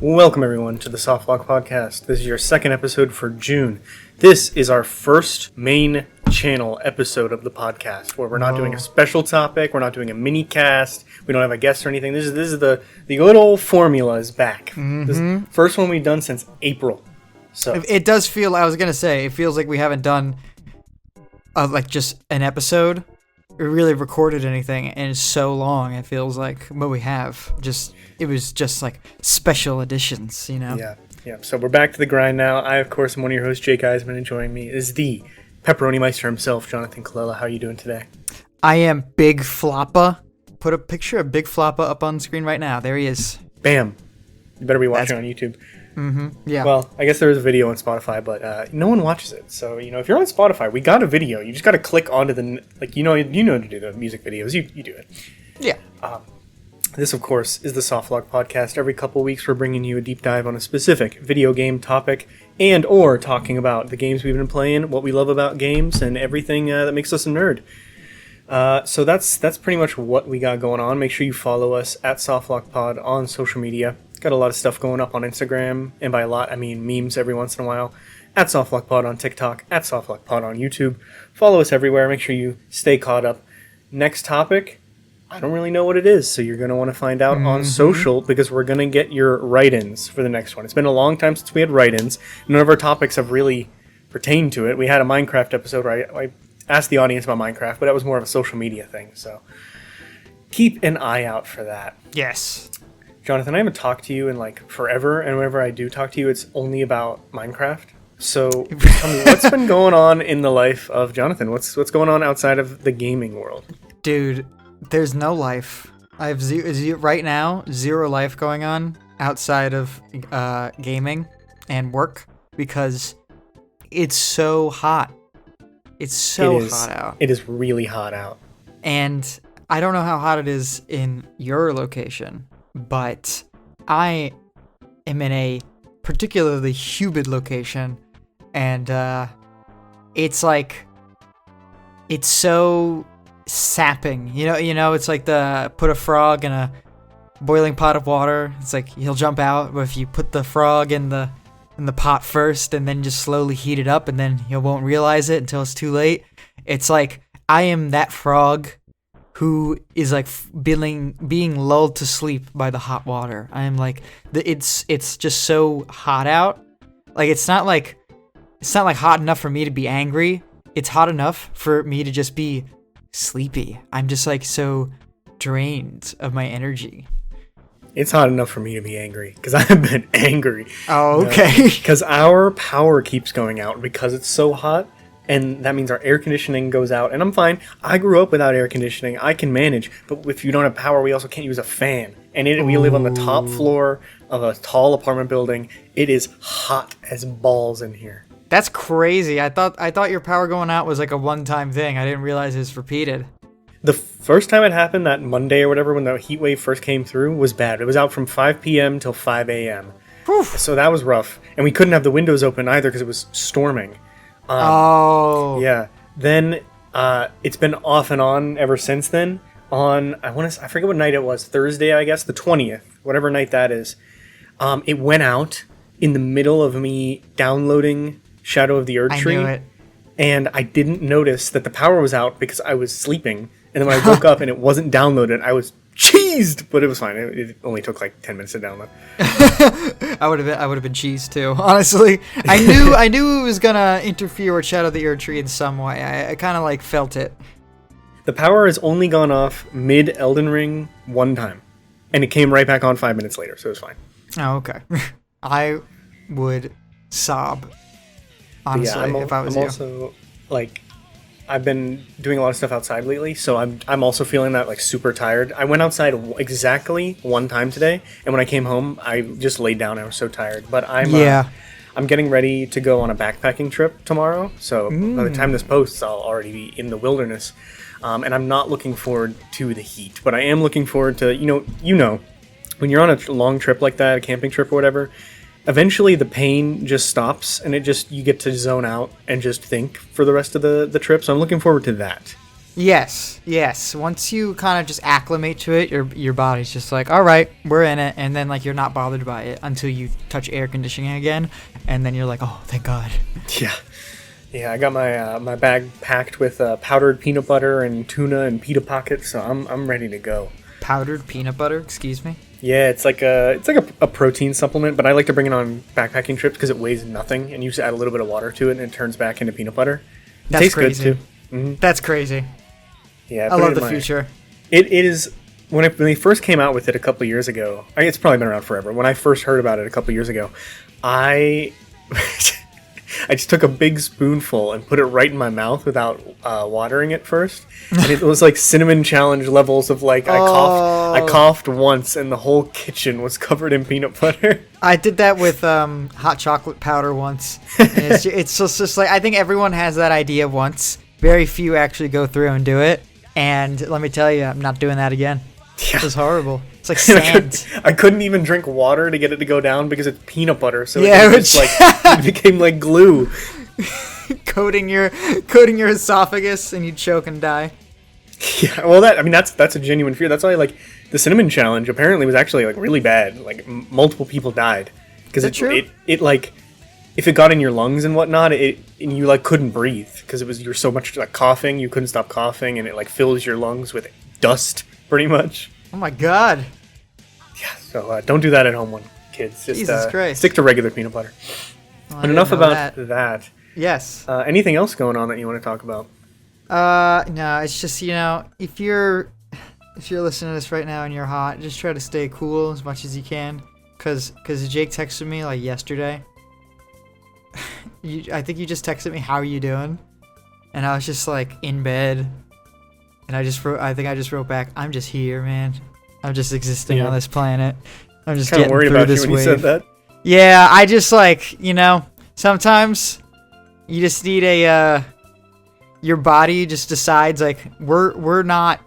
Welcome everyone to the Softlock Podcast. This is your second episode for June. This is our first main channel episode of the podcast where we're not doing a special topic, we're not doing a mini cast, we don't have a guest or anything. This is the good old formula is back. Mm-hmm. This is the first one we've done since April. So it does feel, I was going to say, it feels like we haven't done like just an episode or really recorded anything in so long. It feels like, but we have it was just like special editions, you know? Yeah. So we're back to the grind now. I, of course, am one of your hosts, Jake Eisman, and joining me is the Pepperoni Meister himself, Jonathan Colella. How are you doing today? I am Big Floppa. Put a picture of Big Floppa up on screen right now. There he is. Bam. You better be watching on YouTube. Mm-hmm. Yeah. Well, I guess there is a video on Spotify, but no one watches it. So, if you're on Spotify, we got a video. You just got to click onto the, you know to do the music videos. You do it. Yeah. This, of course, is the Softlock Podcast. Every couple weeks, we're bringing you a deep dive on a specific video game topic and or talking about the games we've been playing, what we love about games, and everything that makes us a nerd. So that's pretty much what we got going on. Make sure you follow us at SoftlockPod on social media. Got a lot of stuff going up on Instagram, and by a lot, I mean memes every once in a while. At SoftlockPod on TikTok, at SoftlockPod on YouTube. Follow us everywhere. Make sure you stay caught up. Next topic, I don't really know what it is, so you're going to want to find out on social, because we're going to get your write-ins for the next one. It's been a long time since we had write-ins. None of our topics have really pertained to it. We had a Minecraft episode where I asked the audience about Minecraft, but that was more of a social media thing, so keep an eye out for that. Yes. Jonathan, I haven't talked to you in forever, and whenever I do talk to you, it's only about Minecraft. So tell me, what's been going on in the life of Jonathan? What's going on outside of the gaming world? Dude, there's no life. I have right now zero life going on outside of gaming and work because it's so hot. It's so hot out. It is really hot out. And I don't know how hot it is in your location, but I am in a particularly humid location, and it's so sapping. You know, it's like put a frog in a boiling pot of water. It's like he'll jump out, but if you put the frog in the pot first and then just slowly heat it up, and then he won't realize it until it's too late. It's like I am that frog who is being lulled to sleep by the hot water. I am it's just so hot out. It's not hot enough for me to be angry. It's hot enough for me to just be sleepy. I'm just so drained of my energy. It's hot enough for me to be angry, because I've been angry. Oh, okay. Because our power keeps going out because it's so hot, and that means our air conditioning goes out, and I'm fine. I grew up without air conditioning. I can manage, but if you don't have power, we also can't use a fan. And we live on the top floor of a tall apartment building. It is hot as balls in here. That's crazy. I thought your power going out was a one-time thing. I didn't realize it's repeated. The first time it happened, that Monday or whatever, when the heat wave first came through, was bad. It was out from 5 p.m. till 5 a.m. Whew. So that was rough. And we couldn't have the windows open either because it was storming. Yeah. Then it's been off and on ever since then. I forget what night it was. Thursday, I guess, the 20th, whatever night that is. It went out in the middle of me downloading Shadow of the Erdtree. I knew it. And I didn't notice that the power was out because I was sleeping. And then when I woke up and it wasn't downloaded, I was cheesed, but it was fine. It only took 10 minutes to download. I would have been cheesed too, honestly. I knew it was gonna interfere with Shadow of the Erdtree in some way. I kind of felt it. The power has only gone off mid Elden Ring one time, and it came right back on 5 minutes later, so it was fine. Oh, okay. I would sob, honestly, if I was you. I'm also I've been doing a lot of stuff outside lately, so I'm also feeling that super tired. I went outside exactly one time today, and when I came home, I just laid down. I was so tired. But I'm getting ready to go on a backpacking trip tomorrow. So by the time this posts, I'll already be in the wilderness, and I'm not looking forward to the heat. But I am looking forward to when you're on a long trip like that, a camping trip or whatever. Eventually the pain just stops, and you get to zone out and just think for the rest of the trip. So I'm looking forward to that. Yes. Once you kind of just acclimate to it, your body's just like, all right, we're in it, and then like you're not bothered by it until you touch air conditioning again, and then you're like, oh, thank God. Yeah. I got my bag packed with powdered peanut butter and tuna and pita pockets, so I'm ready to go. Powdered peanut butter? Excuse me. Yeah, it's like a protein supplement, but I like to bring it on backpacking trips because it weighs nothing, and you just add a little bit of water to it, and it turns back into peanut butter. It tastes crazy. good too. Mm-hmm. That's crazy. Yeah, I love the future. It is when they first came out with it a couple years ago. It's probably been around forever. When I first heard about it a couple years ago, I I just took a big spoonful and put it right in my mouth without watering it first, and it was like cinnamon challenge levels of like I coughed once, and the whole kitchen was covered in peanut butter. I did that with hot chocolate powder once. And it's just like I think everyone has that idea once. Very few actually go through and do it. And let me tell you, I'm not doing that again. Yeah. It was horrible. It's like sand. I couldn't even drink water to get it to go down because it's peanut butter. So yeah, it became like glue. coating your esophagus, and you choke and die. Yeah, well, that's a genuine fear. That's why like the cinnamon challenge apparently was actually like really bad. Like multiple people died because it like if it got in your lungs and whatnot, and you like couldn't breathe because you're so much like coughing, you couldn't stop coughing, and it like fills your lungs with dust pretty much. Oh my God. Yeah, so don't do that at home, kids. Just Jesus Christ. Stick to regular peanut butter. Well, and enough about that. Yes. Anything else going on that you want to talk about? No, it's just, if you're listening to this right now and you're hot, just try to stay cool as much as you can. Cause Jake texted me like yesterday. I think you just texted me, how are you doing? And I was just like in bed. And I think I just wrote back, I'm just here, man. I'm just existing on this planet. I'm just getting worried through about this you when wave. you said that. Yeah, I just like, sometimes you just need your body just decides like we're not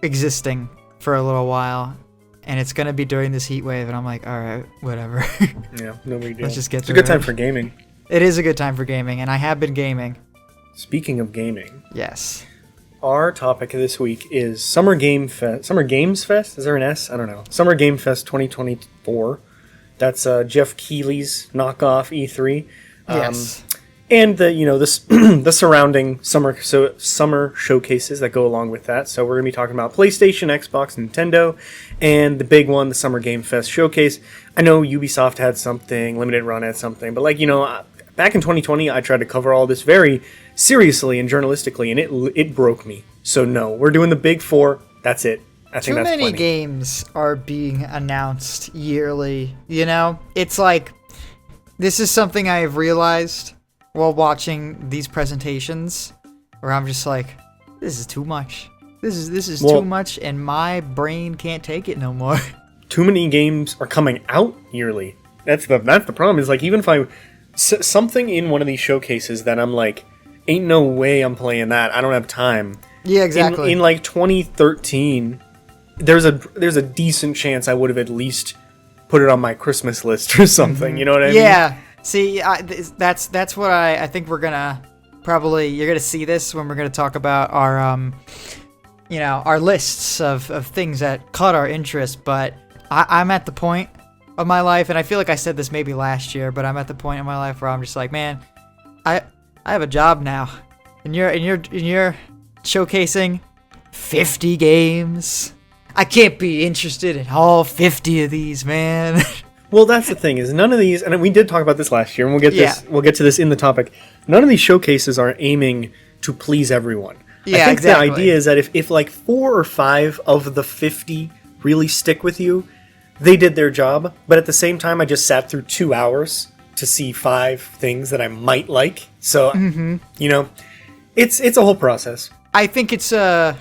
existing for a little while, and it's gonna be during this heat wave, and I'm like, all right, whatever. Yeah, no big deal. Let's just get It's through a good time it. for gaming. It is a good time for gaming, and I have been gaming. Speaking of gaming, Yes. our topic this week is Summer Games Fest. Is there an S? I don't know. Summer Game Fest 2024. That's Jeff Keighley's knockoff E3. Yes. And the surrounding summer showcases that go along with that. So we're gonna be talking about PlayStation, Xbox, Nintendo, and the big one, the Summer Game Fest showcase. I know Ubisoft had something, Limited Run had something, but back in 2020, I tried to cover all this very seriously and journalistically, and it broke me. So no, we're doing the big four. That's it. I think Too that's many plenty. games are being announced yearly. It's like this is something I have realized while watching these presentations, where I'm just like, this is too much. This is too much, and my brain can't take it no more. Too many games are coming out yearly. That's the problem. Is like even if something in one of these showcases that I'm like, ain't no way I'm playing that. I don't have time. Yeah, exactly. In like 2013, there's a decent chance I would have at least put it on my Christmas list or something. You know what I mean? Yeah. See, that's what I think we're gonna you're gonna see this when we're gonna talk about our our lists of things that caught our interest. But I'm at the point of my life, and I feel like I said this maybe last year, but I'm at the point in my life where I'm just like, man, I have a job now, and you're showcasing 50 games. I can't be interested in all 50 of these, man. Well, that's the thing is none of these, and we did talk about this last year, and we'll get to this in the topic. None of these showcases are aiming to please everyone. Yeah, I think exactly. the idea is that if like 4 or 5 of the 50 really stick with you, they did their job. But at the same time, I just sat through 2 hours to see 5 things that I might like. So, it's a whole process. I think it's I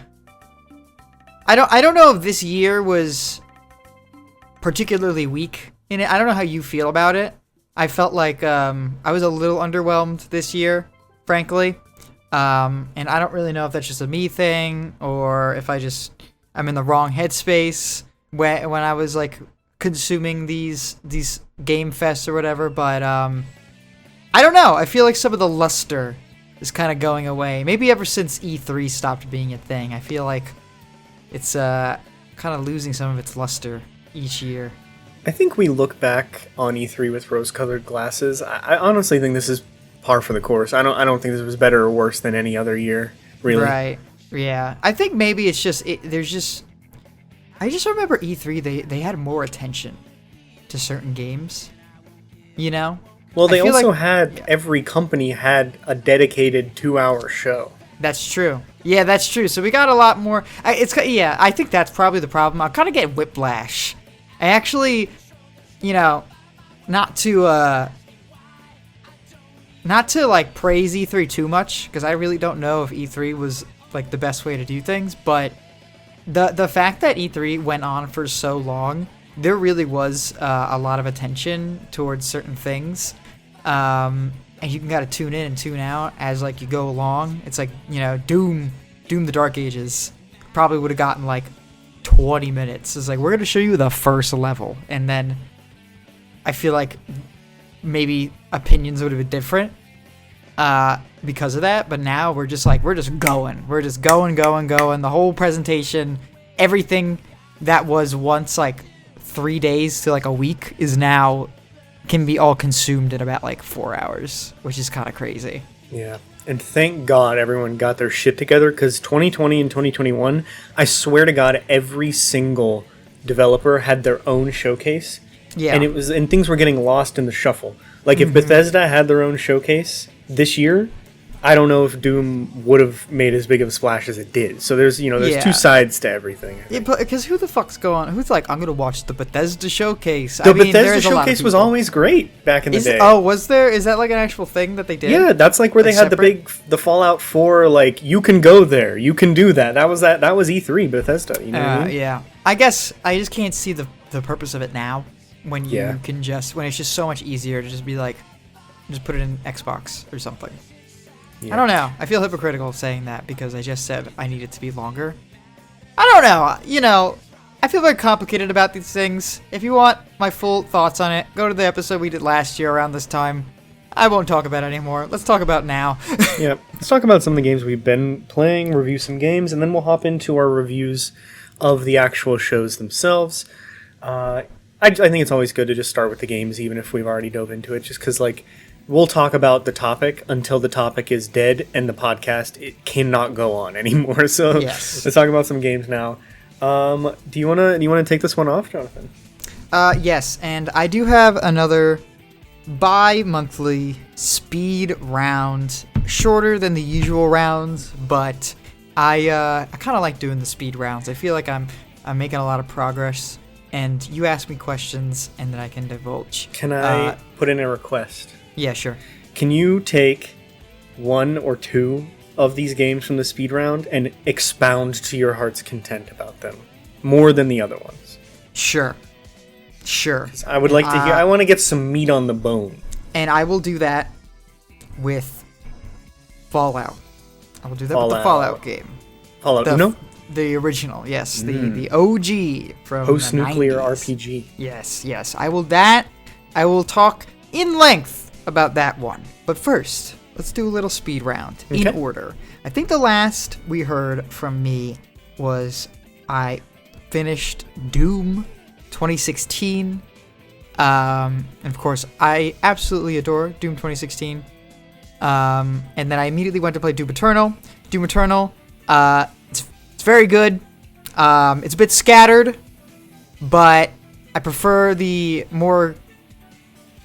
don't know if this year was particularly weak in it. I don't know how you feel about it. I felt like I was a little underwhelmed this year, frankly. And I don't really know if that's just a me thing or if I'm in the wrong headspace when I was like consuming these game fests or whatever. But I don't know. I feel like some of the luster is kind of going away. Maybe ever since E3 stopped being a thing. I feel like it's kind of losing some of its luster each year. I think we look back on E3 with rose-colored glasses. I honestly think this is par for the course. I don't think this was better or worse than any other year, really. Right. Yeah. I think maybe it's just I just remember E3 they had more attention to certain games. You know? Well, they also had every company had a dedicated 2-hour show. That's true. Yeah, that's true. So we got a lot more. I think that's probably the problem. I kind of get whiplash. I actually, not to like praise E3 too much, because I really don't know if E3 was like the best way to do things, but the fact that E3 went on for so long, there really was a lot of attention towards certain things. And you can kind of tune in and tune out as like you go along. It's like, Doom the Dark Ages probably would have gotten like 20 minutes. It's like, we're going to show you the first level. And then I feel like maybe opinions would have been different because of that. But now we're just going. We're just going. The whole presentation, everything that was once like 3 days to like a week is now can be all consumed in about like 4 hours, which is kind of crazy. Yeah. And thank God everyone got their shit together, because 2020 and 2021, I swear to God, every single developer had their own showcase. Yeah. And things were getting lost in the shuffle. Like if Bethesda had their own showcase this year, I don't know if Doom would have made as big of a splash as it did. So there's two sides to everything. Yeah, because who the fuck's going? Who's like, I'm gonna watch the Bethesda showcase? The Bethesda showcase was always great back in the day. Oh, was there? Is that like an actual thing that they did? Yeah, that's like where they had the Fallout 4. Like you can go there, you can do that. That was E3 Bethesda. You know what I mean? Yeah. I guess I just can't see the purpose of it now. When you can when it's just so much easier to just be like, just put it in Xbox or something. Yeah. I don't know. I feel hypocritical saying that because I just said I need it to be longer. I don't know. I feel very complicated about these things. If you want my full thoughts on it, go to the episode we did last year around this time. I won't talk about it anymore. Let's talk about now. Yeah, let's talk about some of the games we've been playing, review some games, and then we'll hop into our reviews of the actual shows themselves. I think it's always good to just start with the games, even if we've already dove into it, just because, we'll talk about the topic until the topic is dead, and the podcast, it cannot go on anymore. So yes. Let's talk about some games now. Do you wanna take this one off, Jonathan? Yes, and I do have another bi-monthly speed round, shorter than the usual rounds, but I kind of like doing the speed rounds. I feel like I'm making a lot of progress, and you ask me questions, and then I can divulge. Can I put in a request? Yeah, sure. Can you take one or two of these games from the speed round and expound to your heart's content about them more than the other ones? Sure. I would like to hear. I want to get some meat on the bone. And I will do that with Fallout. I will do that with the Fallout game. Fallout Uno? The original, yes. The OG from post-nuclear the 90s. RPG. Yes. I will talk in length about that one. But first, let's do a little speed round in order. I think the last we heard from me was I finished Doom 2016. And of course, I absolutely adore Doom 2016. And then I immediately went to play Doom Eternal. Doom Eternal, it's very good. It's a bit scattered, but I prefer the more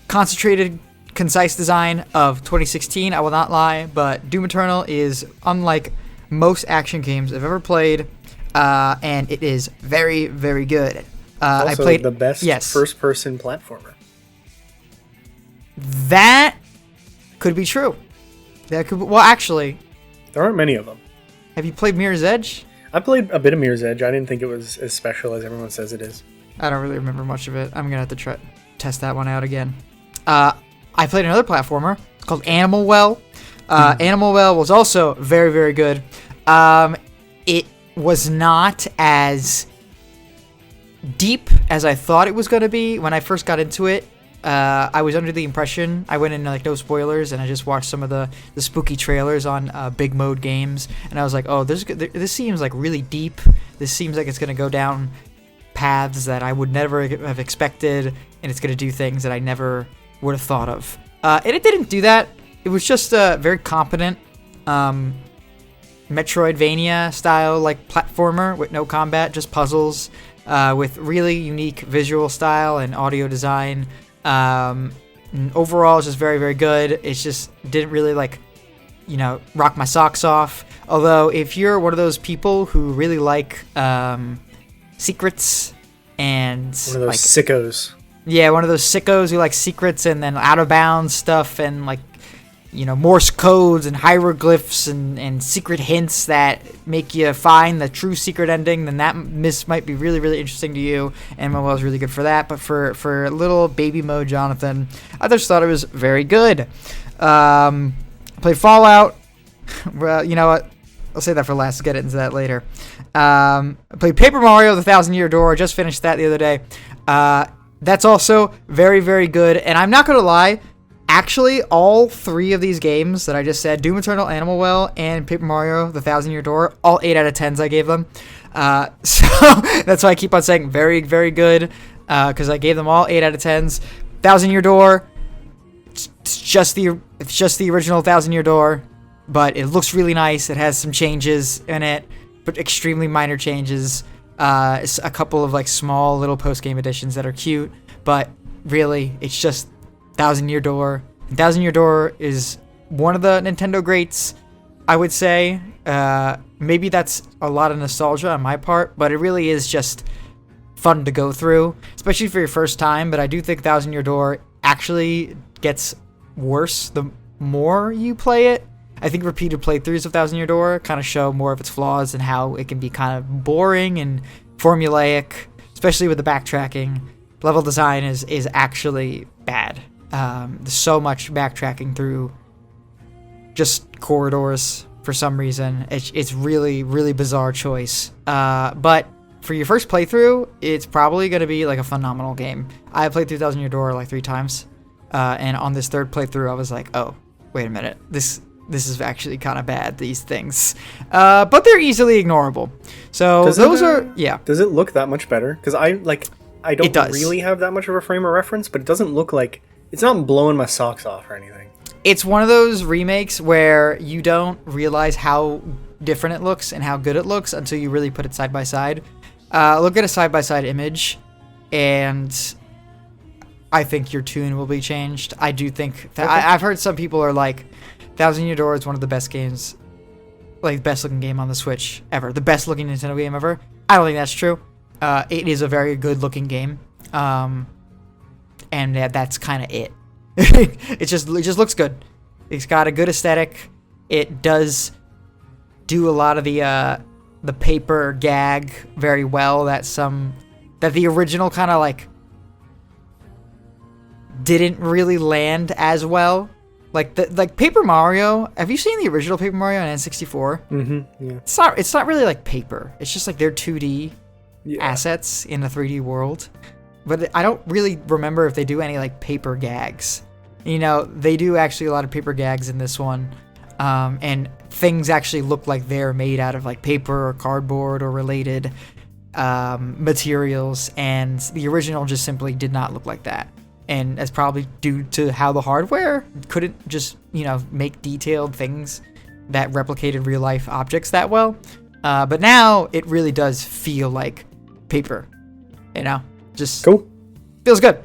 concentrated, concise design of 2016. I will not lie, but Doom Eternal is unlike most action games I've ever played, and it is very, very good. Also, I played the best first-person platformer. That could be true. Well, actually, there aren't many of them. Have you played Mirror's Edge? I played a bit of Mirror's Edge. I didn't think it was as special as everyone says it is. I don't really remember much of it. I'm gonna have to test that one out again. I played another platformer. It's called Animal Well. Animal Well was also very, very good. It was not as deep as I thought it was going to be when I first got into it. I was under the impression, I went in like no spoilers, and I just watched some of the spooky trailers on Big Mode Games, and I was like, oh, this seems like really deep. This seems like it's going to go down paths that I would never have expected, and it's going to do things that I never would have thought of. And it didn't do that. It was just a very competent Metroidvania style like platformer with no combat, just puzzles, with really unique visual style and audio design. And overall, it's just very, very good. It just didn't really rock my socks off. Although if you're one of those people who really like secrets and one of those sickos. Yeah, one of those sickos who like secrets and then out of bounds stuff and Morse codes and hieroglyphs and secret hints that make you find the true secret ending, then that might be really, really interesting to you. And Manuel's really good for that. But for little baby mode Jonathan, I just thought it was very good. Played Fallout. Well, you know what? I'll say that for last. Get into that later. I played Paper Mario: The Thousand Year Door. Just finished that the other day. That's also very, very good. And I'm not going to lie. Actually, all three of these games that I just said, Doom Eternal, Animal Well, and Paper Mario: The Thousand Year Door, all 8 out of 10s I gave them. So that's why I keep on saying very, very good, because I gave them all 8 out of 10s. Thousand Year Door, it's just the original Thousand Year Door, but it looks really nice. It has some changes in it, but extremely minor changes. It's a couple of small little post-game additions that are cute, but really, it's just Thousand Year Door. And Thousand Year Door is one of the Nintendo greats, I would say. Maybe that's a lot of nostalgia on my part, but it really is just fun to go through, especially for your first time. But I do think Thousand Year Door actually gets worse the more you play it. I think repeated playthroughs of Thousand Year Door kind of show more of its flaws and how it can be kind of boring and formulaic, especially with the backtracking. Level design is actually bad. There's so much backtracking through just corridors for some reason. It's really, really bizarre choice. But for your first playthrough, it's probably going to be a phenomenal game. I played through Thousand Year Door 3 times. And on this third playthrough, I was like, oh, wait a minute. This is actually kind of bad, these things. But they're easily ignorable. So Does it look that much better? Because I don't really have that much of a frame of reference, but it doesn't look like... It's not blowing my socks off or anything. It's one of those remakes where you don't realize how different it looks and how good it looks until you really put it side by side. Look at a side-by-side image, and I think your tune will be changed. I do think... I've heard some people are like, Thousand Year Door is one of the best games, best looking game on the Switch ever. The best looking Nintendo game ever. I don't think that's true. It is a very good looking game. And that's kind of it. It just looks good. It's got a good aesthetic. It does do a lot of the paper gag very well that the original kind of didn't really land as well. Like Paper Mario. Have you seen the original Paper Mario on N64? Mm-hmm. Yeah. It's not really like paper. It's just they're 2D assets in a 3D world. But I don't really remember if they do any paper gags. They do actually a lot of paper gags in this one. And things actually look like they're made out of paper or cardboard or related materials. And the original just simply did not look like that. And that's probably due to how the hardware couldn't just, make detailed things that replicated real life objects that well. But now it really does feel like paper, just cool. Feels good.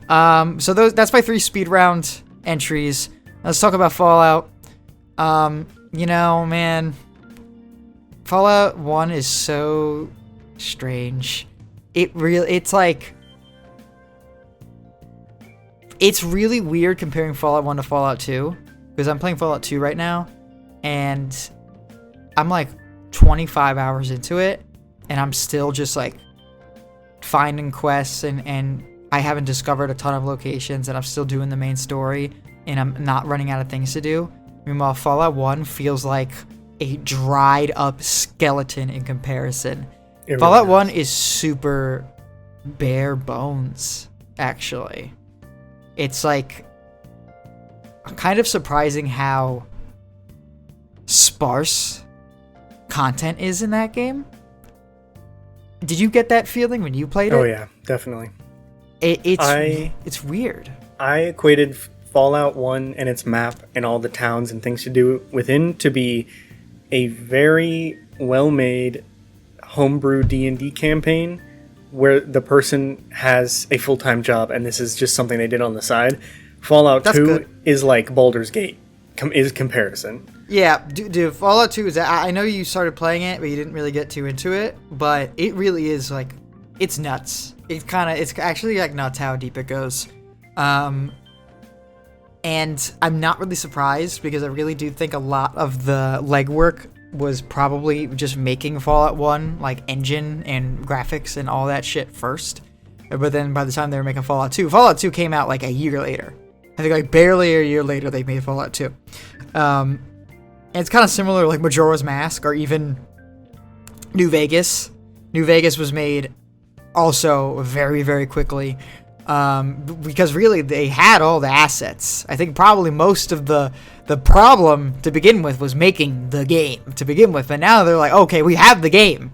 So that's my 3 speed round entries. Let's talk about Fallout. Man, Fallout 1 is so strange. It's really weird comparing Fallout 1 to Fallout 2, because I'm playing Fallout 2 right now, and I'm 25 hours into it, and I'm still just finding quests, and I haven't discovered a ton of locations, and I'm still doing the main story, and I'm not running out of things to do. Meanwhile, Fallout 1 feels like a dried up skeleton in comparison. Fallout 1 is super bare bones, actually. it's like kind of surprising how sparse content is in that game. Did you get that feeling when you played it? Oh yeah, definitely. It's weird. I equated Fallout 1 and its map and all the towns and things to do within to be a very well-made homebrew D&D campaign where the person has a full-time job and this is just something they did on the side. Fallout That's 2 good. is like Baldur's Gate is comparison. Yeah, dude, Fallout 2 is... I know you started playing it, but you didn't really get too into it, but it really is, like, it's nuts. It's actually, like, nuts how deep it goes. And I'm not really surprised, because I really do think a lot of the legwork was probably just making Fallout 1, like, engine and graphics and all that shit first. But then by the time they were making Fallout 2 came out, like, a year later. I think, like, barely a year later they made Fallout 2. And it's kind of similar, like Majora's Mask or even New Vegas. New Vegas was made also very, very quickly because really they had all the assets. I think probably most of the problem to begin with was making the game to begin with. But now they're like, okay, we have the game.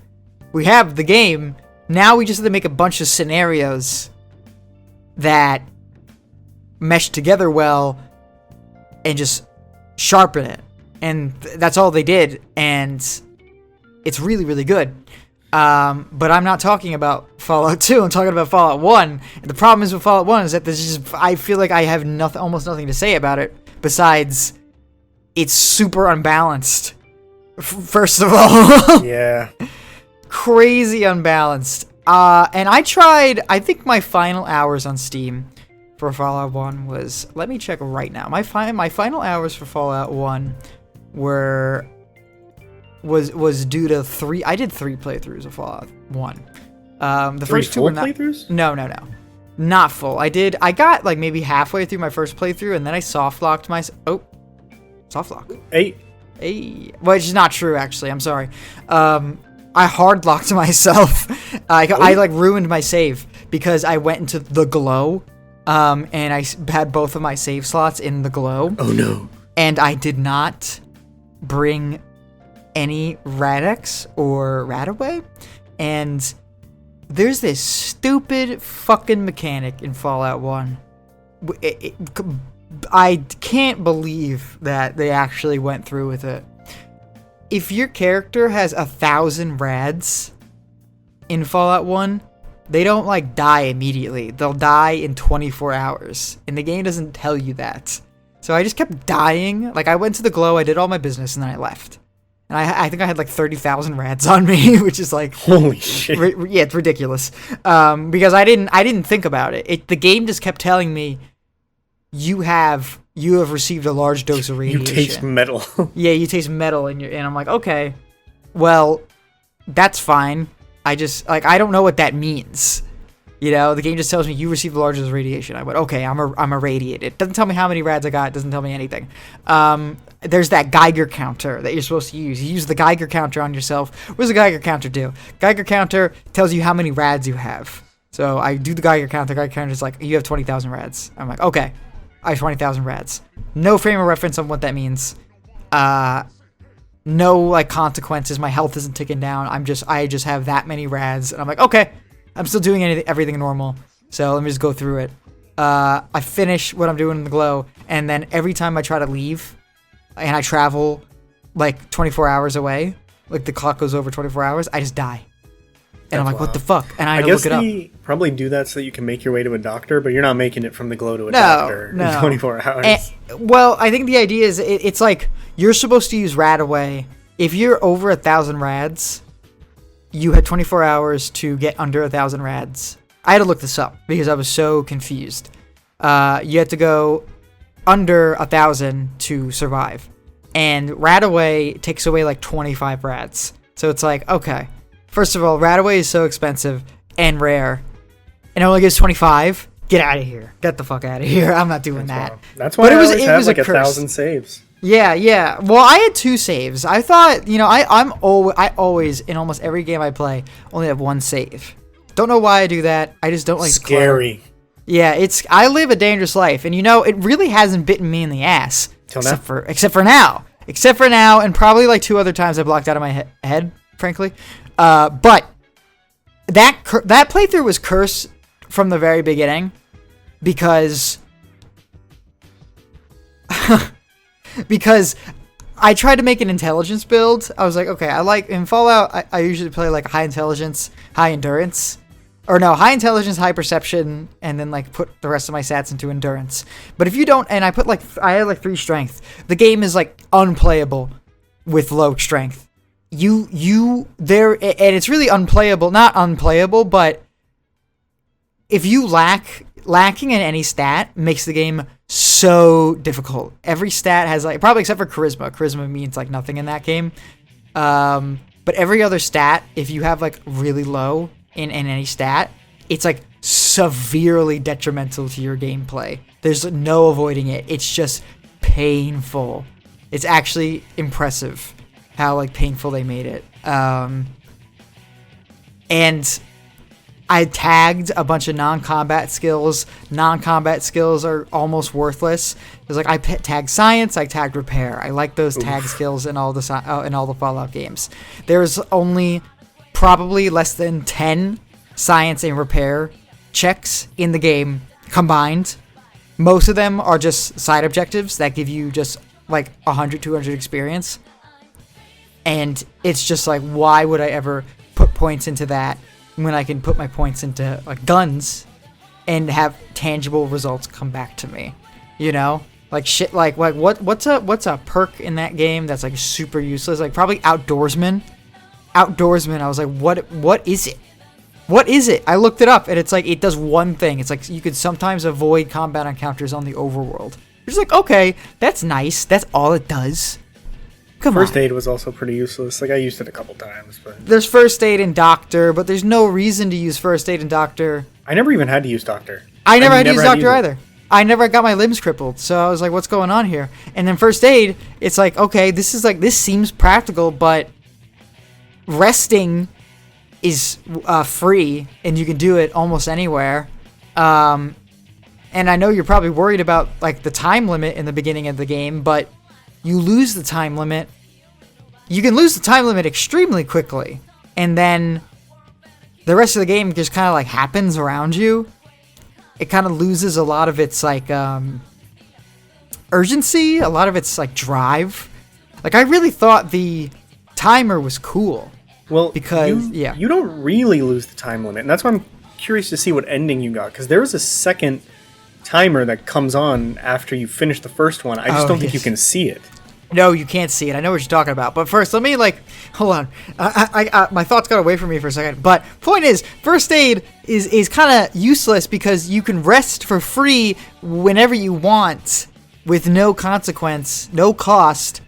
We have the game. Now we just have to make a bunch of scenarios that mesh together well and just sharpen it. And that's all they did, and it's really, really good. But I'm not talking about Fallout 2, I'm talking about Fallout 1. And the problem is with Fallout 1 is that I feel like I have almost nothing to say about it, besides it's super unbalanced, first of all. Yeah. Crazy unbalanced. And I think my final hours on Steam for Fallout 1 was, let me check right now. My final hours for Fallout 1 was due to I did 3 playthroughs of Fallout 1. The first 2 were not playthroughs? No. Not full. I got like maybe halfway through my first playthrough and then I soft locked myself. Oh. Soft lock. Hey. Which is not true actually. I'm sorry. I hard locked myself. I like ruined my save because I went into the glow. And I had both of my save slots in the glow. Oh no. And I did not bring any Radex or Radaway. And there's this stupid fucking mechanic in Fallout 1. I can't believe that they actually went through with it. If your character has 1,000 rads in Fallout 1, they don't like die immediately. They'll die in 24 hours. And the game doesn't tell you that. So I just kept dying. Like I went to the glow, I did all my business, and then I left. And I think I had like 30,000 rads on me, which is like holy shit. Yeah, it's ridiculous. Because I didn't think about it. The game just kept telling me you have received a large dose of radiation. You taste metal. Yeah, you taste metal and I'm like, okay. Well, that's fine. I don't know what that means. You know, the game just tells me you received a large dose of radiation. I went, okay, I'm irradiated. It doesn't tell me how many rads I got. It doesn't tell me anything. There's that Geiger counter that you're supposed to use. You use the Geiger counter on yourself. What does the Geiger counter do? Geiger counter tells you how many rads you have. So I do the Geiger counter. Geiger counter is like, you have 20,000 rads. I'm like, okay, I have 20,000 rads. No frame of reference on what that means. No like consequences. My health isn't ticking down. I just have that many rads, and I'm like, okay, I'm still doing everything normal. So let me just go through it. I finish what I'm doing in the glow, and then every time I try to leave, and I travel like 24 hours away, like the clock goes over 24 hours, I just die. And I'm like, what the fuck? And I had to look it up. They probably do that so that you can make your way to a doctor, but you're not making it from the glow to a doctor in 24 hours. Well, I think the idea is it's like you're supposed to use Radaway. If you're over 1,000 rads, you had 24 hours to get under 1,000 rads. I had to look this up because I was so confused. You had to go under 1,000 to survive. And Radaway takes away like 25 rads. So it's like, okay. First of all, Radaway is so expensive and rare. And it only gives 25. Get out of here. Get the fuck out of here. I'm not doing that. Wild. That's why I always have like 1,000 saves. Yeah. Well, I had 2 saves. I thought, I always, in almost every game I play, only have 1 save. Don't know why I do that. I just don't like scary. Yeah, I live a dangerous life, and it really hasn't bitten me in the ass. Till now? Except for now. And probably like 2 other times I blocked out of my head, frankly. But that playthrough was cursed from the very beginning because I tried to make an intelligence build. I was like, okay, in Fallout, I usually play like high intelligence, high endurance. Or no, high intelligence, high perception, and then like put the rest of my stats into endurance. But if you don't, and I had like 3 strength. The game is like unplayable with low strength. And it's really unplayable, not unplayable, but if you lacking in any stat makes the game so difficult. Every stat has like, probably except for charisma. Charisma means like nothing in that game. But every other stat, if you have like really low in any stat, it's like severely detrimental to your gameplay. There's no avoiding it. It's just painful. It's actually impressive how like painful they made it. And I tagged a bunch of non-combat skills. Non-combat skills are almost worthless. It's like I tagged science, I tagged repair. I like those tag skills in all the Fallout games. There's only probably less than 10 science and repair checks in the game combined. Most of them are just side objectives that give you just like 100, 200 experience. And it's just like, why would I ever put points into that when I can put my points into like guns and have tangible results come back to me? Like shit, like what's a perk in that game that's like super useless? Like probably outdoorsman. I was like, what is it? What is it? I looked it up, and it's like, it does one thing. It's like, you could sometimes avoid combat encounters on the overworld. You're just like, okay, that's nice. That's all it does. Come on. First aid was also pretty useless. Like, I used it a couple times, but... There's first aid and doctor, but there's no reason to use first aid and doctor. I never even had to use doctor. I never had to use doctor either. I never got my limbs crippled, so I was like, what's going on here? And then first aid, it's like, okay, this seems practical, but resting is free, and you can do it almost anywhere. And I know you're probably worried about like the time limit in the beginning of the game, but you lose the time limit. You can lose the time limit extremely quickly, and then the rest of the game just kind of like happens around you. It kind of loses a lot of its like urgency, a lot of its like drive. Like I really thought the timer was cool. Well, because you don't really lose the time limit, and that's why I'm curious to see what ending you got, because there is a second timer that comes on after you finish the first one. I just don't think you can see it. No, you can't see it. I know what you're talking about. But first, let me hold on. I my thoughts got away from me for a second. But point is, first aid is kind of useless because you can rest for free whenever you want with no consequence, no cost.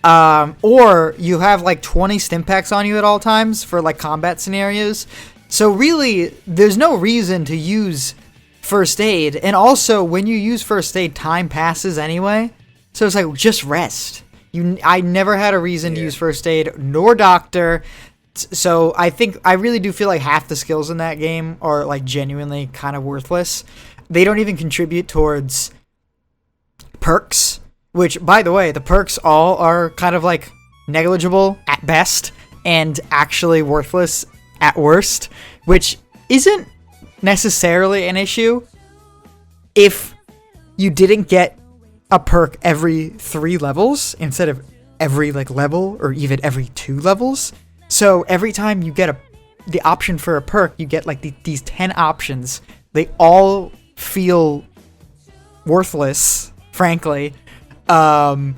Or you have like 20 stim packs on you at all times for like combat scenarios. So really, there's no reason to use first aid. And also, when you use first aid, time passes anyway. So it's like, just rest. I never had a reason to use first aid, nor doctor. So I really do feel like half the skills in that game are like genuinely kind of worthless. They don't even contribute towards perks. Which, by the way, the perks all are kind of like negligible at best and actually worthless at worst, which isn't necessarily an issue if you didn't get a perk every 3 levels instead of every like level or even every 2 levels. So every time you get the option for a perk, you get like these 10 options. They all feel worthless, frankly. And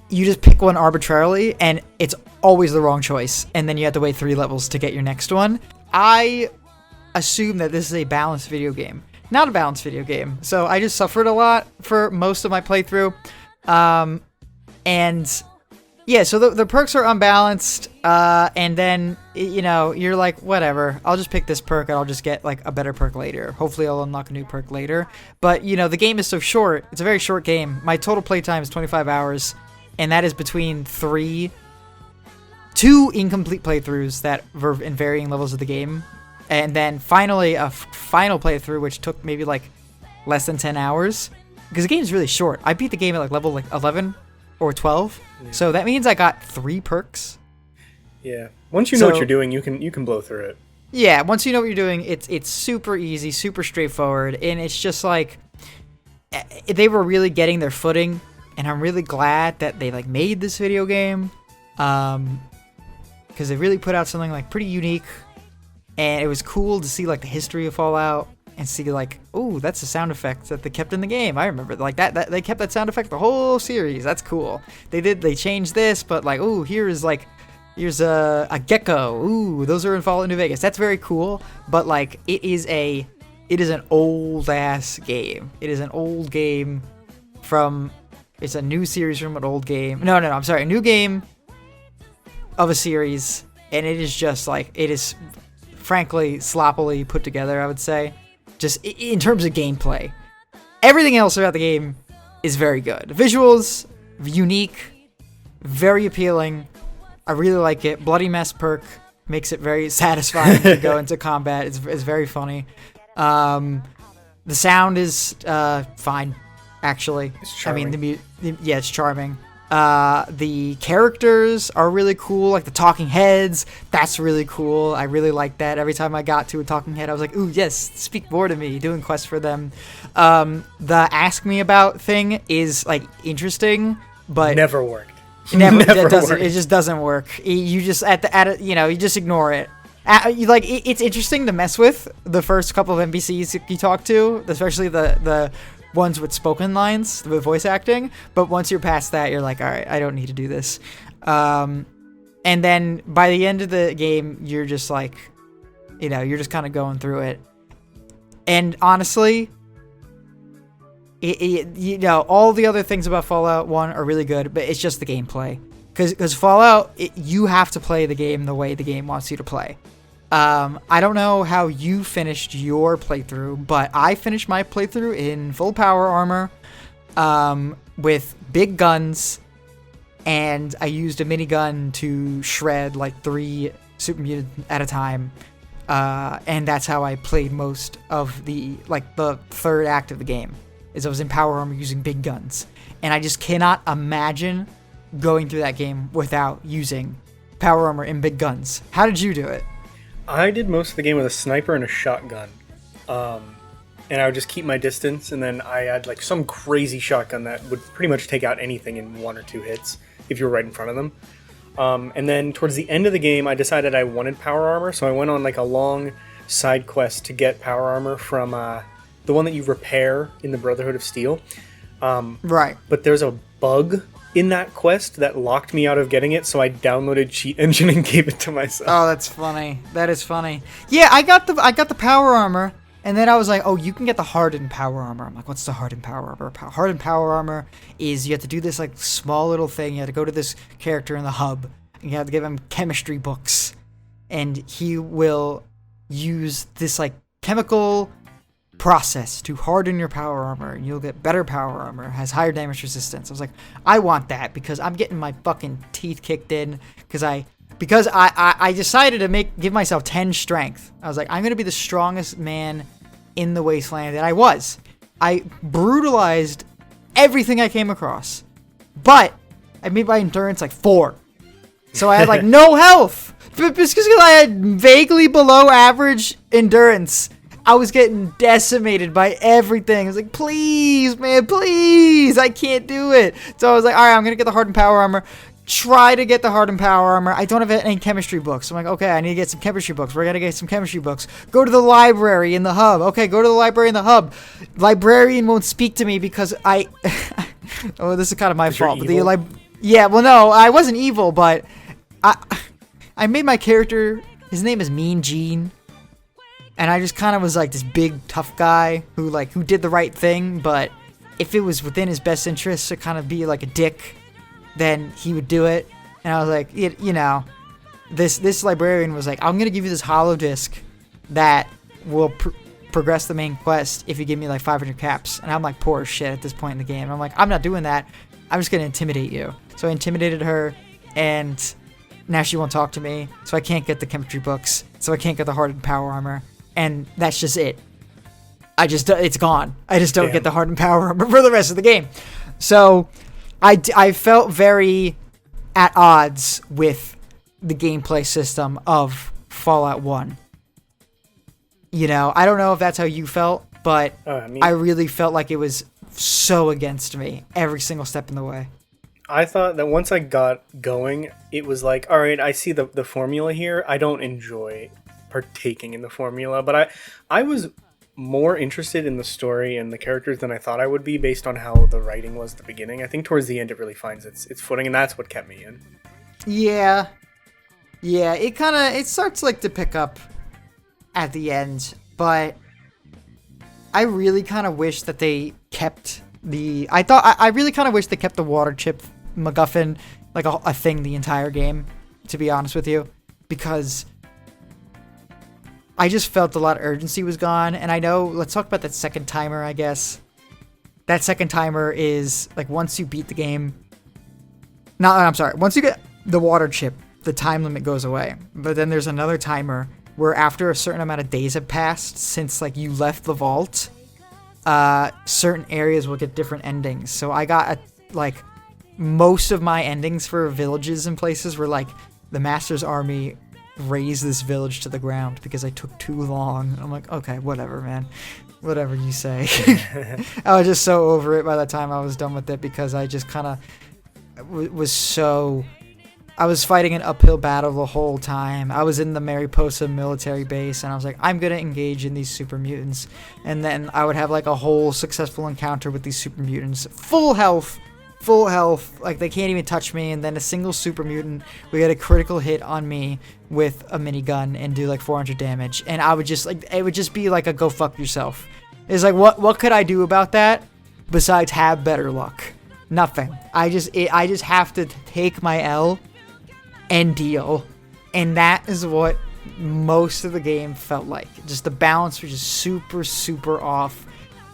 you just pick one arbitrarily, and it's always the wrong choice, and then you have to wait 3 levels to get your next one. I assume that this is a balanced video game. Not a balanced video game, so I just suffered a lot for most of my playthrough. And yeah, so the perks are unbalanced, and then, you're like, whatever, I'll just pick this perk and I'll just get like a better perk later. Hopefully I'll unlock a new perk later. But, the game is so short. It's a very short game. My total playtime is 25 hours, and that is between 2 incomplete playthroughs that were in varying levels of the game. And then finally a final playthrough, which took maybe like less than 10 hours, because the game's really short. I beat the game at like level like 11 or 12, so that means I got 3 perks. Yeah. Once you know what you're doing, you can blow through it. Yeah, once you know what you're doing, it's super easy, super straightforward, and it's just like they were really getting their footing, and I'm really glad that they like made this video game, because they really put out something like pretty unique, and it was cool to see like the history of Fallout and see like, oh, that's a sound effect that they kept in the game. I remember like that they kept that sound effect the whole series. That's cool. They changed this, but like, oh, here's a gecko. Ooh, those are in Fallout New Vegas. That's very cool. But like, it is an old ass game. It is an old game it's a new series from an old game. No, I'm sorry, a new game of a series, and it is just like, it is frankly sloppily put together, I would say. Just in terms of gameplay. Everything else about the game is very good. Visuals, unique, very appealing. I really like it. Bloody Mess perk makes it very satisfying to go into combat. It's very funny. The sound is fine, actually. It's charming. I mean, it's charming. The characters are really cool, like the talking heads. That's really cool. I really like that. Every time I got to a talking head, I was like, ooh, yes, speak more to me, doing quests for them. The ask me about thing is like interesting, but never worked. It just doesn't work. You just you just ignore it. It's interesting to mess with the first couple of NPCs you talk to, especially the ones with spoken lines, with voice acting. But once you're past that, you're like, all right, I don't need to do this. And then by the end of the game, you're just like, you're just kind of going through it. And honestly, all the other things about Fallout 1 are really good, but it's just the gameplay. Because Fallout, you have to play the game the way the game wants you to play. I don't know how you finished your playthrough, but I finished my playthrough in full power armor, with big guns, and I used a minigun to shred like 3 super mutants at a time. And that's how I played most of the third act of the game. I was in power armor using big guns, and I just cannot imagine going through that game without using power armor and big guns. How did you do it? I did most of the game with a sniper and a shotgun, and I would just keep my distance, and then I had like some crazy shotgun that would pretty much take out anything in 1 or 2 hits if you were right in front of them. And then towards the end of the game, I decided I wanted power armor, so I went on like a long side quest to get power armor from the one that you repair in the Brotherhood of Steel. Right. But there's a bug in that quest that locked me out of getting it, so I downloaded Cheat Engine and gave it to myself. Oh, that's funny. That is funny. Yeah, I got the power armor, and then I was like, oh, you can get the hardened power armor. I'm like, what's the hardened power armor? Hardened power armor is you have to do this like small little thing. You have to go to this character in the hub, and you have to give him chemistry books, and he will use this like chemical process to harden your power armor, and you'll get better power armor, has higher damage resistance. I was like, I want that because I'm getting my fucking teeth kicked in because I decided to give myself 10 strength. I was like, I'm gonna be the strongest man in the wasteland, and I was. I brutalized everything I came across, but I made my endurance like 4, so I had like no health. But because I had vaguely below average endurance, I was getting decimated by everything. I was like, please, man, please, I can't do it. So I was like, all right, I'm going to get the hardened power armor. Try to get the hardened power armor. I don't have any chemistry books. I'm like, okay, I need to get some chemistry books. We're going to get some chemistry books. Go to the library in the hub. Okay, go to the library in the hub. Librarian won't speak to me because oh, this is kind of my fault. But yeah, well, no, I wasn't evil, but I made my character, his name is Mean Gene. And I just kind of was like this big tough guy who did the right thing, but if it was within his best interest to kind of be like a dick, then he would do it. And I was like, this librarian was like, I'm gonna give you this hollow disc that will progress the main quest if you give me like 500 caps. And I'm like, poor shit at this point in the game. And I'm like, I'm not doing that. I'm just gonna intimidate you. So I intimidated her, and now she won't talk to me, so I can't get the chemistry books. so I can't get the hardened power armor, and that's just it. It's gone. I just don't get the hardened power armor for the rest of the game. So I felt very at odds with the gameplay system of Fallout 1. You know, I don't know if that's how you felt, but I really felt like it was so against me every single step in the way. I thought that once I got going, it was like, all right, I see the formula here. I don't enjoy partaking in the formula, but I was more interested in the story and the characters than I thought I would be based on how the writing was at the beginning. I think towards the end it really finds its footing, and that's what kept me in. Yeah, it starts like to pick up at the end, but I really kind of wish that they kept I really kind of wish they kept the water chip MacGuffin like a thing the entire game, to be honest with you, because I just felt a lot of urgency was gone. And I know, let's talk about that second timer, I guess. That second timer is like once you beat the game. No, I'm sorry. Once you get the water chip, the time limit goes away. But then there's another timer where after a certain amount of days have passed since like you left the vault, certain areas will get different endings. So I got most of my endings for villages and places were like the Master's Army raze this village to the ground because I took too long. I'm like, okay, whatever, man. Whatever you say. I was just so over it by the time I was done with it because I just kind of I was fighting an uphill battle the whole time. I was in the Mariposa military base and I was like, I'm going to engage in these super mutants. And then I would have like a whole successful encounter with these super mutants. Full health. Like they can't even touch me. And then a single super mutant would get a critical hit on me with a minigun and do like 400 damage. And I would just like, it would just be like a go fuck yourself. It's like, what could I do about that besides have better luck? Nothing. I just have to take my L and deal. And that is what most of the game felt like. Just the balance was just super, super off.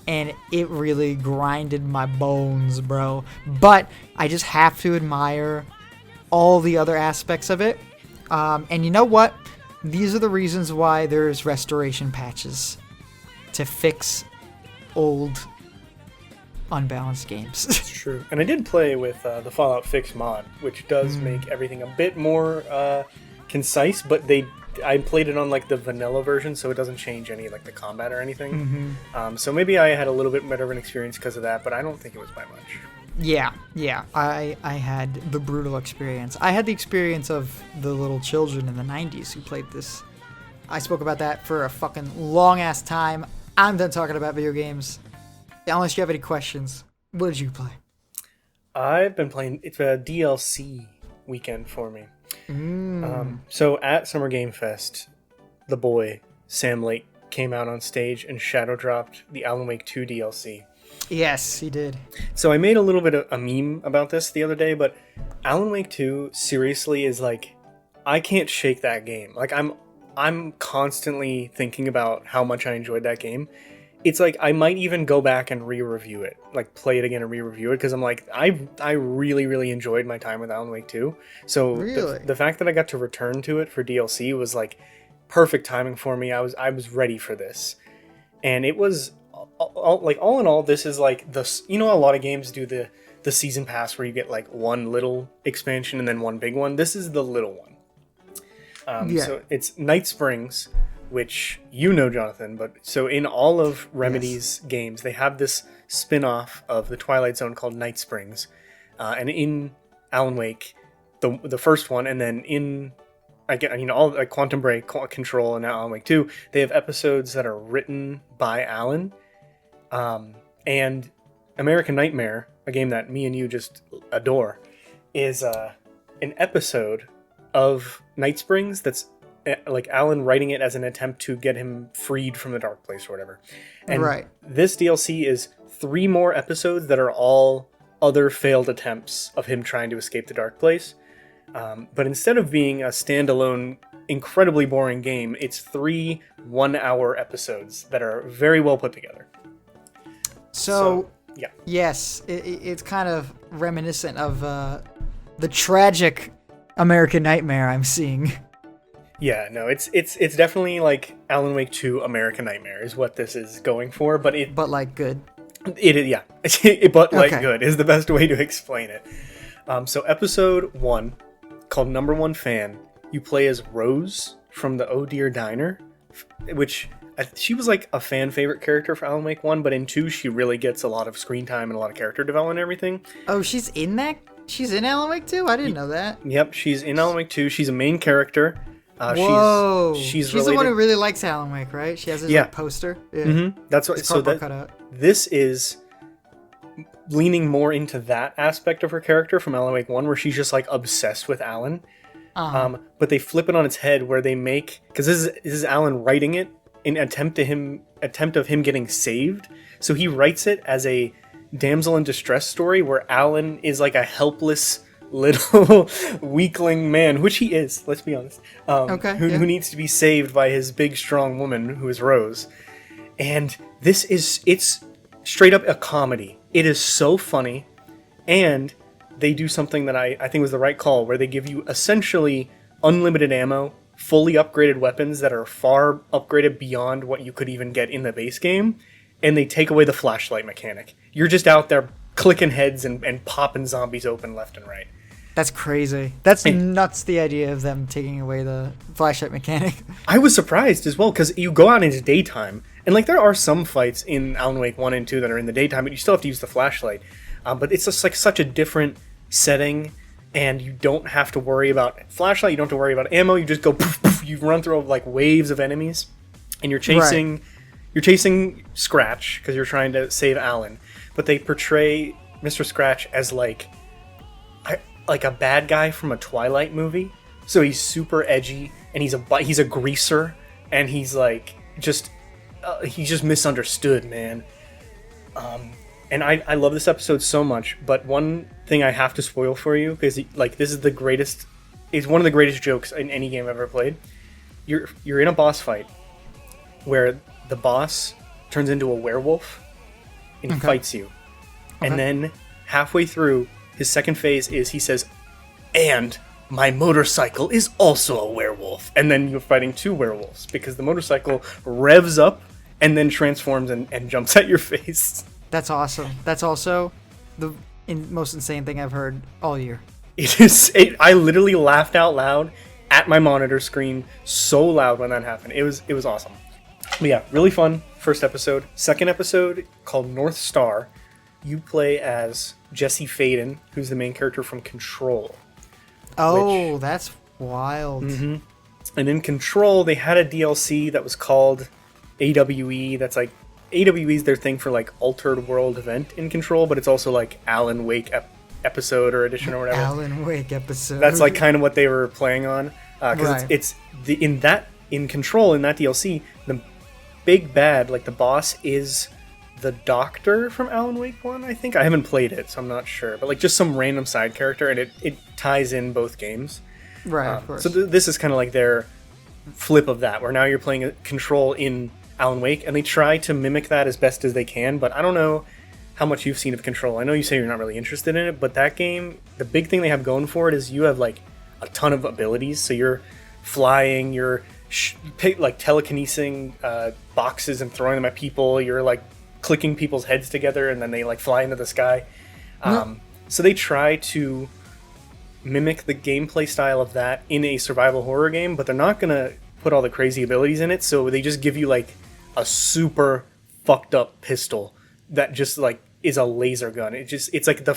And it really grinded my bones, bro. But I just have to admire all the other aspects of it. And you know what? These are the reasons why there's restoration patches to fix old, unbalanced games. It's true. And I did play with the Fallout Fix mod, which does make everything a bit more concise, but I played it on like the vanilla version, so it doesn't change any like the combat or anything. So maybe I had a little bit better of an experience because of that, but I don't think it was by much. Yeah. I had the brutal experience. I had the experience of the little children in the 90s who played this. I spoke about that for a fucking long-ass time. I'm done talking about video games. Unless you have any questions, what did you play? I've been playing. It's a DLC weekend for me. So at Summer Game Fest, the boy Sam Lake came out on stage and shadow dropped the Alan Wake 2 DLC. Yes, he did. So I made a little bit of a meme about this the other day, but Alan Wake 2 seriously is like, I can't shake that game. Like I'm constantly thinking about how much I enjoyed that game. It's like I might even go back and re-review it, like play it again and re-review it, because I'm like, I really, really enjoyed my time with Alan Wake 2. So really? the fact that I got to return to it for DLC was like perfect timing for me. I was ready for this, and it was all in all, this is like a lot of games do the season pass where you get like one little expansion and then one big one. This is the little one. So it's Night Springs, which you know, Jonathan, but so in all of Remedy's games, they have this spin-off of the Twilight Zone called Night Springs. And in Alan Wake, the first one, and then in all like Quantum Break, Control, and now Alan Wake 2, they have episodes that are written by Alan. And American Nightmare, a game that me and you just adore, is an episode of Night Springs that's like Alan writing it as an attempt to get him freed from the dark place or whatever. And this DLC is 3 more episodes that are all other failed attempts of him trying to escape the dark place. But instead of being a standalone, incredibly boring game, it's 3 one-hour episodes that are very well put together. So yeah. Yes, it's kind of reminiscent of the tragic American Nightmare I'm seeing. Yeah, no, it's definitely like Alan Wake 2 American Nightmare is what this is going for, but But like good. it is, yeah. But like Okay. good is the best way to explain it. So episode 1, called Number One Fan, you play as Rose from the Oh Dear Diner, which she was like a fan favorite character for Alan Wake 1, but in 2 she really gets a lot of screen time and a lot of character development and everything. Oh, she's in that? She's in Alan Wake 2? I didn't know that. Yep, she's in Alan Wake 2. She's a main character. Whoa. She's the one related- who really likes Alan Wake, right? She has his Yeah. like, poster. Yeah. Mm-hmm. That's what. His So cardboard that cutout. this is leaning more into that aspect of her character from Alan Wake 1, where she's just like obsessed with Alan. But they flip it on its head, where they make, because this is Alan writing it in attempt of him getting saved. So he writes it as a damsel in distress story where Alan is like a helpless little weakling man, which he is, let's be honest, who needs to be saved by his big strong woman who is Rose. And it's straight up a comedy. It is so funny, and they do something that I think was the right call, where they give you essentially unlimited ammo, fully upgraded weapons that are far upgraded beyond what you could even get in the base game, and they take away the flashlight mechanic. You're just out there clicking heads and popping zombies open left and right. That's crazy. That's nuts, the idea of them taking away the flashlight mechanic. I was surprised as well, because you go out into daytime, and like there are some fights in Alan Wake 1 and 2 that are in the daytime, but you still have to use the flashlight. But it's just like such a different setting, and you don't have to worry about flashlight, you don't have to worry about ammo, you just go poof, poof, you run through like waves of enemies, and you're chasing Scratch, because you're trying to save Alan. But they portray Mr. Scratch as like a bad guy from a Twilight movie. So he's super edgy, and he's a greaser, and he's like he's just misunderstood, man. And I love this episode so much, but one thing I have to spoil for you, because like this is it's one of the greatest jokes in any game I've ever played. You're in a boss fight where the boss turns into a werewolf and fights you. And then halfway through, his second phase is he says, "And my motorcycle is also a werewolf." And then you're fighting two werewolves because the motorcycle revs up and then transforms and jumps at your face. That's awesome. That's also the most insane thing I've heard all year. I literally laughed out loud at my monitor screen so loud when that happened. It was awesome. But yeah, really fun first episode. Second episode, called North Star, you play as Jesse Faden, who's the main character from Control. Oh, that's wild. Mm-hmm. And in Control, they had a DLC that was called AWE. That's like, AWE is their thing for like Altered World Event in Control, but it's also like Alan Wake episode or edition or whatever. Alan Wake episode. That's like kind of what they were playing on. Because Right. in Control, in that DLC, the big bad, like the boss, is the Doctor from Alan Wake 1, I think. I haven't played it, so I'm not sure. But like just some random side character, and it ties in both games. Right, of course. So this is kind of like their flip of that, where now you're playing Control in Alan Wake, and they try to mimic that as best as they can, but I don't know how much you've seen of Control. I know you say you're not really interested in it, but that game, the big thing they have going for it is you have like a ton of abilities. So you're flying, you're like telekinesing boxes and throwing them at people, you're like clicking people's heads together and then they like fly into the sky. So they try to mimic the gameplay style of that in a survival horror game, but they're not gonna put all the crazy abilities in it, so they just give you like a super fucked up pistol that just like is a laser gun. It's like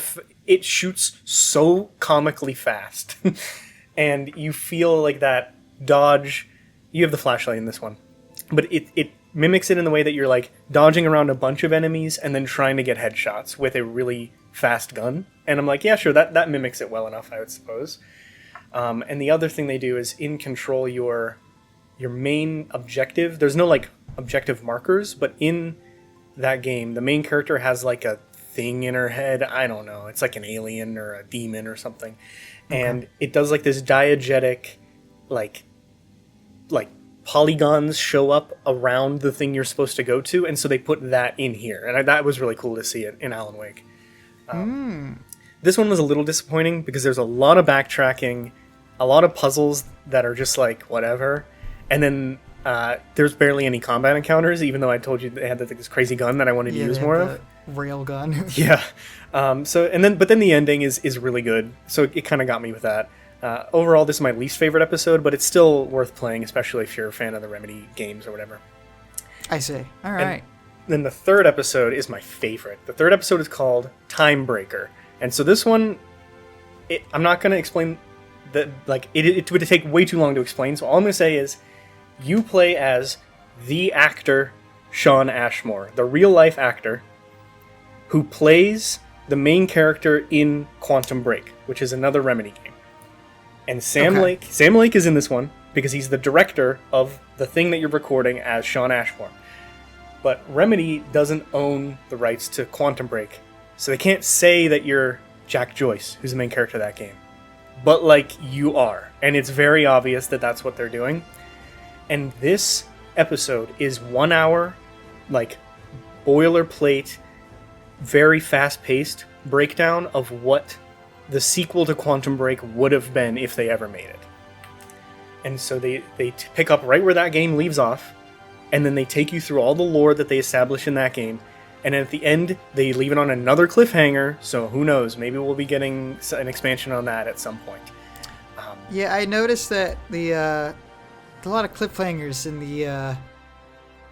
it shoots so comically fast. And you feel like that dodge. You have the flashlight in this one, but it mimics it in the way that you're like dodging around a bunch of enemies and then trying to get headshots with a really fast gun. And I'm like, yeah, sure, that mimics it well enough, I would suppose. And the other thing they do is in Control, your main objective, there's no like objective markers, but in that game, the main character has like a thing in her head. I don't know. It's like an alien or a demon or something. Okay. And it does like this diegetic, like polygons show up around the thing you're supposed to go to. And so they put that in here. And that was really cool to see it in Alan Wake. This one was a little disappointing because there's a lot of backtracking. a lot of puzzles that are just like whatever, and then there's barely any combat encounters, even though I told you they had this crazy gun that I wanted to use more of. Rail gun. Yeah. But then the ending is really good, so it kind of got me with that. Overall, this is my least favorite episode, but it's still worth playing, especially if you're a fan of the Remedy games or whatever. I see. All right. And then the third episode is my favorite. The third episode is called Timebreaker, and so this one, I'm not going to explain that. Like it would take way too long to explain. So all I'm going to say is, you play as the actor Shawn Ashmore, the real life actor who plays the main character in Quantum Break, which is another Remedy game. And Sam Lake is in this one because he's the director of the thing that you're recording as Shawn Ashmore. But Remedy doesn't own the rights to Quantum Break, so they can't say that you're Jack Joyce, who's the main character of that game. But, like, you are. And it's very obvious that that's what they're doing. And this episode is 1 hour, like, boilerplate, very fast-paced breakdown of what the sequel to Quantum Break would have been if they ever made it. And so they pick up right where that game leaves off, and then they take you through all the lore that they establish in that game, and at the end, they leave it on another cliffhanger, so who knows, maybe we'll be getting an expansion on that at some point. Yeah, I noticed that a lot of cliffhangers in the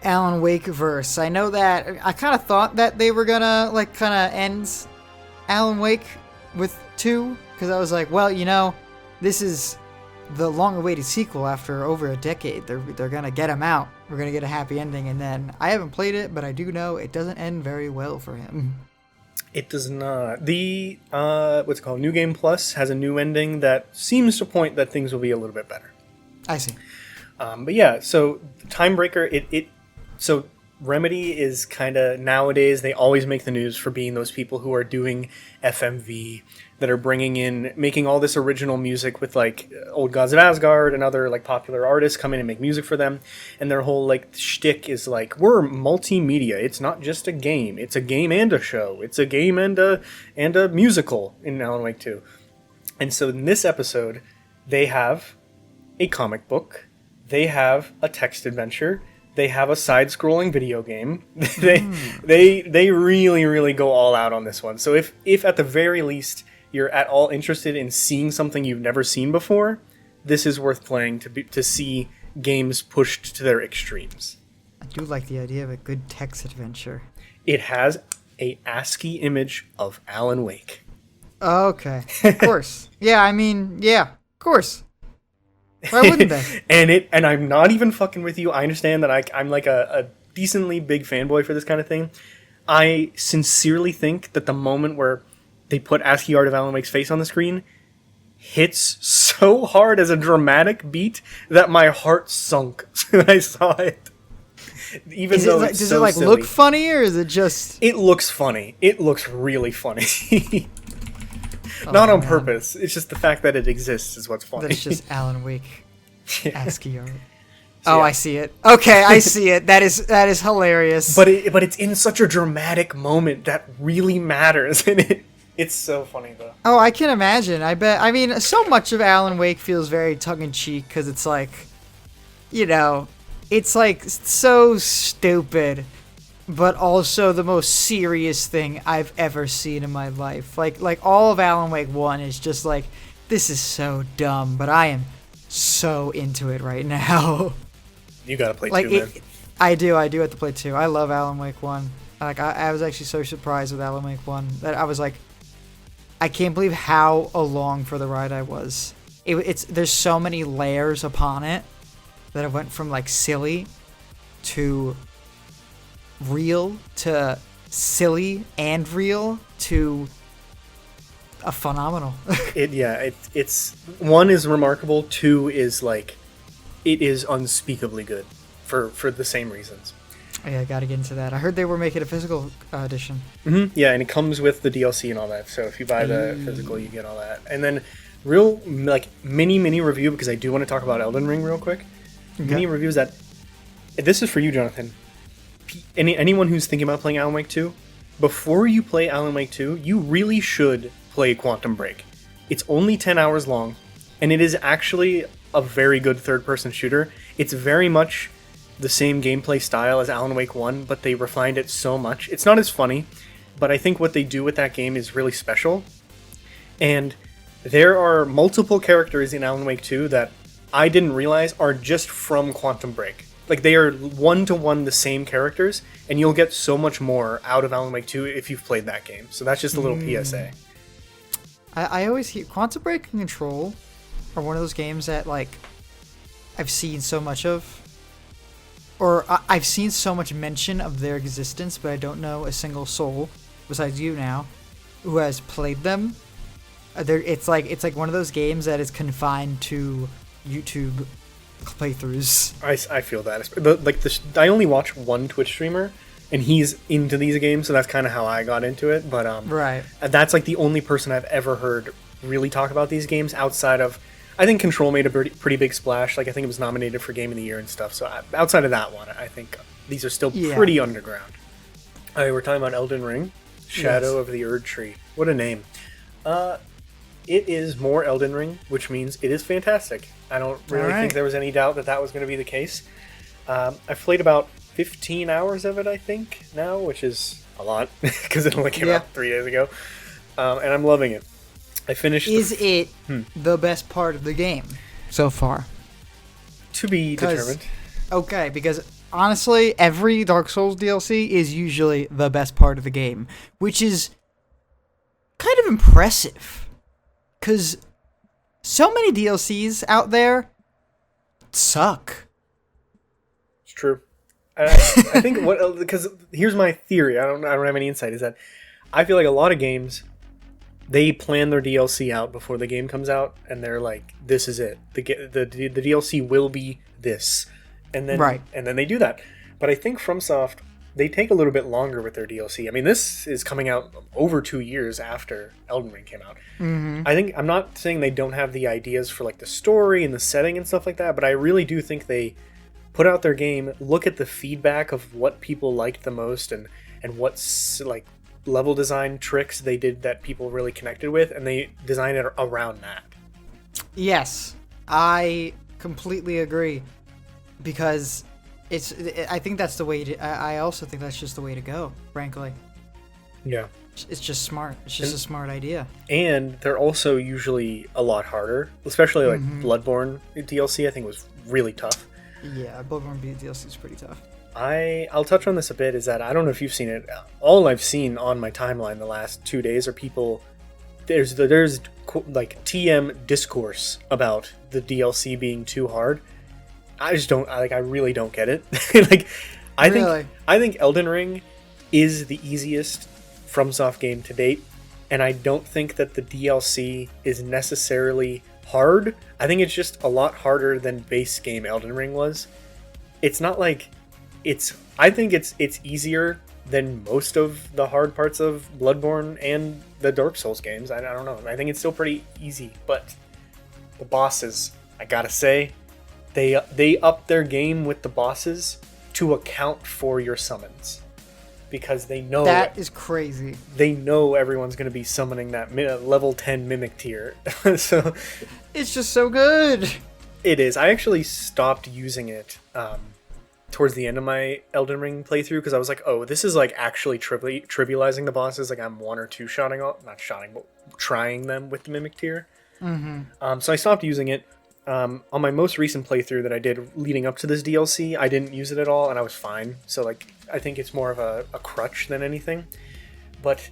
Alan Wake verse. I know that I kind of thought that they were gonna end Alan Wake with 2, because I was like, well, this is the long-awaited sequel after over a decade. They're gonna get him out. We're gonna get a happy ending, and then I haven't played it, but I do know it doesn't end very well for him. It does not. The what's it called? New Game Plus has a new ending that seems to point that things will be a little bit better. I see. But yeah, so Timebreaker, so Remedy is kind of, nowadays, they always make the news for being those people who are doing FMV, that are making all this original music with, like, Old Gods of Asgard and other, like, popular artists come in and make music for them. And their whole, like, shtick is, like, we're multimedia. It's not just a game. It's a game and a show. It's a game and a musical in Alan Wake 2. And so in this episode, they have a comic book. They have a text adventure. They have a side-scrolling video game. They really, really go all out on this one. So if at the very least you're at all interested in seeing something you've never seen before, this is worth playing to see games pushed to their extremes. I do like the idea of a good text adventure. It has a ASCII image of Alan Wake. Okay, of course. Yeah, of course. Why wouldn't they? and I'm not even fucking with you. I understand that I'm like a decently big fanboy for this kind of thing. I sincerely think that the moment where they put ASCII art of Alan Wake's face on the screen hits so hard as a dramatic beat that my heart sunk when I saw it. Even though it's does so it like silly. look funny, or is it just? It looks funny. It looks really funny. Not on purpose. It's just the fact that it exists is what's funny. That it's just Alan Wake ASCII art. So, yeah. I see it. Okay, I see it. That is hilarious. But it's in such a dramatic moment that really matters, and it's so funny though. Oh, I can imagine. I bet. I mean, so much of Alan Wake feels very tongue-in-cheek because it's like, it's like so stupid, but also the most serious thing I've ever seen in my life. Like all of Alan Wake 1 is just like, this is so dumb, but I am so into it right now. You gotta play 2, man. I do have to play 2. I love Alan Wake 1. Like, I was actually so surprised with Alan Wake 1 that I was like, I can't believe how along for the ride I was. There's so many layers upon it that I went from like silly to real to silly and real to a phenomenal. It's 1 is remarkable, 2 is like, it is unspeakably good for the same reasons. Yeah, I gotta get into that. I heard they were making a physical edition. Mm-hmm. Yeah, and it comes with the DLC and all that. So if you buy the physical, you get all that. And then real, like, mini review, because I do want to talk about Elden Ring real quick. Okay. Mini reviews that... This is for you, Jonathan. Anyone who's thinking about playing Alan Wake 2, before you play Alan Wake 2, you really should play Quantum Break. It's only 10 hours long. And it is actually a very good third-person shooter. It's very much the same gameplay style as Alan Wake 1, but they refined it so much. It's not as funny, but I think what they do with that game is really special. And there are multiple characters in Alan Wake 2 that I didn't realize are just from Quantum Break. Like, they are one-to-one the same characters, and you'll get so much more out of Alan Wake 2 if you've played that game. So that's just a little PSA. I always hear Quantum Break and Control are one of those games that, like, I've seen so much of. Or I've seen so much mention of their existence, but I don't know a single soul, besides you now, who has played them. It's like one of those games that is confined to YouTube playthroughs. I feel that. I only watch one Twitch streamer, and he's into these games, so that's kind of how I got into it. But right, that's like the only person I've ever heard really talk about these games outside of. I think Control made a pretty big splash. Like, I think it was nominated for Game of the Year and stuff. So outside of that one, I think these are still pretty underground. All right, we're talking about Elden Ring, Shadow of the Erdtree. What a name. It is more Elden Ring, which means it is fantastic. I don't really think there was any doubt that was going to be the case. I've played about 15 hours of it, I think, now, which is a lot, because it only came out 3 days ago. And I'm loving it. I finished. Is it the best part of the game so far? To be determined. Okay, because honestly, every Dark Souls DLC is usually the best part of the game, which is kind of impressive. Because so many DLCs out there suck. It's true. I think because here's my theory. I don't have any insight. Is that I feel like a lot of games, they plan their DLC out before the game comes out, and they're like, "This is it. The DLC will be this," and then they do that. But I think FromSoft, they take a little bit longer with their DLC. I mean, this is coming out over 2 years after Elden Ring came out. Mm-hmm. I'm not saying they don't have the ideas for like the story and the setting and stuff like that, but I really do think they put out their game, look at the feedback of what people liked the most, and what's like level design tricks they did that people really connected with, and they design it around that. Yes, I completely agree, because I think that's the way to, I also think that's just the way to go, frankly. Yeah. It's just smart. It's just a smart idea. And they're also usually a lot harder, especially like Bloodborne DLC, I think was really tough. Yeah, Bloodborne DLC is pretty tough. I'll touch on this a bit, is that I don't know if you've seen it. All I've seen on my timeline the last 2 days are people, there's like TM discourse about the DLC being too hard. I just don't, I really don't get it. Like, I think Elden Ring is the easiest FromSoft game to date, and I don't think that the DLC is necessarily hard. I think it's just a lot harder than base game Elden Ring was. It's not like I think it's easier than most of the hard parts of Bloodborne and the Dark Souls games. I don't know. I think it's still pretty easy, but the bosses, I gotta say, they up their game with the bosses to account for your summons, because they know that is crazy. They know everyone's gonna be summoning that level 10 Mimic tier, so it's just so good. It is. I actually stopped using it towards the end of my Elden Ring playthrough, because I was like, oh, this is like actually trivializing the bosses. Like, I'm one or two trying them with the Mimic tier. Mm-hmm. So I stopped using it. On my most recent playthrough that I did leading up to this DLC, I didn't use it at all, and I was fine. So like, I think it's more of a crutch than anything. But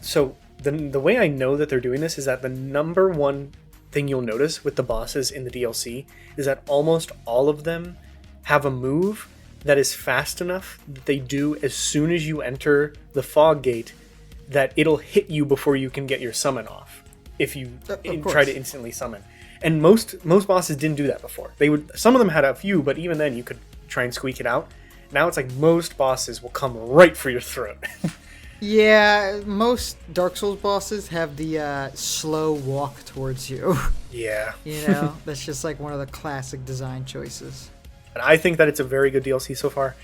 so the way I know that they're doing this is that the number one thing you'll notice with the bosses in the DLC is that almost all of them have a move that is fast enough that they do as soon as you enter the fog gate, that it'll hit you before you can get your summon off if you try to instantly summon. And most bosses didn't do that before. Some of them had a few, but even then you could try and squeak it out. Now it's like most bosses will come right for your throat. Yeah, most Dark Souls bosses have the slow walk towards you. Yeah. You know, that's just like one of the classic design choices. And I think that it's a very good DLC so far.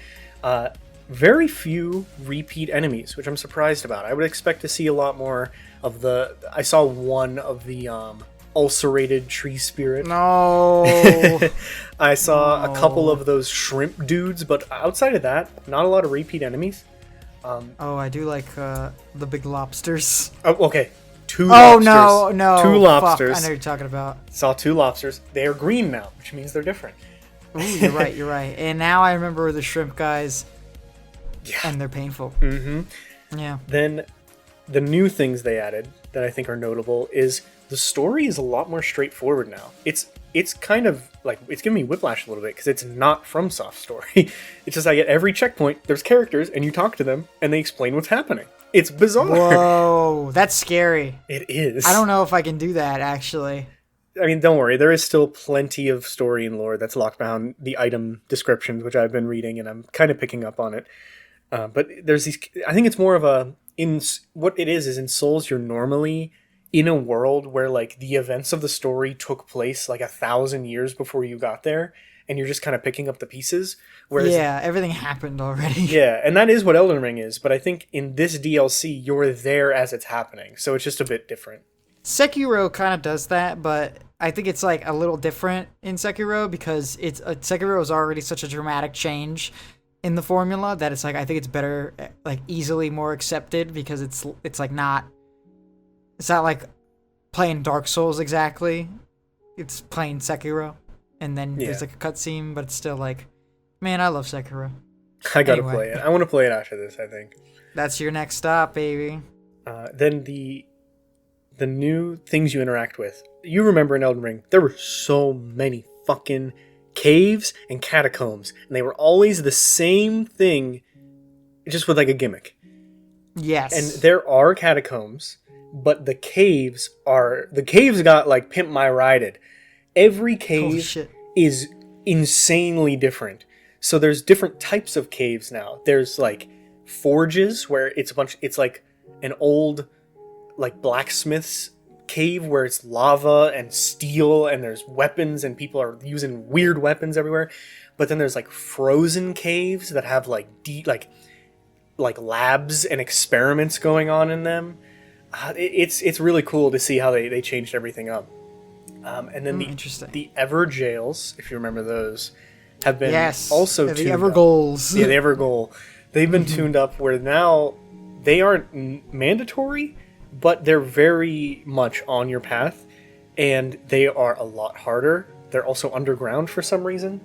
Very few repeat enemies, which I'm surprised about. I would expect to see a lot more of I saw one of the ulcerated tree spirit. No. I saw No. a couple of those shrimp dudes, but outside of that, not a lot of repeat enemies. Oh, I do like the big lobsters. Oh, okay. Two Oh, lobsters. no. Two lobsters. Fuck, I know what you're talking about. Saw 2 lobsters. They are green now, which means they're different. Ooh, you're right. And now I remember the shrimp guys, Yeah. and they're painful. Mm-hmm. Yeah. Then the new things they added that I think are notable is the story is a lot more straightforward now. It's kind of like, it's giving me whiplash a little bit because it's not FromSoft story. It's just like at every checkpoint, there's characters and you talk to them and they explain what's happening. It's bizarre. Whoa, that's scary. It is. I don't know if I can do that, actually. I mean, don't worry. There is still plenty of story and lore that's locked behind the item descriptions, which I've been reading and I'm kind of picking up on it. But there's these, I think it's more of a, what it is in Souls, you're normally in a world where like the events of the story took place like 1,000 years before you got there, and you're just kind of picking up the pieces. Whereas, Yeah, everything happened already. yeah, and that is what Elden Ring is, but I think in this DLC, you're there as it's happening, so it's just a bit different. Sekiro kind of does that, but I think it's like a little different in Sekiro because Sekiro is already such a dramatic change in the formula that it's like I think it's better, like easily more accepted because it's like not like playing Dark Souls exactly. It's playing Sekiro, and then there's like a cutscene, but it's still like, man, I love Sekiro. I gotta play it. I want to play it after this, I think. That's your next stop, baby. Then the new things you interact with. You remember in Elden Ring, there were so many fucking caves and catacombs, and they were always the same thing, just with like a gimmick. Yes. And there are catacombs, but the caves got like Pimp My Rided. Every cave is insanely different. So there's different types of caves now. There's like forges where it's like an old like blacksmith's cave where it's lava and steel and there's weapons and people are using weird weapons everywhere. But then there's like frozen caves that have like deep like labs and experiments going on in them. It's really cool to see how they changed everything up. And then the Ever Jails, if you remember those, have been also tuned the Ever Goals. Yeah, the Ever Goal. They've been tuned up where now they aren't mandatory, but they're very much on your path, and they are a lot harder. They're also underground for some reason.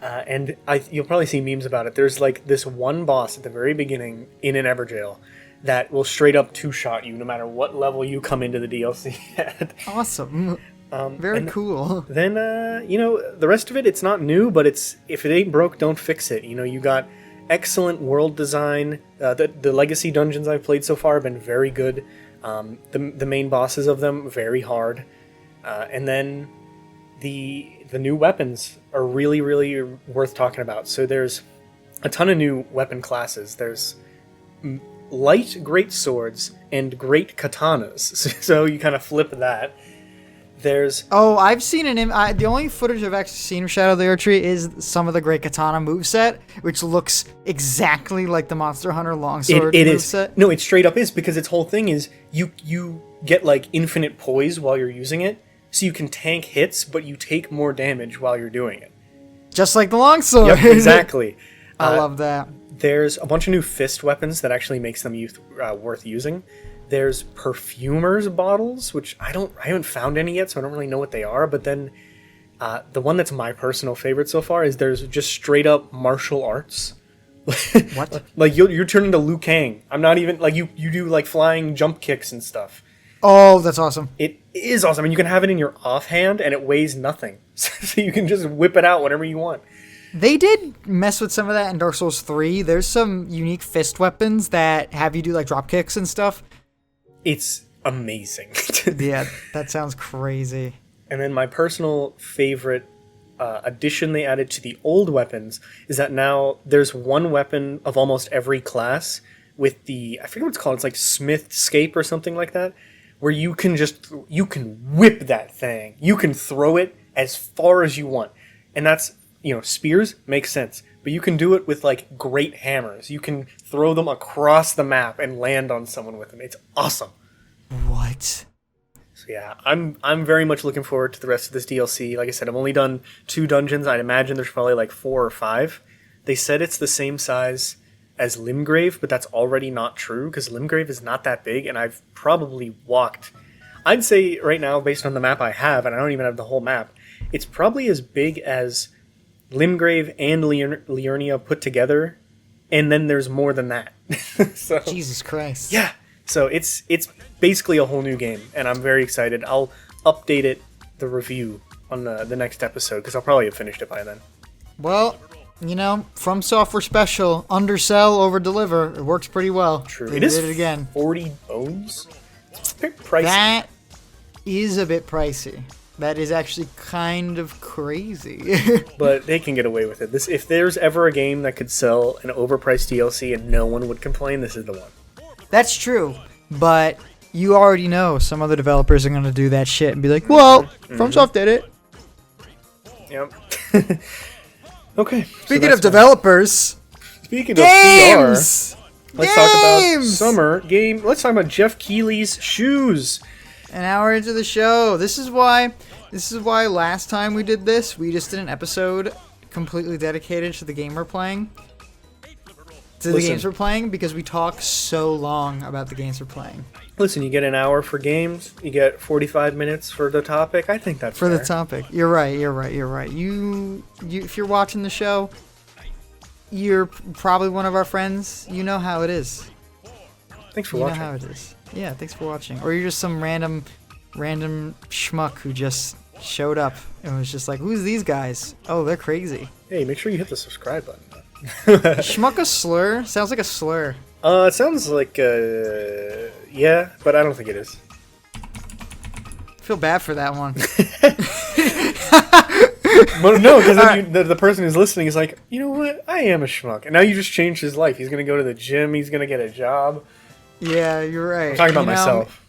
And you'll probably see memes about it. There's like this one boss at the very beginning in an Ever Jail that will straight up two-shot you no matter what level you come into the DLC at. Awesome. Very cool. Then, the rest of it, it's not new, but if it ain't broke, don't fix it. You got excellent world design. The legacy dungeons I've played so far have been very good. The main bosses of them, very hard. And then the new weapons are really, really worth talking about. So there's a ton of new weapon classes. There's light great swords and great katanas. So you kind of flip that. I've seen the only footage I've actually seen of Shadow of the Erdtree is some of the Great Katana moveset, which looks exactly like the Monster Hunter Longsword moveset. No, it straight up is, because its whole thing is you get like infinite poise while you're using it, so you can tank hits, but you take more damage while you're doing it. Just like the Longsword. Yep, exactly. I love that. There's a bunch of new fist weapons that actually makes them worth using. There's perfumer's bottles, which I haven't found any yet, so I don't really know what they are. But then the one that's my personal favorite so far is there's just straight up martial arts. What? Like you're turning into Liu Kang. I'm not even like you do like flying jump kicks and stuff. Oh, that's awesome. It is awesome, and you can have it in your offhand, and it weighs nothing, so you can just whip it out whenever you want. They did mess with some of that in Dark Souls 3. There's some unique fist weapons that have you do like drop kicks and stuff. It's amazing. Yeah, that sounds crazy. And then my personal favorite addition they added to the old weapons is that now there's one weapon of almost every class with I forget what it's called, it's like Smithscape or something like that, where you can whip that thing. You can throw it as far as you want. And that's, spears make sense, but you can do it with like great hammers. You can throw them across the map and land on someone with them. It's awesome. What? So Yeah, I'm very much looking forward to the rest of this DLC. Like I said, I've only done 2 dungeons. I'd imagine there's probably like 4 or 5. They said it's the same size as Limgrave, but that's already not true because Limgrave is not that big, and I've probably walked. I'd say right now, based on the map I have, and I don't even have the whole map, it's probably as big as Limgrave and Liurnia put together, and then there's more than that. So, Jesus Christ. yeah. So it's basically a whole new game, and I'm very excited. I'll update it, the review, on the next episode, because I'll probably have finished it by then. Well, you know, From Software Special, undersell, over deliver. It works pretty well. True. They It is did it again. 40 bones? It's a bit pricey. That is a bit pricey. That is actually kind of crazy. But they can get away with it. If there's ever a game that could sell an overpriced DLC and no one would complain, this is the one. That's true, but you already know some other developers are going to do that shit and be like, well, FromSoft did it. Yep. Okay. Speaking of developers, Speaking games! of PR, let's talk about summer game. Let's talk about Jeff Keighley's shoes. An hour into the show. This is why last time we did this, we just did an episode completely dedicated to the game we're playing. The games we're playing, because we talk so long about the games we're playing. Listen, you get an hour for games, you get 45 minutes for the topic. I think that's for fair. the topic. You're right. You if you're watching the show, you're probably one of our friends. You know how it is. Thanks for you watching. You know how it is. Yeah, thanks for watching. Or you're just some random schmuck who just showed up and was just like, who's these guys? Oh, they're crazy. Hey, make sure you hit the subscribe button. Schmuck a slur? Sounds like a slur. It sounds like, yeah, but I don't think it is. I feel bad for that one. But no, because then the person who's listening is like, you know what? I am a schmuck. And now you just changed his life. He's going to go to the gym. He's going to get a job. Yeah, you're right. I'm talking about myself.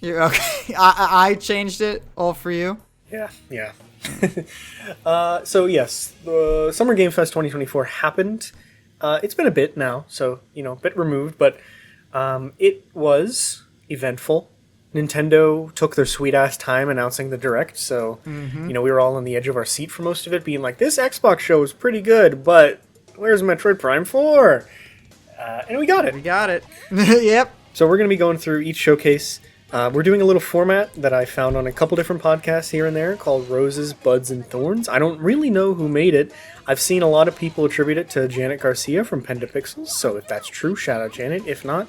You're okay. I changed it all for you. Yeah. So yes, the Summer Game Fest 2024 happened. It's been a bit now, so a bit removed, but it was eventful. Nintendo took their sweet ass time announcing the Direct, so we were all on the edge of our seat for most of it, being like, this Xbox show is pretty good, but where's Metroid Prime 4? And we got it. We got it. Yep. So we're going to be going through each showcase. We're doing a little format that I found on a couple different podcasts here and there called Roses, Buds, and Thorns. I don't really know who made it. I've seen a lot of people attribute it to Janet Garcia from Pentapixels, so if that's true, shout out Janet. If not,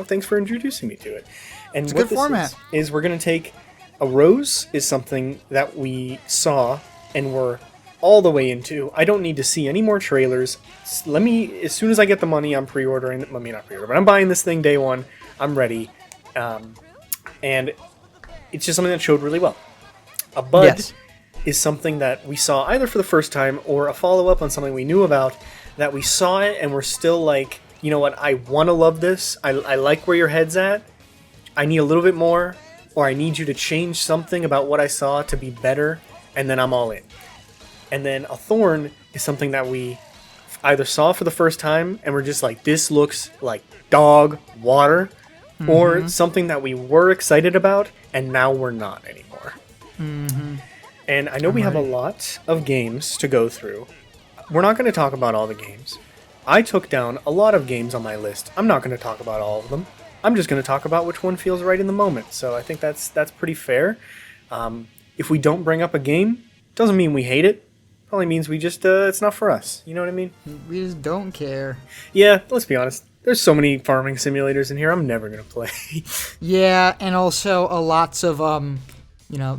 thanks for introducing me to it. And it's a what good this format. is we're going to take a rose is something that we saw and we're all the way into. I don't need to see any more trailers. As soon as I get the money, I'm pre-ordering. Let me not pre-order, but I'm buying this thing day one. I'm ready. And it's just something that showed really well. A bud is something that we saw either for the first time or a follow-up on something we knew about, that we saw it and we're still like, you know what, I want to love this. I like where your head's at. I need a little bit more, or I need you to change something about what I saw to be better, and then I'm all in. And then a thorn is something that we either saw for the first time and we're just like, this looks like dog water, or something that we were excited about and now we're not anymore. And I know we have a lot of games to go through. We're not going to talk about all the games. I took down a lot of games on my list. I'm not going to talk about all of them. I'm just going to talk about which one feels right in the moment. So I think that's pretty fair. If we don't bring up a game, doesn't mean we hate it. Probably means we just, it's not for us. You know what I mean? We just don't care. Yeah, let's be honest. There's so many farming simulators in here, I'm never going to play. Yeah, and also lots of,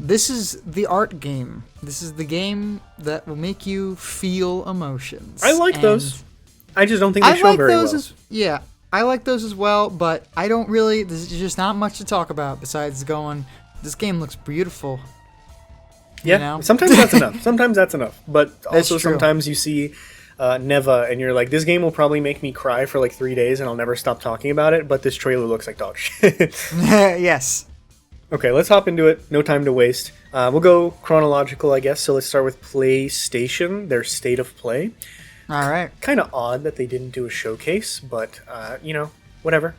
this is the art game. This is the game that will make you feel emotions. I like those. I just don't think they show very well. I like those as well, but I don't really, there's just not much to talk about besides going, this game looks beautiful. Yeah, sometimes that's enough. Sometimes that's enough. But also sometimes you see Neva and you're like, this game will probably make me cry for like 3 days and I'll never stop talking about it, but this trailer looks like dog shit. Yes. Okay, let's hop into it. No time to waste. We'll go chronological, I guess. So let's start with PlayStation, their State of Play. All right. Kind of odd that they didn't do a showcase, but, whatever.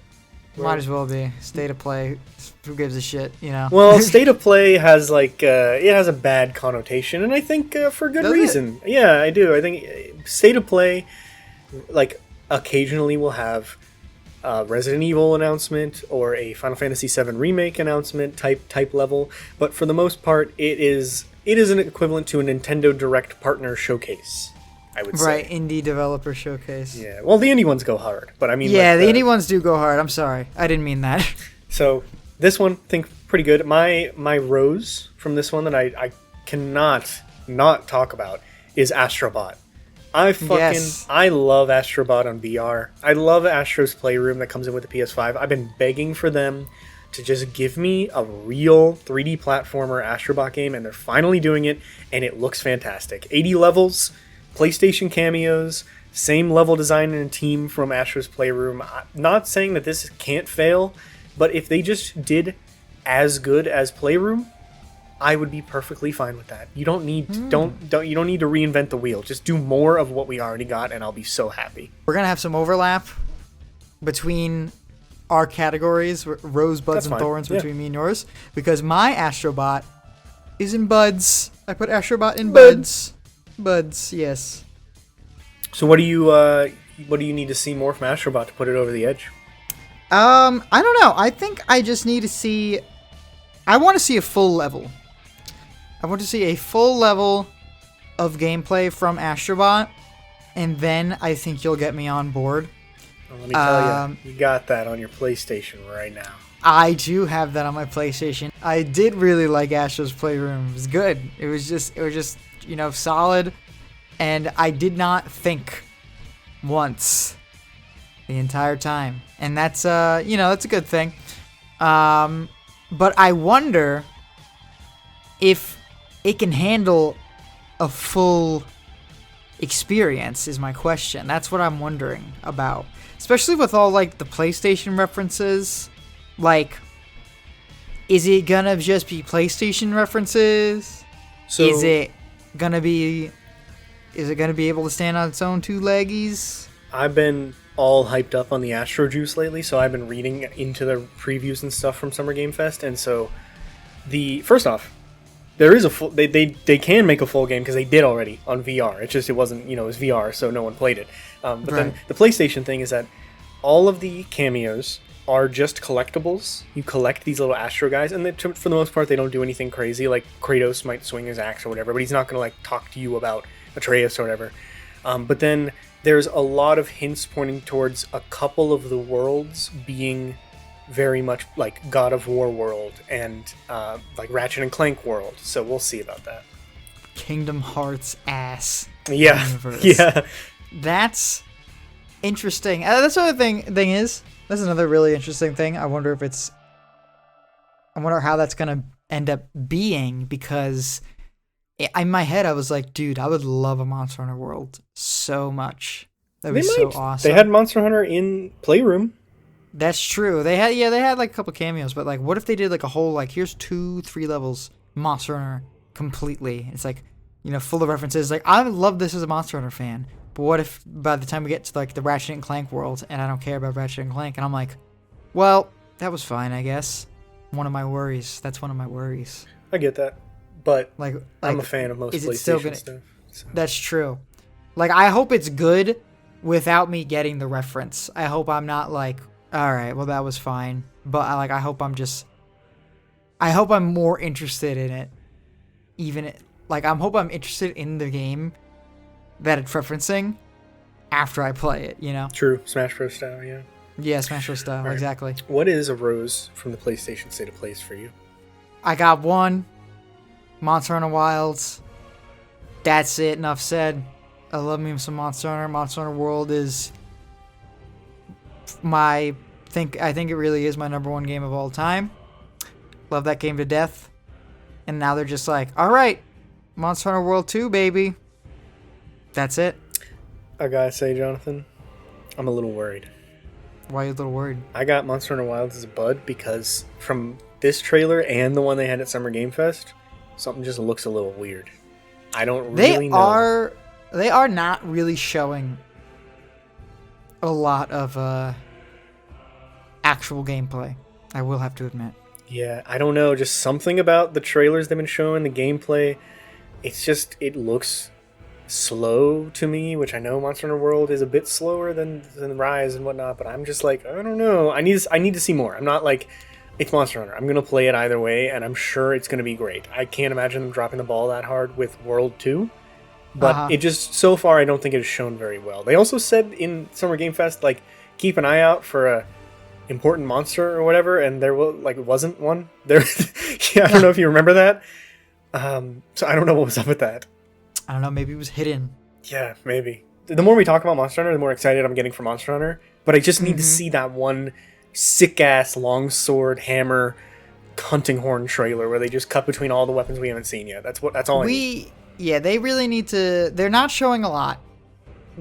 Might as well be. State of play. Who gives a shit, you know? Well, state of play has it has a bad connotation, and I think for good reason. Yeah, I do. I think state of play, like, occasionally will have a Resident Evil announcement or a Final Fantasy VII Remake announcement type level, but for the most part, it is an equivalent to a Nintendo Direct partner showcase, I would say. Right, indie developer showcase. Yeah, well, the indie ones go hard, but I mean... Yeah, like the indie ones do go hard. I'm sorry. I didn't mean that. So, this one, I think, pretty good. My rose from this one that I cannot not talk about is Astrobot. I love Astrobot on VR. I love Astro's Playroom that comes in with the PS5. I've been begging for them to just give me a real 3D platformer Astrobot game, and they're finally doing it, and it looks fantastic. 80 levels... PlayStation cameos, same level design and team from Astro's Playroom. I'm not saying that this can't fail, but if they just did as good as Playroom, I would be perfectly fine with that. You don't need you don't need to reinvent the wheel. Just do more of what we already got, and I'll be so happy. We're gonna have some overlap between our categories, rosebuds and thorns, between me and yours, because my Astrobot is in buds. I put Astrobot in buds. Buds, yes. So what do you need to see more from Astrobot to put it over the edge? I don't know. I think I just need to see... I want to see a full level. I want to see a full level of gameplay from Astrobot, and then I think you'll get me on board. Well, let me tell you got that on your PlayStation right now. I do have that on my PlayStation. I did really like Astro's Playroom. It was good. It was just solid, and I did not think once the entire time, and that's that's a good thing. But I wonder if it can handle a full experience is my question. That's what I'm wondering about, especially with all like the PlayStation references. Like, is it gonna just be PlayStation references? So is it gonna be able to stand on its own two leggies? I've been all hyped up on the Astro Juice lately, so I've been reading into the previews and stuff from Summer Game Fest, and so first off, there is a full they can make a full game because they did already on VR. It's just it wasn't it was VR, so no one played it. But then the PlayStation thing is that all of the cameos are just collectibles. You collect these little Astro guys, and for the most part, they don't do anything crazy. Like Kratos might swing his axe or whatever, but he's not going to like talk to you about Atreus or whatever. But then there's a lot of hints pointing towards a couple of the worlds being very much like God of War world and like Ratchet and Clank world. So we'll see about that. Kingdom Hearts ass. Yeah, universe. Yeah. That's interesting. That's the other thing is. That's another really interesting thing. I wonder how that's going to end up being, because in my head I was like, dude, I would love a Monster Hunter world so much. That'd be so awesome. They had Monster Hunter in Playroom. That's true. They had like a couple cameos, but like what if they did like a whole like here's 2-3 levels Monster Hunter completely. It's like, full of references. Like I would love this as a Monster Hunter fan. But what if by the time we get to like the Ratchet and Clank world, and I don't care about Ratchet and Clank, and I'm like, well, that was fine, I guess. One of my worries. That's one of my worries. I get that, but like I'm a fan of most PlayStation stuff. So. That's true. Like I hope it's good without me getting the reference. I hope I'm not like, all right, well that was fine, but I hope I'm more interested in it. I hope I'm interested in the game that it's referencing after I play it, True. Smash Bros. Style, yeah. Yeah, Smash Bros. Style, right. Exactly. What is a rose from the PlayStation State of Plays for you? I got one. Monster Hunter Wilds. That's it. Enough said. I love me some Monster Hunter. Monster Hunter World is I think it really is my number one game of all time. Love that game to death. And now they're just like, all right, Monster Hunter World 2, baby. That's it. I gotta say, Jonathan, I'm a little worried. Why are you a little worried? I got Monster Hunter Wilds as a bud because from this trailer and the one they had at Summer Game Fest, something just looks a little weird. I don't really know. They are not really showing a lot of actual gameplay. I will have to admit. Yeah, I don't know. Just something about the trailers they've been showing, the gameplay. It looks slow to me, which I know Monster Hunter World is a bit slower than Rise and whatnot, but I'm just like, I don't know. I need to see more. I'm not like, it's Monster Hunter. I'm going to play it either way, and I'm sure it's going to be great. I can't imagine them dropping the ball that hard with World 2, but it just, so far, I don't think it has shown very well. They also said in Summer Game Fest, like, keep an eye out for a important monster or whatever, and there wasn't one. There, yeah, I don't know if you remember that. So I don't know what was up with that. I don't know, maybe it was hidden. Yeah, maybe. The more we talk about Monster Hunter, the more excited I'm getting for Monster Hunter. But I just need to see that one sick-ass longsword hammer hunting horn trailer where they just cut between all the weapons we haven't seen yet. That's all I need. Yeah, they really need to... They're not showing a lot,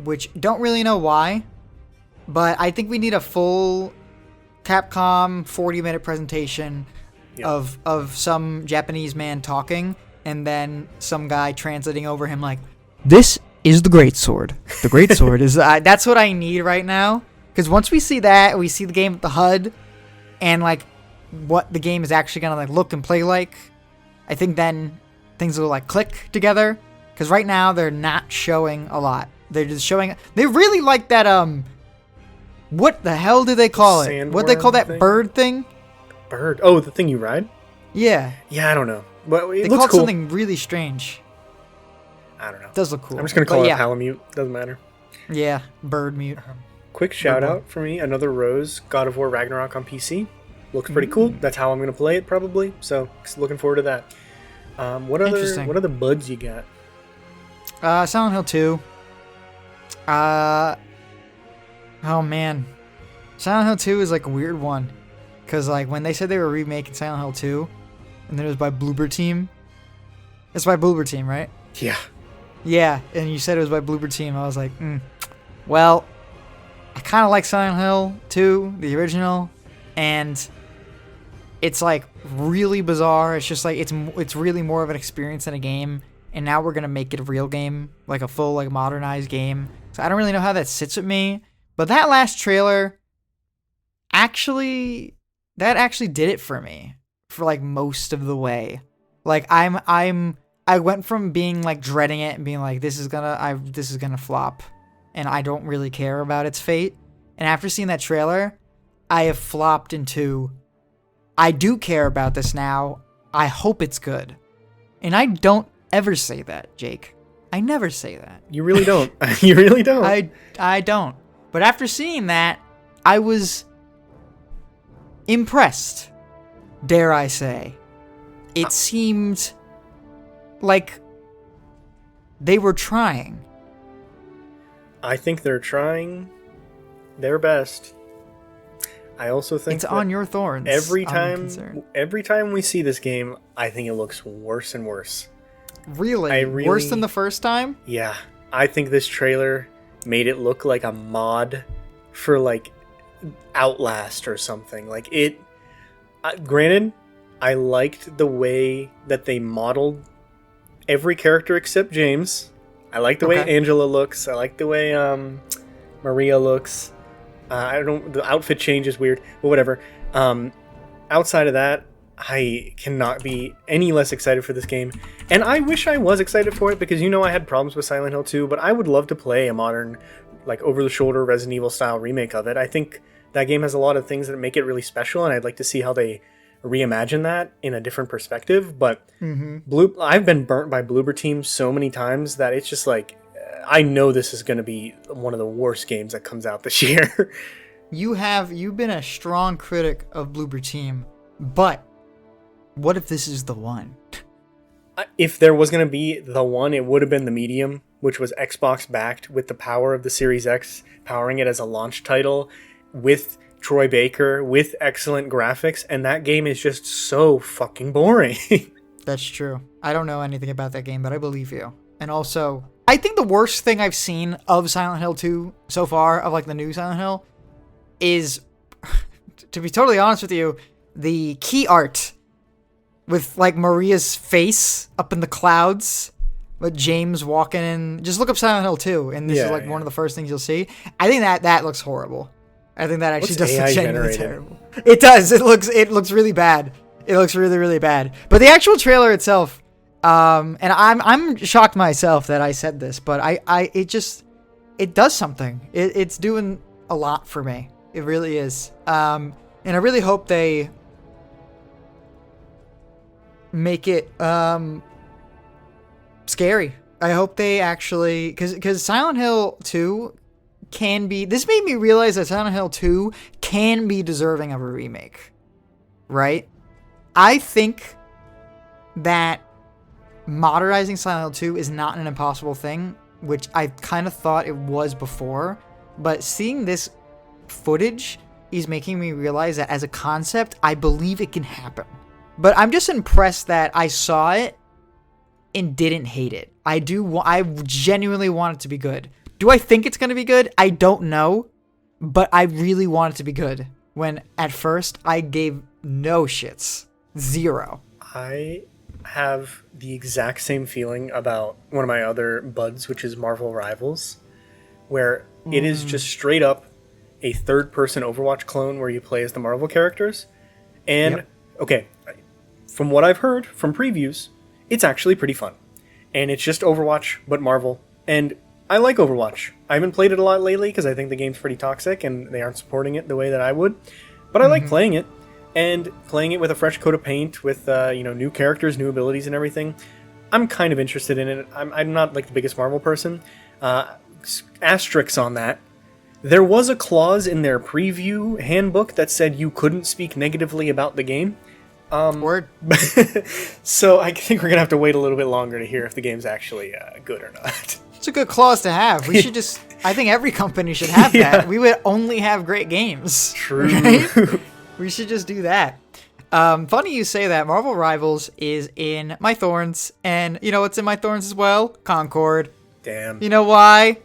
which don't really know why. But I think we need a full Capcom 40-minute presentation of some Japanese man talking, and then some guy translating over him like, this is the greatsword. The greatsword is... that's what I need right now. Because once we see that, we see the game with the HUD, and like what the game is actually going to like look and play like, I think then things will like click together. Because right now, they're not showing a lot. They're just showing... They really like that... What the hell do they call it? What do they call that thing? Bird thing? Bird? Oh, the thing you ride? Yeah. Yeah, I don't know. But it they looks called cool. Something really strange. I don't know. It does look cool. I'm just going to call it Palamute. Doesn't matter. Yeah, bird mute. Quick shout out for me. Another Rose, God of War Ragnarok on PC. Looks pretty cool. That's how I'm going to play it probably. So looking forward to that. What other buds you got? Silent Hill 2. Oh man, Silent Hill 2 is like a weird one, cause like when they said they were remaking Silent Hill 2, and then it was by Bloober Team. It's by Bloober Team, right? Yeah. Yeah, and you said it was by Bloober Team. I was like, well, I kind of like Silent Hill 2, the original, and it's like really bizarre. It's just like it's really more of an experience than a game, and now we're gonna make it a real game, like a full like modernized game. So I don't really know how that sits with me. But that last trailer actually did it for me for like most of the way. Like I went from being like dreading it and being like this is gonna flop and I don't really care about its fate. And after seeing that trailer, I have flopped into I do care about this now. I hope it's good. And I don't ever say that, Jake. I never say that. You really don't. You really don't. I don't. But after seeing that, I was impressed, dare I say. It seemed like they were trying. I think they're trying their best. I also think it's on your thorns. Every time we see this game, I think it looks worse and worse. Really? Worse than the first time? Yeah. I think this trailer made it look like a mod for like Outlast or something. Like it granted, I liked the way that they modeled every character except James. I like the way Angela looks. I like the way Maria looks. The outfit change is weird, but whatever. Outside of that, I cannot be any less excited for this game. And I wish I was excited for it because, I had problems with Silent Hill 2, but I would love to play a modern, like, over-the-shoulder Resident Evil style remake of it. I think that game has a lot of things that make it really special, and I'd like to see how they reimagine that in a different perspective. But I've been burnt by Bloober Team so many times that it's just like, I know this is going to be one of the worst games that comes out this year. You've been a strong critic of Bloober Team, but what if this is the one? If there was going to be the one, it would have been the Medium, which was Xbox backed with the power of the Series X, powering it as a launch title with Troy Baker, with excellent graphics, and that game is just so fucking boring. That's true. I don't know anything about that game, but I believe you. And also, I think the worst thing I've seen of Silent Hill 2 so far, of like the new Silent Hill, is, to be totally honest with you, the key art with like Maria's face up in the clouds, with James walking in. Just look up Silent Hill 2, and this is like one of the first things you'll see. I think that looks horrible. I think that actually What's does look AI genuinely generated? terrible. It does. It looks really bad. It looks really, really bad. But the actual trailer itself, and I'm shocked myself that I said this, but it does something. It's doing a lot for me. It really is. And I really hope they make it scary. I hope they actually, because Silent Hill 2 can be, this made me realize that Silent Hill 2 can be deserving of a remake, right? I think that modernizing Silent Hill 2 is not an impossible thing, which I kind of thought it was before, but seeing this footage is making me realize that as a concept, I believe it can happen. But I'm just impressed that I saw it and didn't hate it. I genuinely want it to be good. Do I think it's going to be good? I don't know, but I really want it to be good. When at first I gave no shits. Zero. I have the exact same feeling about one of my other buds, which is Marvel Rivals, where it is just straight up a third-person Overwatch clone where you play as the Marvel characters. And, okay, from what I've heard from previews, it's actually pretty fun. And it's just Overwatch, but Marvel. And I like Overwatch. I haven't played it a lot lately because I think the game's pretty toxic and they aren't supporting it the way that I would. But I like playing it. And playing it with a fresh coat of paint, with new characters, new abilities and everything. I'm kind of interested in it. I'm not like the biggest Marvel person. Asterisks on that. There was a clause in their preview handbook that said you couldn't speak negatively about the game. Word. So I think we're going to have to wait a little bit longer to hear if the game's actually good or not. It's a good clause to have. We should just, I think every company should have that. We would only have great games. True. Right? We should just do that. Funny you say that. Marvel Rivals is in my Thorns. And you know what's in my Thorns as well? Concord. Damn. You know why?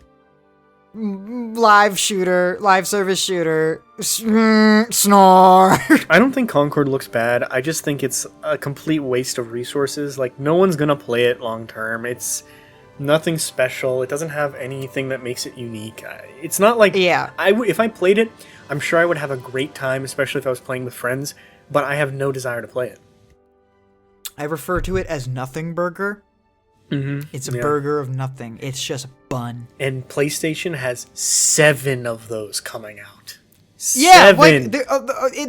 Live service shooter. Snore. I don't think Concord looks bad. I just think it's a complete waste of resources. Like, no one's going to play it long term. It's nothing special. It doesn't have anything that makes it unique. It's not like... Yeah. If I played it, I'm sure I would have a great time, especially if I was playing with friends, but I have no desire to play it. I refer to it as Nothing Burger. Mm-hmm. It's a burger of nothing. It's just a bun. And PlayStation has 7 of those coming out. Yeah, 7!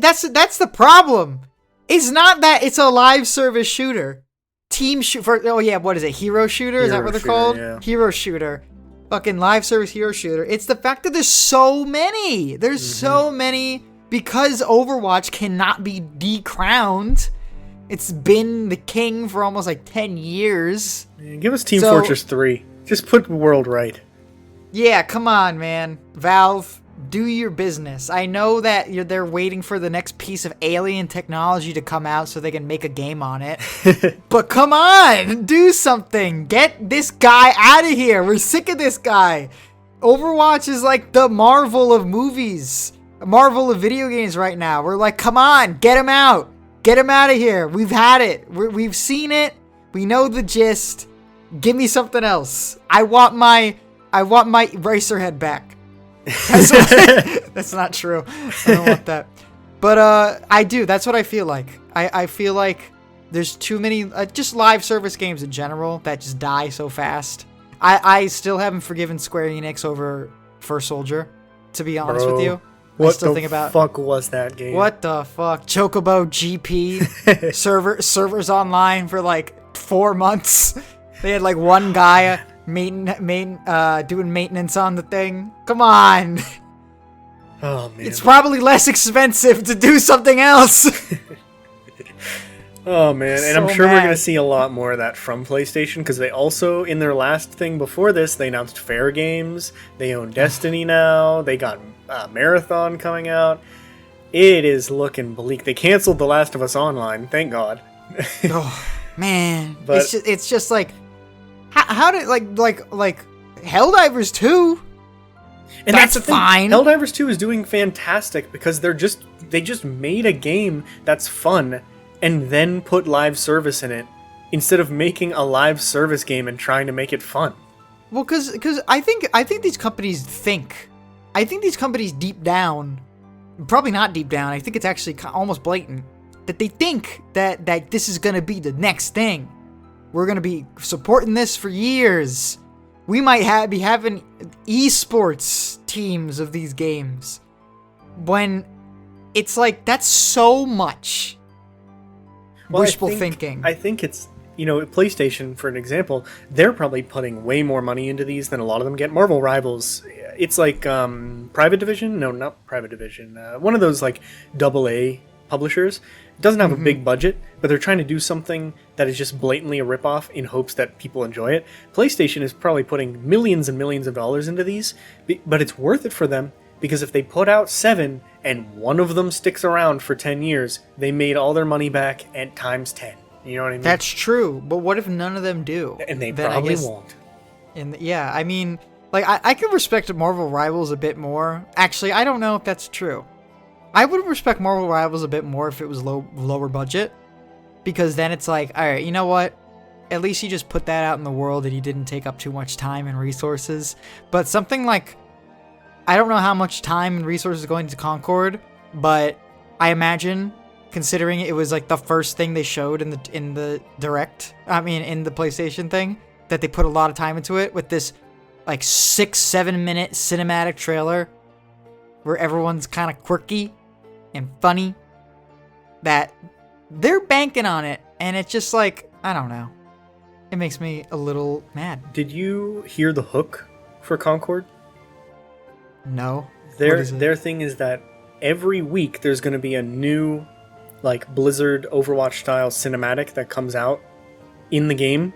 That's the problem. It's not that it's a live service shooter. What is it? Hero shooter? Is that what they're called? Yeah. Hero shooter. Fucking live service hero shooter. It's the fact that there's so many. There's so many because Overwatch cannot be decrowned. It's been the king for almost like 10 years. Man, give us Team Fortress 3. Just put the world right. Yeah, come on, man. Valve, do your business. I know that they're waiting for the next piece of alien technology to come out so they can make a game on it. But come on, do something. Get this guy out of here. We're sick of this guy. Overwatch is like the Marvel of movies. Marvel of video games right now. We're like, come on, get him out. Get him out of here. We've had it. We've seen it. We know the gist. Give me something else. I want my Racerhead back. That's not true. I don't want that. But I do. That's what I feel like. I feel like there's too many just live service games in general that just die so fast. I still haven't forgiven Square Enix over First Soldier, to be honest with you. What the fuck was that game? What the fuck? Chocobo GP servers online for like 4 months. They had like one guy doing maintenance on the thing. Come on. Oh man. It's probably less expensive to do something else. Oh man, and I'm sure we're gonna see a lot more of that from PlayStation, because they also, in their last thing before this, they announced Fair Games. They own Destiny now. They got Marathon coming out. It is looking bleak. They canceled The Last of Us Online, thank God. Oh man, but it's just like how did like Helldivers 2? And that's fine. Helldivers 2 is doing fantastic because they just made a game that's fun and then put live service in it instead of making a live service game and trying to make it fun. Well, because I think these companies think. I think these companies deep down probably not deep down, I think it's actually almost blatant, that they think that this is going to be the next thing. We're going to be supporting this for years. We might be having esports teams of these games. When it's like, that's so much wishful thinking. I think it's, PlayStation, for an example, they're probably putting way more money into these than a lot of them get. Marvel Rivals, it's like Private Division? No, not Private Division. One of those like AA publishers. It doesn't have a big budget, but they're trying to do something that is just blatantly a ripoff in hopes that people enjoy it. PlayStation is probably putting millions and millions of dollars into these, but it's worth it for them, because if they put out 7 and one of them sticks around for 10 years, they made all their money back at times 10. You know what I mean? That's true, but what if none of them do? And they probably won't. Yeah, I mean, like, I could respect Marvel Rivals a bit more. Actually, I don't know if that's true. I would respect Marvel Rivals a bit more if it was lower budget, because then it's like, all right, you know what? At least you just put that out in the world and you didn't take up too much time and resources. But something like, I don't know how much time and resources going into Concord, but I imagine, considering it was like the first thing they showed in the direct, in the PlayStation thing, that they put a lot of time into it with this like 6-7 minute cinematic trailer where everyone's kind of quirky and funny, that they're banking on it, and it's just like, I don't know. It makes me a little mad. Did you hear the hook for Concord? No. Their thing is that every week there's going to be a new, like, Blizzard Overwatch style cinematic that comes out in the game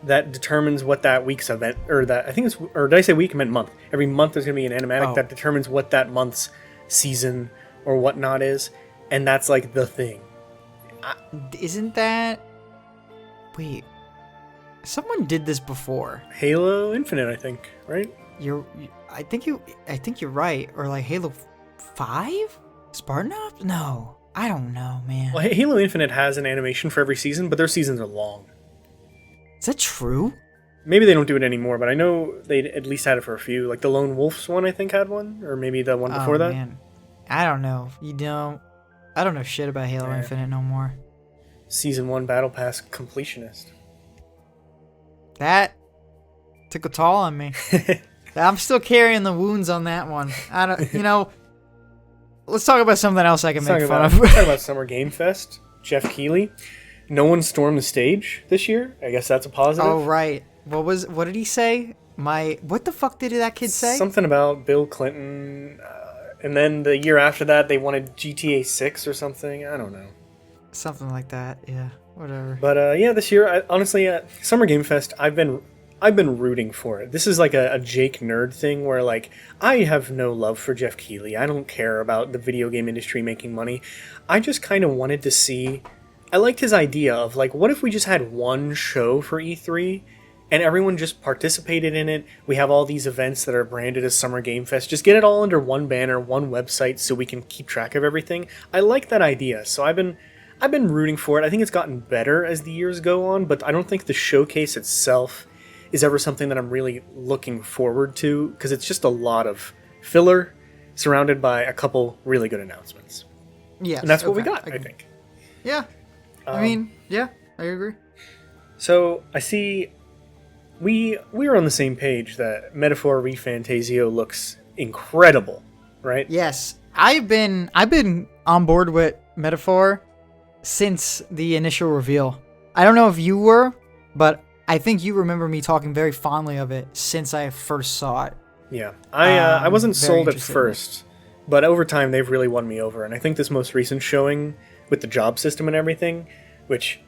that determines what that week's event, or did I say week? I meant month. Every month there's going to be an animatic that determines what that month's season or whatnot is, and that's like the thing. Isn't that... Wait. Someone did this before. Halo Infinite, I think, right? I think you're right. Or like Halo 5? Spartan Ops? No. I don't know, man. Well, Halo Infinite has an animation for every season, but their seasons are long. Is that true? Maybe they don't do it anymore, but I know they at least had it for a few. Like the Lone Wolves one, I think, had one, or maybe the one before that. Man. I don't know. I don't know shit about Halo Infinite no more. Season 1 Battle Pass completionist. That took a toll on me. I'm still carrying the wounds on that one. I don't, let's talk about something else I can make fun of. Let's talk about Summer Game Fest. Jeff Keighley. No one stormed the stage this year. I guess that's a positive. Oh, right. What did he say? What the fuck did that kid say? Something about Bill Clinton. And then the year after that, they wanted GTA 6 or something. I don't know. Something like that. Yeah. Whatever. But this year, honestly, Summer Game Fest, I've been rooting for it. This is like a Jake nerd thing where, like, I have no love for Jeff Keighley. I don't care about the video game industry making money. I just kind of wanted to see... I liked his idea of, like, what if we just had one show for E3 and everyone just participated in it? We have all these events that are branded as Summer Game Fest. Just get it all under one banner, one website, so we can keep track of everything. I like that idea, so I've been rooting for it. I think it's gotten better as the years go on, but I don't think the showcase itself is ever something that I'm really looking forward to, because it's just a lot of filler surrounded by a couple really good announcements. Yes, and that's what we got, I think. Yeah. I agree. So I see we are on the same page that Metaphor ReFantasio looks incredible, right? Yes. I've been on board with Metaphor since the initial reveal. I don't know if you were, but I think you remember me talking very fondly of it since I first saw it. Yeah. I wasn't sold at first, but over time they've really won me over, and I think this most recent showing with the job system and everything, which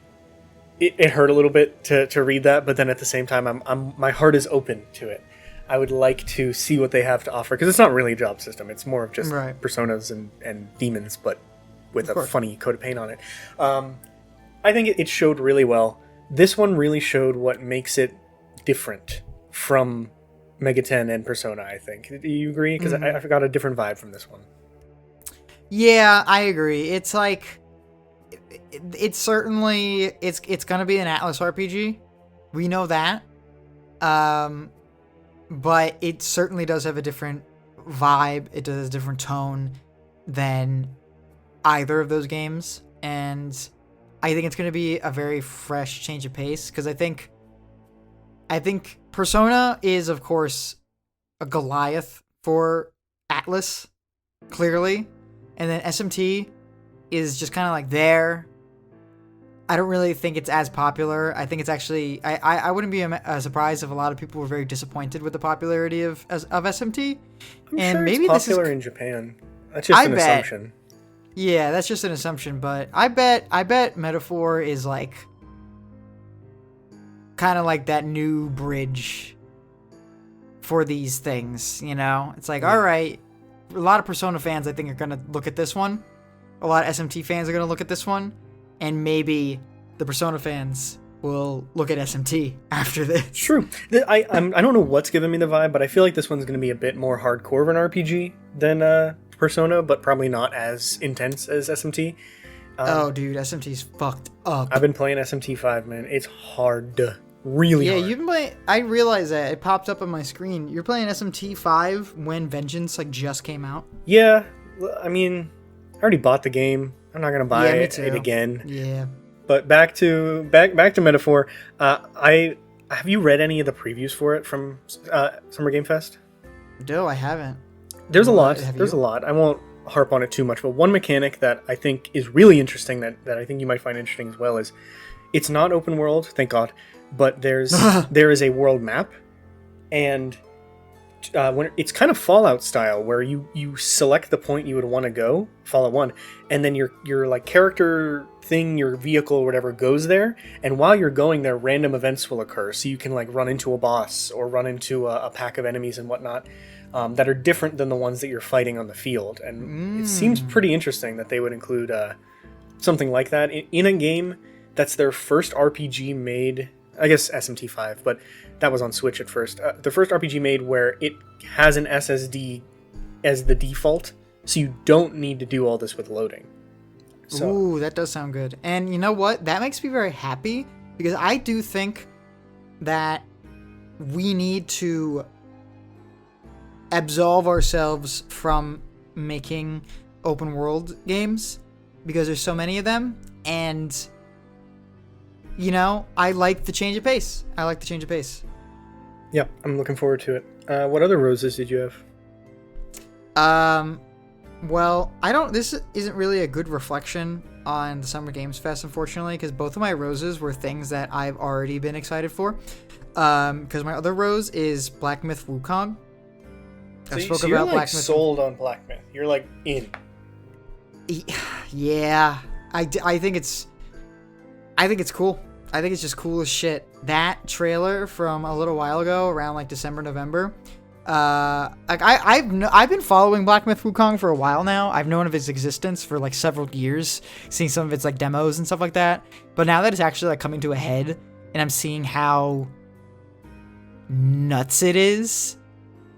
it hurt a little bit to read that, but then at the same time, my heart is open to it. I would like to see what they have to offer, because it's not really a job system. It's more of just personas and demons, but with a funny coat of paint on it. I think it showed really well. This one really showed what makes it different from Mega 10 and Persona, I think. Do you agree? Because I got a different vibe from this one. Yeah, I agree. It's like... It's certainly... It's going to be an Atlas RPG. We know that. But it certainly does have a different vibe. It does a different tone. than either of those games, and I think it's going to be a very fresh change of pace, because I think Persona is, of course, a Goliath for Atlas, clearly, and then SMT is just kind of like there. I don't really think it's as popular. I think it's actually... I wouldn't be surprised if a lot of people were very disappointed with the popularity of SMT. I'm and sure maybe it's popular this is, in Japan. That's just an assumption. Yeah, that's just an assumption, but I bet Metaphor is like... kind of like that new bridge for these things, you know? It's like, all right, a lot of Persona fans, I think, are going to look at this one. A lot of SMT fans are going to look at this one. And maybe the Persona fans will look at SMT after this. True. I don't know what's giving me the vibe, but I feel like this one's going to be a bit more hardcore of an RPG than Persona, but probably not as intense as SMT. Oh, dude, SMT's fucked up. I've been playing SMT 5, man. It's hard. Really hard. Yeah, you've been playing... I realized that. It popped up on my screen. You're playing SMT 5 when Vengeance just came out? Yeah. I mean, I already bought the game. I'm not gonna buy it again. Yeah. But back to Metaphor. Have you read any of the previews for it from Summer Game Fest? No, I haven't. There's a lot. There's a lot. I won't harp on it too much, but one mechanic that I think is really interesting that I think you might find interesting as well is it's not open world, thank God, but there is a world map, and when it's kind of Fallout style, where you select the point you would want to go, Fallout 1, and then your like character thing, your vehicle or whatever goes there, and while you're going there, random events will occur, so you can like run into a boss or run into a pack of enemies and whatnot that are different than the ones that you're fighting on the field, and it seems pretty interesting that they would include something like that in a game that's their first RPG made. I guess SMT5, but that was on Switch at first. The first RPG made where it has an SSD as the default, so you don't need to do all this with loading. So. Ooh, that does sound good. And you know what? That makes me very happy, because I do think that we need to absolve ourselves from making open world games, because there's so many of them, and... you know, I like the change of pace. Yeah, I'm looking forward to it. What other roses did you have? Well, this isn't really a good reflection on the Summer Games Fest, unfortunately, because both of my roses were things that I've already been excited for. Because my other rose is Black Myth Wukong. So you're like sold on Black Myth. You're like in. Yeah, I think it's cool. I think it's just cool as shit. That trailer from a little while ago, around like December, November. Like I've been following Black Myth Wukong for a while now. I've known of its existence for like several years, seeing some of its like demos and stuff like that. But now that it's actually like coming to a head, and I'm seeing how nuts it is,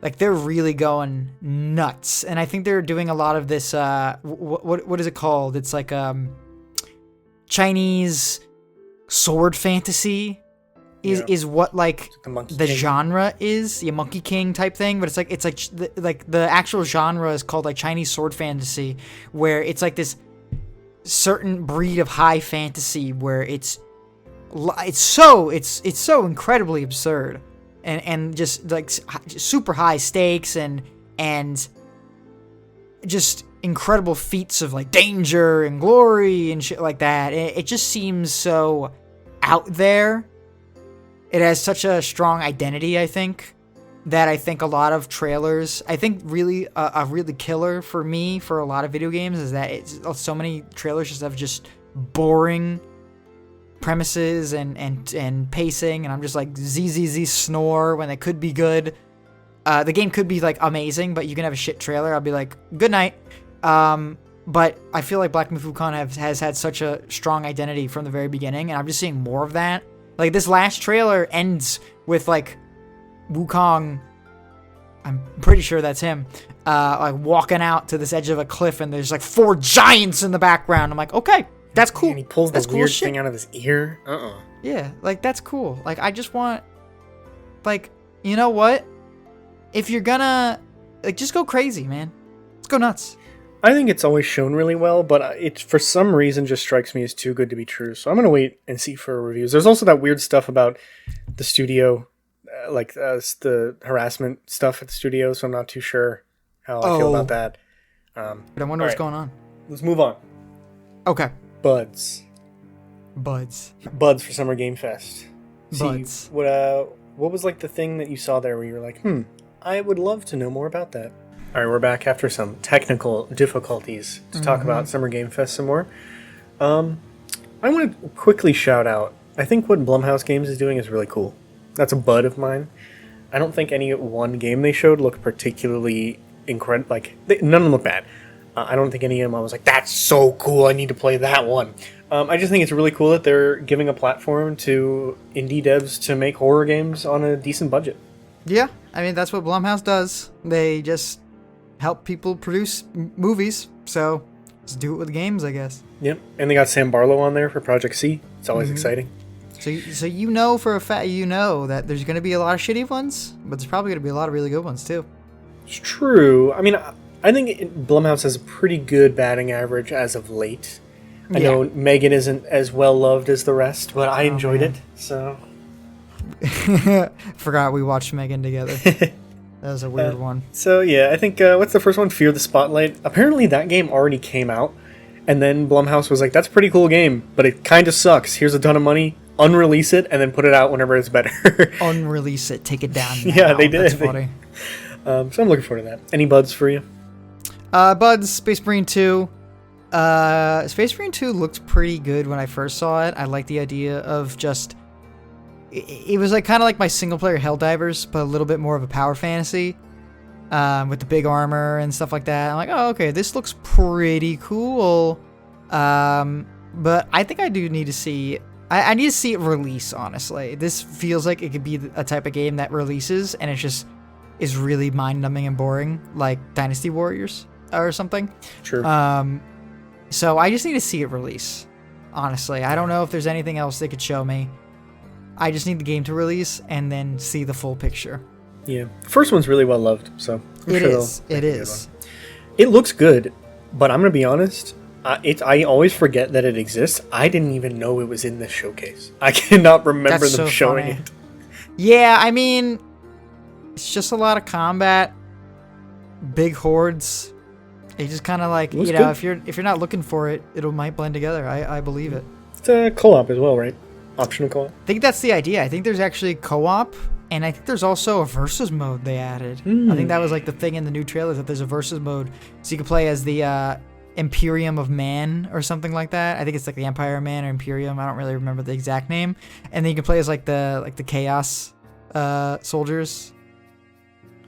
like they're really going nuts. And I think they're doing a lot of this. What is it called? It's like Chinese sword fantasy is what like the genre is, the Monkey King type thing, but it's like the actual genre is called like Chinese sword fantasy, where it's like this certain breed of high fantasy where it's so incredibly absurd and just like super high stakes and just incredible feats of like danger and glory and shit like that. It just seems so out there. It has such a strong identity, I think, that I think a lot of trailers, I think really a really killer for me for a lot of video games is that so many trailers just have just boring premises and pacing, and I'm just like ZZZ snore when it could be good. The game could be like amazing, but you can have a shit trailer. I'll be like, good night. But I feel like Black Myth Wukong has had such a strong identity from the very beginning, and I'm just seeing more of that. Like this last trailer ends with like Wukong, I'm pretty sure that's him, like walking out to this edge of a cliff, and there's like 4 giants in the background. I'm like, okay, that's cool. And he pulls that's the cool weird shit. thing out of his ear. Yeah, like that's cool. Like I just want, like, you know what? If you're gonna, like, just go crazy, man. Let's go nuts. I think it's always shown really well, but it for some reason just strikes me as too good to be true. So I'm gonna wait and see for reviews. There's also that weird stuff about the studio, the harassment stuff at the studio. So I'm not too sure how I feel about that. But I wonder what's going on. Let's move on. Okay. Buds for Summer Game Fest. Buds. What was like the thing that you saw there where you were like, I would love to know more about that. All right, we're back after some technical difficulties to talk about Summer Game Fest some more. I want to quickly shout out, I think what Blumhouse Games is doing is really cool. That's a bud of mine. I don't think any one game they showed looked particularly incredible. None of them look bad. I don't think any of them I was like, that's so cool, I need to play that one. I just think it's really cool that they're giving a platform to indie devs to make horror games on a decent budget. Yeah, I mean, that's what Blumhouse does. They just help people produce movies, so just do it with games, I guess. Yep, and they got Sam Barlow on there for Project C. It's always exciting. So you know for a fact, that there's going to be a lot of shitty ones, but there's probably going to be a lot of really good ones, too. It's true. I mean, I think Blumhouse has a pretty good batting average as of late. I know Megan isn't as well loved as the rest, but I enjoyed it, so... Forgot we watched Megan together. That was a weird one. So, yeah, I think, what's the first one? Fear the Spotlight. Apparently that game already came out, and then Blumhouse was like, that's a pretty cool game, but it kind of sucks. Here's a ton of money. Unrelease it, and then put it out whenever it's better. Unrelease it. Take it down now. Yeah, they did. That's funny. So I'm looking forward to that. Any buds for you? Buds, Space Marine 2. Space Marine 2 looked pretty good when I first saw it. I like the idea of just... It was like kind of like my single-player Helldivers, but a little bit more of a power fantasy. With the big armor and stuff like that. I'm like, oh, okay, this looks pretty cool. But I think I do need to see... I need to see it release, honestly. This feels like it could be a type of game that releases, and it just is really mind-numbing and boring, like Dynasty Warriors or something. True. So I just need to see it release, honestly. I don't know if there's anything else they could show me. I just need the game to release and then see the full picture. Yeah. The first one's really well loved, so I'm it sure is. It is. It looks good, but I'm going to be honest. I always forget that it exists. I didn't even know it was in this showcase. I cannot remember them showing it. Yeah, I mean, it's just a lot of combat, big hordes. It just kind of like, you know, good. if you're not looking for it, it might blend together. I believe it. It's a co-op as well, right? Optional co-op. I think that's the idea. I think there's actually co-op, and I think there's also a versus mode they added. I think that was like the thing in the new trailer, that there's a versus mode, so you can play as the Imperium of Man or something like that. I think it's like the Empire of Man or Imperium. I don't really remember the exact name. And then you can play as like the Chaos soldiers.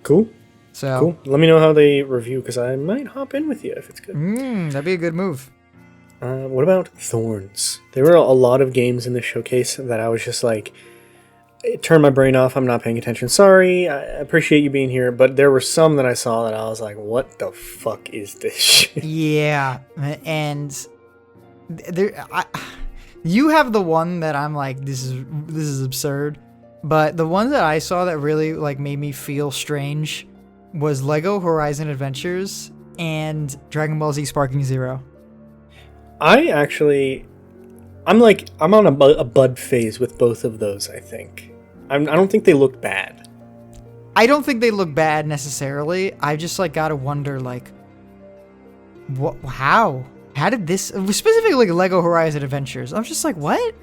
Cool. So cool. Let me know how they review, because I might hop in with you if it's good. That'd be a good move. What about Thorns? There were a lot of games in this showcase that I was just like, it turned my brain off. I'm not paying attention. Sorry, I appreciate you being here, but there were some that I saw that I was like, what the fuck is this shit? Yeah, and you have the one that I'm like, this is absurd, but the one that I saw that really like made me feel strange was Lego Horizon Adventures and Dragon Ball Z Sparking Zero. I'm on a bud phase with both of those, I think. I don't think they look bad. I don't think they look bad necessarily. I just like gotta wonder, like, how did this, specifically like Lego Horizon Adventures? I'm just like, what?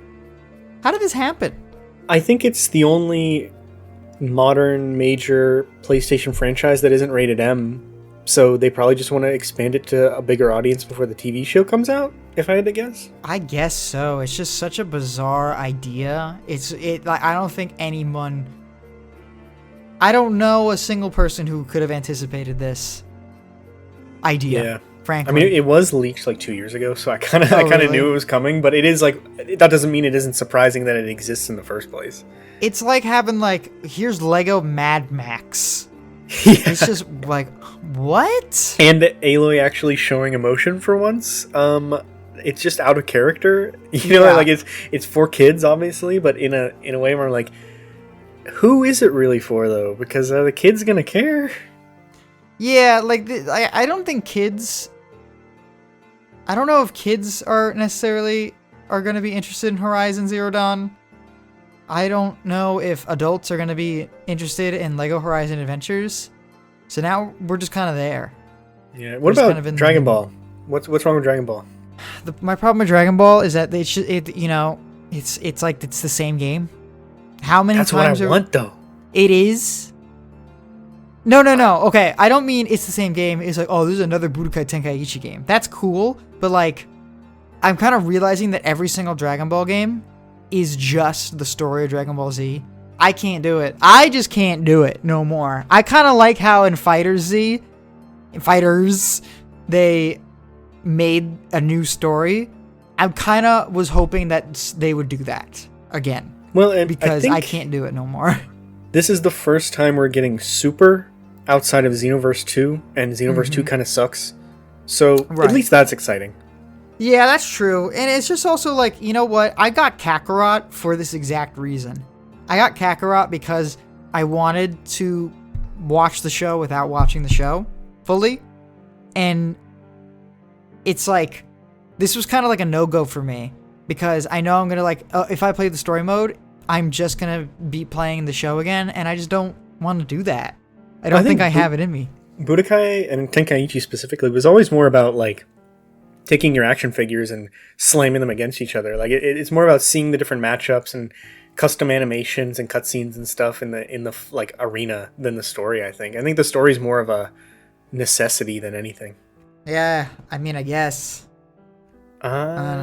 How did this happen? I think it's the only modern major PlayStation franchise that isn't rated M. So they probably just want to expand it to a bigger audience before the TV show comes out, if I had to guess. I guess so. It's just such a bizarre idea. I don't think anyone... I don't know a single person who could have anticipated this idea, yeah. Frankly. I mean, it was leaked like 2 years ago, so I kind of really? knew it was coming, but it is like, that doesn't mean it isn't surprising that it exists in the first place. It's like having like, here's Lego Mad Max. Yeah. It's just like, what? And Aloy actually showing emotion for once. It's just out of character. You know, like it's for kids, obviously, but in a way where I'm like, who is it really for though? Because are the kids gonna care? Yeah, like I don't think kids I don't know if kids are going to be interested in Horizon Zero Dawn. I don't know if adults are going to be interested in Lego Horizon Adventures. So now we're just kind of there. Yeah. What about kind of Dragon Ball? What's wrong with Dragon Ball? My problem with Dragon Ball is that it's like it's the same game. How many times? That's what I want, though. It is. No. Okay, I don't mean it's the same game. It's like, oh, this is another Budokai Tenkaichi game. That's cool, but like, I'm kind of realizing that every single Dragon Ball game is just the story of Dragon Ball Z. I can't do it. I just can't do it no more. I kind of like how in Fighters, they made a new story. I kind of was hoping that they would do that again. Well, because I can't do it no more. This is the first time we're getting Super outside of Xenoverse 2, and Xenoverse 2 kind of sucks. So at least that's exciting. Yeah, that's true. And it's just also like, you know what? I got Kakarot for this exact reason. I got Kakarot because I wanted to watch the show without watching the show fully. And it's like, this was kind of like a no-go for me because I know I'm going to like, if I play the story mode, I'm just going to be playing the show again. And I just don't want to do that. I don't think I have it in me. Budokai and Tenkaichi specifically was always more about like taking your action figures and slamming them against each other. Like it's more about seeing the different matchups and custom animations and cutscenes and stuff in the like arena than the story. I think the story is more of a necessity than anything. Yeah, I mean, I guess. I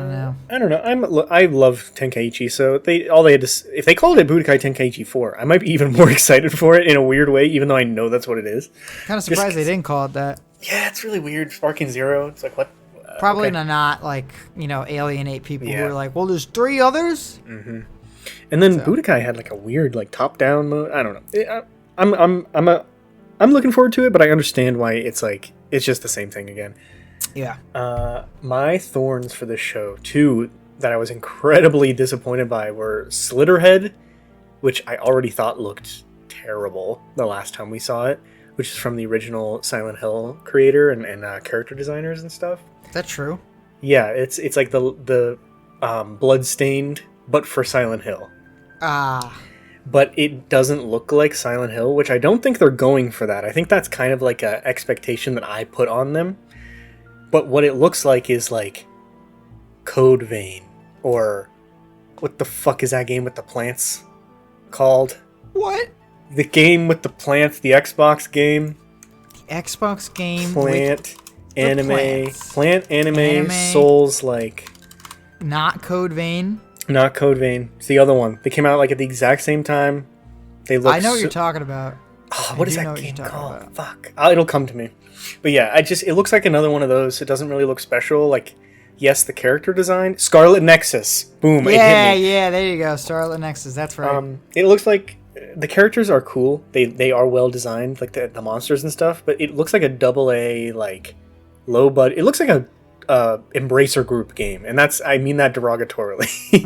don't know. I love Tenkaichi, so if they called it Budokai Tenkaichi 4, I might be even more excited for it in a weird way, even though I know that's what it is. Kind of surprised they didn't call it that. Yeah, it's really weird. Sparking Zero. It's like, what? Probably to not, like, alienate people who are like, well, there's 3 others? Mm-hmm. And then Budokai had, like, a weird, like, top-down mode. I don't know. I'm looking forward to it, but I understand why it's, like, it's just the same thing again. Yeah. My thorns for this show, too, that I was incredibly disappointed by were Slitterhead, which I already thought looked terrible the last time we saw it, which is from the original Silent Hill creator and character designers and stuff. Is that true? Yeah, it's like the Bloodstained, but for Silent Hill. But it doesn't look like Silent Hill, which I don't think they're going for that. I think that's kind of like an expectation that I put on them. But what it looks like is like Code Vein, or what the fuck is that game with the plants called? What? The game with the plants, the Xbox game. The Xbox game Plant anime Souls like. Not Code Vein. Not Code Vein. It's the other one. They came out like at the exact same time. They look. I know what you're talking about. What is that game called? Fuck. It'll come to me. But yeah, it looks like another one of those. It doesn't really look special. Like, yes, the character design. Scarlet Nexus. Boom. Yeah, there you go. Scarlet Nexus. That's right. It looks like the characters are cool. They are well designed, like the monsters and stuff. But it looks like a AA, like, low budget. It looks like a Embracer Group game, and I mean that derogatorily.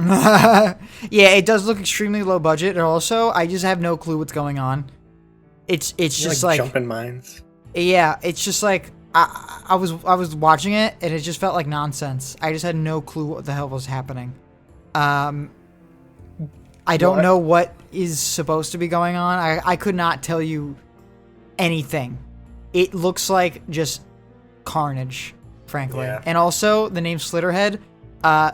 Yeah, it does look extremely low budget, and also I just have no clue what's going on. It's just like jumping mines. Yeah, it's just like I was watching it and it just felt like nonsense. I just had no clue what the hell was happening. I don't know what is supposed to be going on. I could not tell you anything. It looks like just carnage, frankly. Yeah. And also the name Slitterhead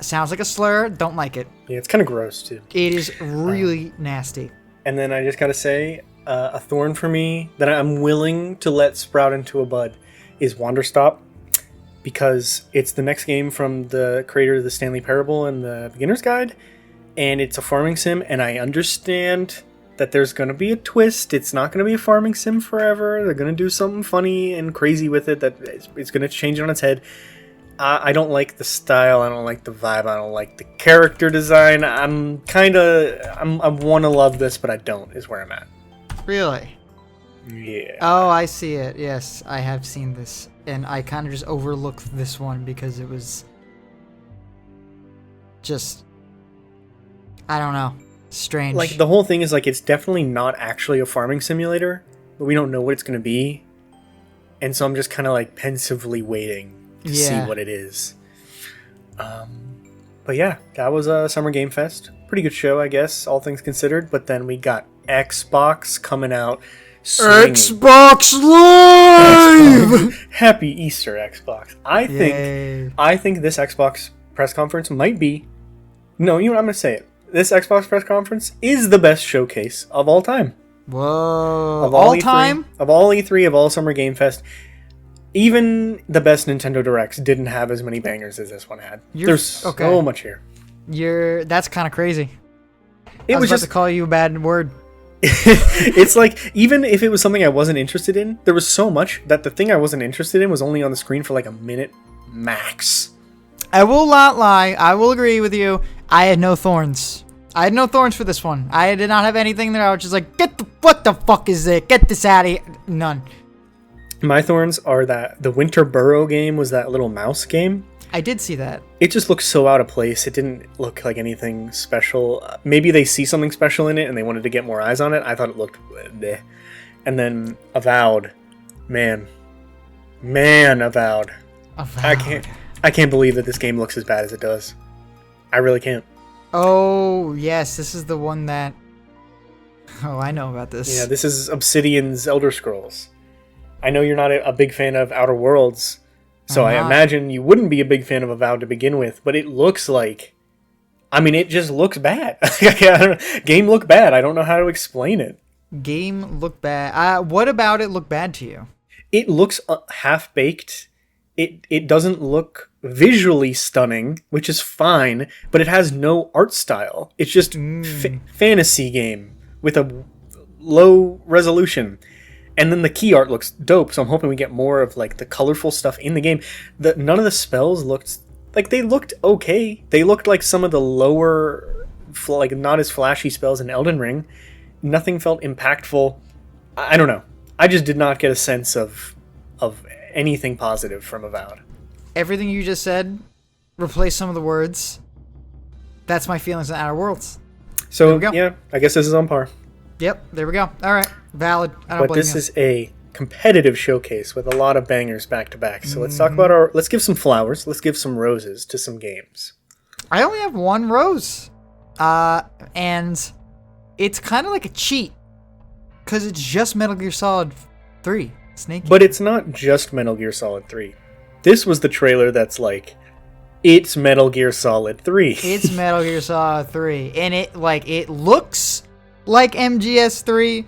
sounds like a slur. Don't like it. Yeah, it's kind of gross too. It is really nasty. And then I just gotta say, a thorn for me that I'm willing to let sprout into a bud is Wanderstop, because it's the next game from the creator of the Stanley Parable and the Beginner's Guide, and it's a farming sim, and I understand that there's going to be a twist. It's not going to be a farming sim forever. They're going to do something funny and crazy with it that it's going to change it on its head. I don't like the style. I don't like the vibe. I don't like the character design. I want to love this, but I don't, is where I'm at. Really? Yeah. Oh, I see it. Yes, I have seen this. And I kind of just overlooked this one because it was just, I don't know, strange. Like, the whole thing is, like, it's definitely not actually a farming simulator, but we don't know what it's going to be. And so I'm just kind of, like, pensively waiting to see what it is. But yeah, that was a Summer Game Fest. Pretty good show, I guess, all things considered. But then we got Xbox coming out. Swinging. Xbox Live! Happy Easter, Xbox. I think this Xbox press conference might be... No, you know what, I'm going to say it. This Xbox press conference is the best showcase of all time. Whoa. Of all E3? time? Of all E3, of all Summer Game Fest. Even the best Nintendo Directs didn't have as many bangers as this one had. There's so much here. That's kind of crazy. It was just just to call you a bad word. It's like, even if it was something I wasn't interested in, there was so much that the thing I wasn't interested in was only on the screen for like a minute max. I will not lie. I will agree with you. I had no thorns. I had no thorns for this one. I did not have anything there. I was just like, what the fuck is it? Get this out of here. None. My thorns are that the Winter Burrow game was that little mouse game. I did see that. It just looked so out of place. It didn't look like anything special. Maybe they see something special in it and they wanted to get more eyes on it. I thought it looked bleh. And then Avowed. Man, Avowed. I can't believe that this game looks as bad as it does. I really can't. Oh, yes. This is the one that... Oh, I know about this. Yeah, this is Obsidian's Elder Scrolls. I know you're not a big fan of Outer Worlds, so I imagine you wouldn't be a big fan of Avowed to begin with, but it looks like... I mean, it just looks bad. Game looked bad. I don't know how to explain it. Game looked bad. What about it look bad to you? It looks half-baked. It doesn't look visually stunning, which is fine, but it has no art style. It's just fantasy game with a low resolution. And then the key art looks dope, so I'm hoping we get more of like the colorful stuff in the game. None of the spells looked like they looked okay. They looked like some of the lower, like not as flashy spells in Elden Ring. Nothing felt impactful. I don't know. I just did not get a sense of anything positive from Avowed. Everything you just said, replace some of the words. That's my feelings on Outer Worlds. So yeah, I guess this is on par. Yep, there we go. All right, valid. I don't but this is a competitive showcase with a lot of bangers back to back. So let's talk about let's give some flowers. Let's give some roses to some games. I only have one rose, and it's kind of like a cheat because it's just Metal Gear Solid 3 Snake. But it's not just Metal Gear Solid 3. This was the trailer that's like, it's Metal Gear Solid 3. It's Metal Gear Solid 3, and it looks like MGS3.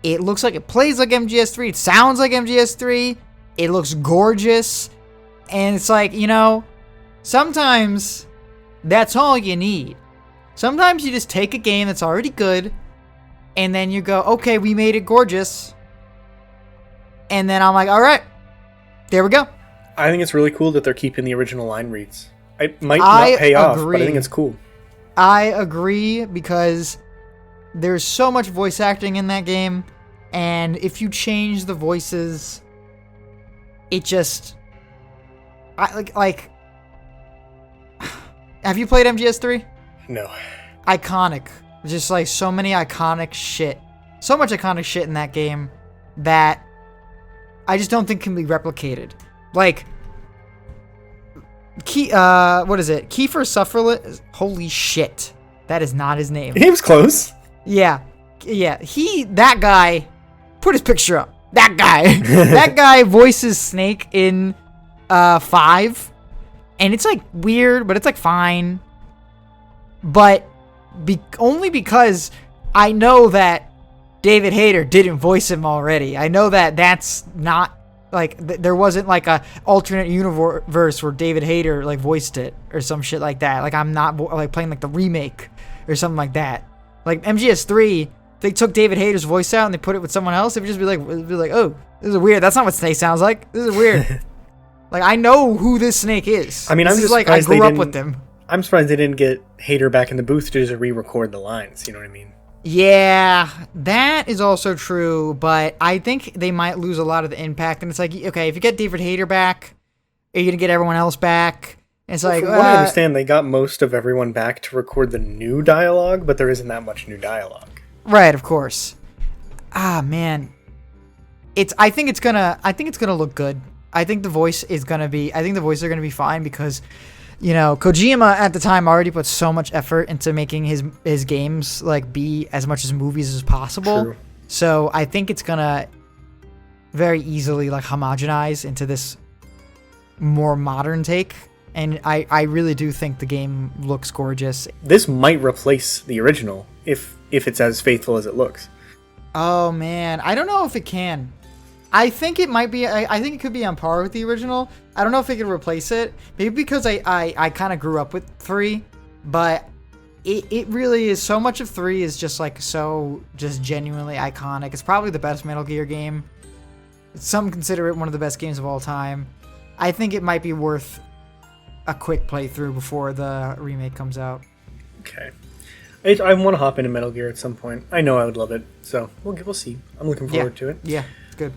It looks like it plays like MGS3. It sounds like MGS3. It looks gorgeous. And it's like, sometimes that's all you need. Sometimes you just take a game that's already good, and then you go, okay, we made it gorgeous. And then I'm like, all right, there we go. I think it's really cool that they're keeping the original line reads. It might not pay off, but I think it's cool. I agree, because there's so much voice acting in that game, and if you change the voices, it just... Like have you played MGS3? No. Iconic. Just like so many iconic shit. So much iconic shit in that game that I just don't think can be replicated. Like, what is it? Kiefer Sutherland? Holy shit. That is not his name. He was close. Yeah. That guy, put his picture up. That guy. That guy voices Snake in 5. And it's like weird, but it's like fine. But only because I know that David Hayter didn't voice him already. I know that that's not like there wasn't like a alternate universe where David Hayter like voiced it or some shit like that. Like I'm not like playing like the remake or something like that. Like MGS3, they took David Hayter's voice out and they put it with someone else. It would just be like, oh, this is weird. That's not what Snake sounds like. This is weird. Like I know who this Snake is. I mean, I'm just like I grew up with him. I'm surprised they didn't get Hayter back in the booth to just re-record the lines. You know what I mean? Yeah, that is also true, but I think they might lose a lot of the impact. And it's like, okay, if you get David Hayter back, are you going to get everyone else back? And it's like, from what I understand, they got most of everyone back to record the new dialogue, but there isn't that much new dialogue. Right, of course. Ah, man. I think it's gonna look good. I think the voices are gonna be fine because Kojima at the time already put so much effort into making his games like be as much as movies as possible. True. So I think it's gonna very easily like homogenize into this more modern take. And I really do think the game looks gorgeous. This might replace the original if it's as faithful as it looks. Oh man, I don't know if it can. I think it might be. I think it could be on par with the original. I don't know if it could replace it. Maybe because I kind of grew up with 3, but it really is. So much of 3 is just like so just genuinely iconic. It's probably the best Metal Gear game. Some consider it one of the best games of all time. I think it might be worth a quick playthrough before the remake comes out. Okay. I want to hop into Metal Gear at some point. I know I would love it, so we'll see. I'm looking forward to it. Yeah, it's good.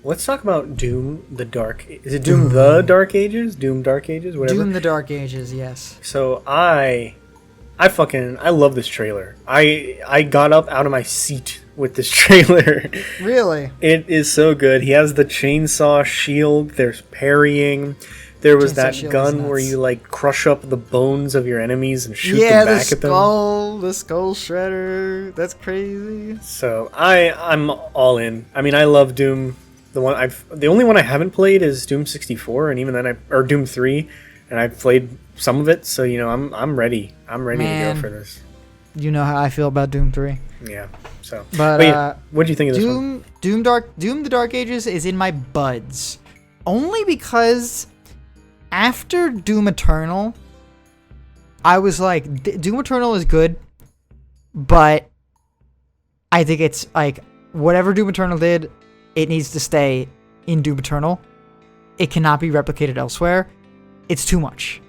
Let's talk about Doom the Dark. Is it Doom the Dark Ages? Doom Dark Ages? Whatever. Doom the Dark Ages, yes. So I love this trailer. I got up out of my seat with this trailer. Really? It is so good. He has the chainsaw shield. There's parrying. There was that gun where you like crush up the bones of your enemies and shoot them back at them. The skull shredder. That's crazy. So I'm all in. I mean, I love Doom. The only one I haven't played is Doom 64, and even then or Doom 3, and I've played some of it. So I'm ready. I'm ready to go for this. You know how I feel about Doom 3. Yeah. So, but what do you think of this one? Doom the Dark Ages is in my buds, only because after Doom Eternal, I was like, Doom Eternal is good, but I think it's like whatever Doom Eternal did, it needs to stay in Doom Eternal. It cannot be replicated elsewhere. It's too much.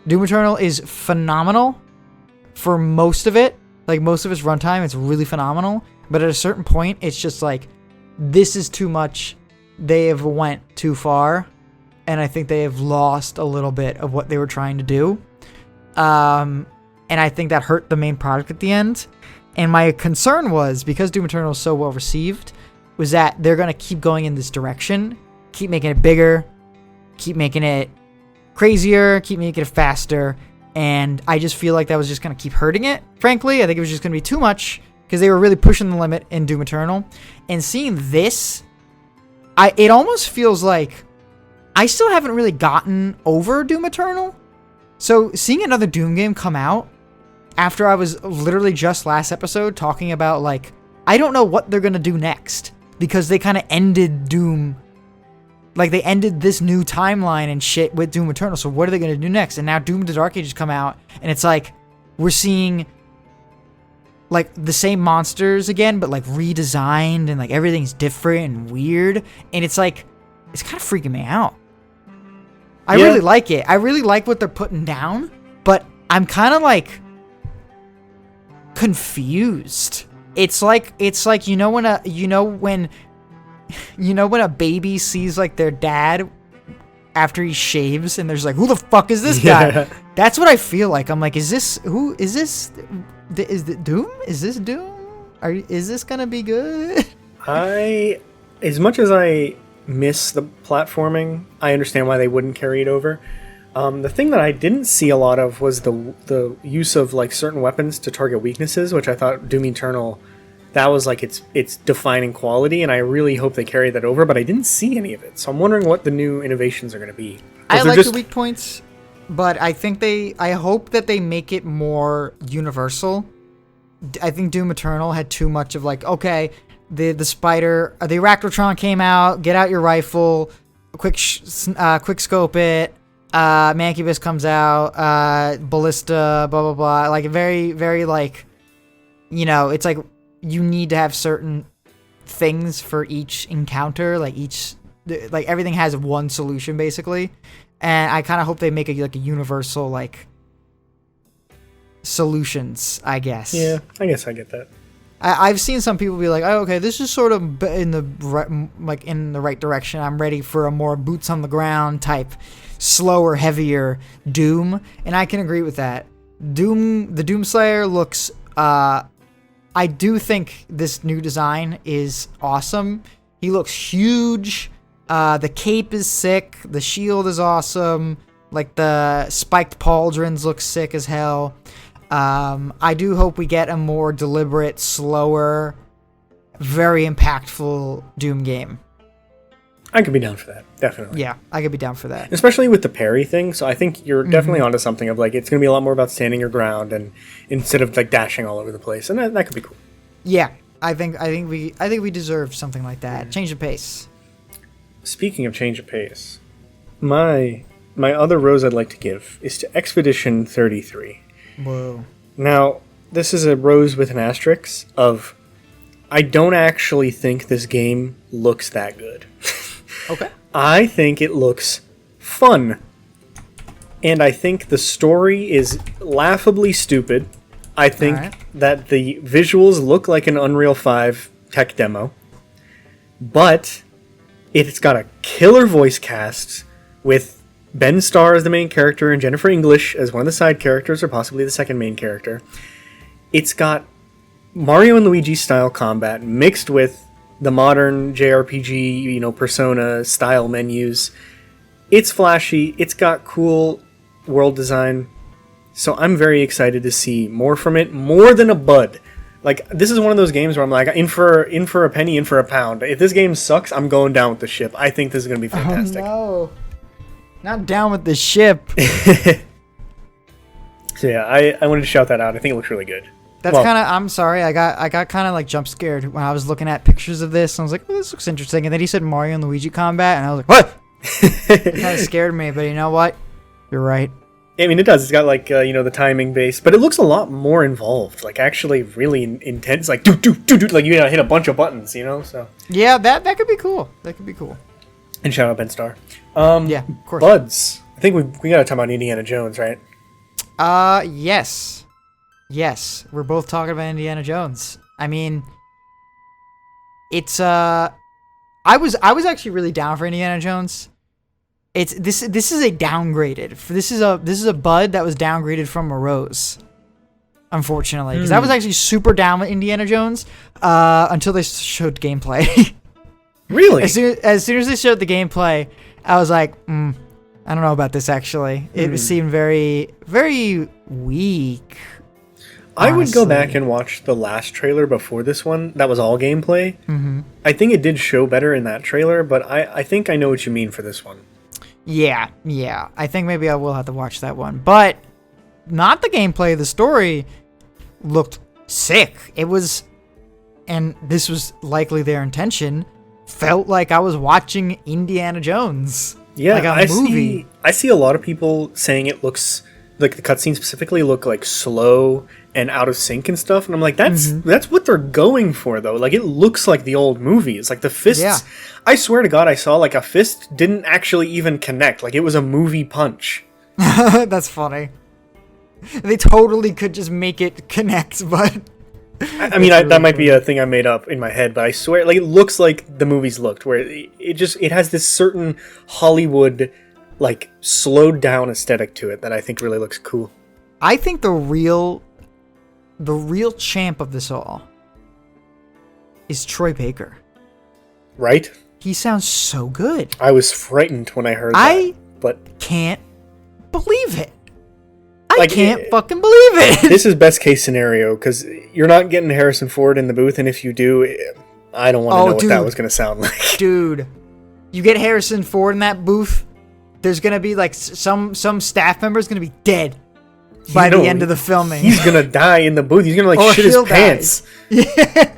Doom Eternal is phenomenal for most of it. Like most of its runtime, it's really phenomenal. But at a certain point, it's just like, this is too much. They have went too far. And I think they have lost a little bit of what they were trying to do. And I think that hurt the main product at the end. And my concern was, because Doom Eternal is so well received, was that they're going to keep going in this direction. Keep making it bigger. Keep making it crazier. Keep making it faster. And I just feel like that was just going to keep hurting it. Frankly, I think it was just going to be too much. Because they were really pushing the limit in Doom Eternal. And seeing this, it almost feels like I still haven't really gotten over Doom Eternal. So seeing another Doom game come out after I was literally just last episode talking about like, I don't know what they're going to do next, because they kind of ended Doom. Like they ended this new timeline and shit with Doom Eternal. So what are they going to do next? And now Doom the Dark Ages come out and it's like, we're seeing like the same monsters again, but like redesigned and like everything's different and weird. And it's like, it's kind of freaking me out. I really like it. I really like what they're putting down, but I'm kind of like confused. It's like when a baby sees like their dad after he shaves and there's like, who the fuck is this guy? That's what I feel like. I'm like, is this Doom? Is this Doom? Is this gonna be good? As much as I miss the platforming, I understand why they wouldn't carry it over. The thing that I didn't see a lot of was the use of like certain weapons to target weaknesses, which I thought Doom Eternal, that was like its defining quality, and I really hope they carry that over, but I didn't see any of it. So I'm wondering what the new innovations are going to be. I like the weak points, but I hope that they make it more universal. I think Doom Eternal had too much of like, okay, the spider, the Arachnotron came out, get out your rifle, quick scope it, Mancubus comes out, Ballista, blah, blah, blah. Like, very, very, like, it's like you need to have certain things for each encounter. Like, everything has one solution, basically. And I kind of hope they make a universal, like, solutions, I guess. Yeah, I guess I get that. I've seen some people be like, oh, okay, this is sort of in the right direction. I'm ready for a more boots on the ground type, slower, heavier Doom, and I can agree with that. The Doomslayer looks. I do think this new design is awesome. He looks huge. The cape is sick. The shield is awesome. Like the spiked pauldrons look sick as hell. I do hope we get a more deliberate, slower, very impactful Doom game. I could be down for that, definitely. Yeah, I could be down for that. Especially with the parry thing, so I think you're definitely onto something of like, it's going to be a lot more about standing your ground and instead of like dashing all over the place, and that could be cool. Yeah, I think we deserve something like that. Change the pace. Speaking of change of pace, my other rose I'd like to give is to Expedition 33. Whoa. Now, this is a rose with an asterisk of, I don't actually think this game looks that good. Okay. I think it looks fun. And I think the story is laughably stupid. I think that the visuals look like an Unreal 5 tech demo. But it's got a killer voice cast with Ben Starr as the main character and Jennifer English as one of the side characters, or possibly the second main character. It's got Mario and Luigi style combat mixed with the modern JRPG, Persona style menus. It's flashy. It's got cool world design. So I'm very excited to see more from it, more than a bud. Like, this is one of those games where I'm like, in for a penny, in for a pound. If this game sucks, I'm going down with the ship. I think this is going to be fantastic. Oh, no. Not down with the ship. So yeah, I wanted to shout that out. I think it looks really good. That's kind of, I'm sorry, I got kind of like jump scared when I was looking at pictures of this. And I was like, oh, this looks interesting. And then he said Mario and Luigi combat, and I was like, what? It kind of scared me, but you know what? You're right. I mean, it does. It's got like, the timing base, but it looks a lot more involved. Like, actually really intense. Like, do, like you hit a bunch of buttons, so. Yeah, that could be cool. That could be cool. And shout out Ben Starr. Yeah, of course. Buds. I think we got to talk about Indiana Jones, right? Yes. Yes, we're both talking about Indiana Jones. I mean, it's I was actually really down for Indiana Jones. This is a downgraded. This is a bud that was downgraded from a rose. Unfortunately, because I was actually super down with Indiana Jones until they showed gameplay. Really? As soon as they showed the gameplay, I was like, I don't know about this actually. It seemed very, very weak. I would go back and watch the last trailer before this one. That was all gameplay. Mm-hmm. I think it did show better in that trailer, but I think I know what you mean for this one. Yeah. I think maybe I will have to watch that one. But not the gameplay. The story looked sick. It was, and this was likely their intention, felt like I was watching Indiana Jones. Yeah, like a movie. I see a lot of people saying it looks, like the cutscenes specifically look like slow and out of sync and stuff, and I'm like, that's what they're going for though. Like, it looks like the old movies. Like the fists, yeah. I swear to God, I saw like a fist didn't actually even connect. Like it was a movie punch. That's funny. They totally could just make it connect, but I mean, really that might be a thing I made up in my head, but I swear, like, it looks like the movies looked, where it has this certain Hollywood, like, slowed down aesthetic to it that I think really looks cool. I think the real champ of this all is Troy Baker. Right? He sounds so good. I was frightened when I heard that. But can't believe it. I can't fucking believe it. This is best case scenario, because you're not getting Harrison Ford in the booth, and if you do, I don't want to know what that was going to sound like. Dude, you get Harrison Ford in that booth, there's going to be like some staff member is going to be dead by the end of the filming. He's going to die in the booth. He's going to shit his pants. Yeah.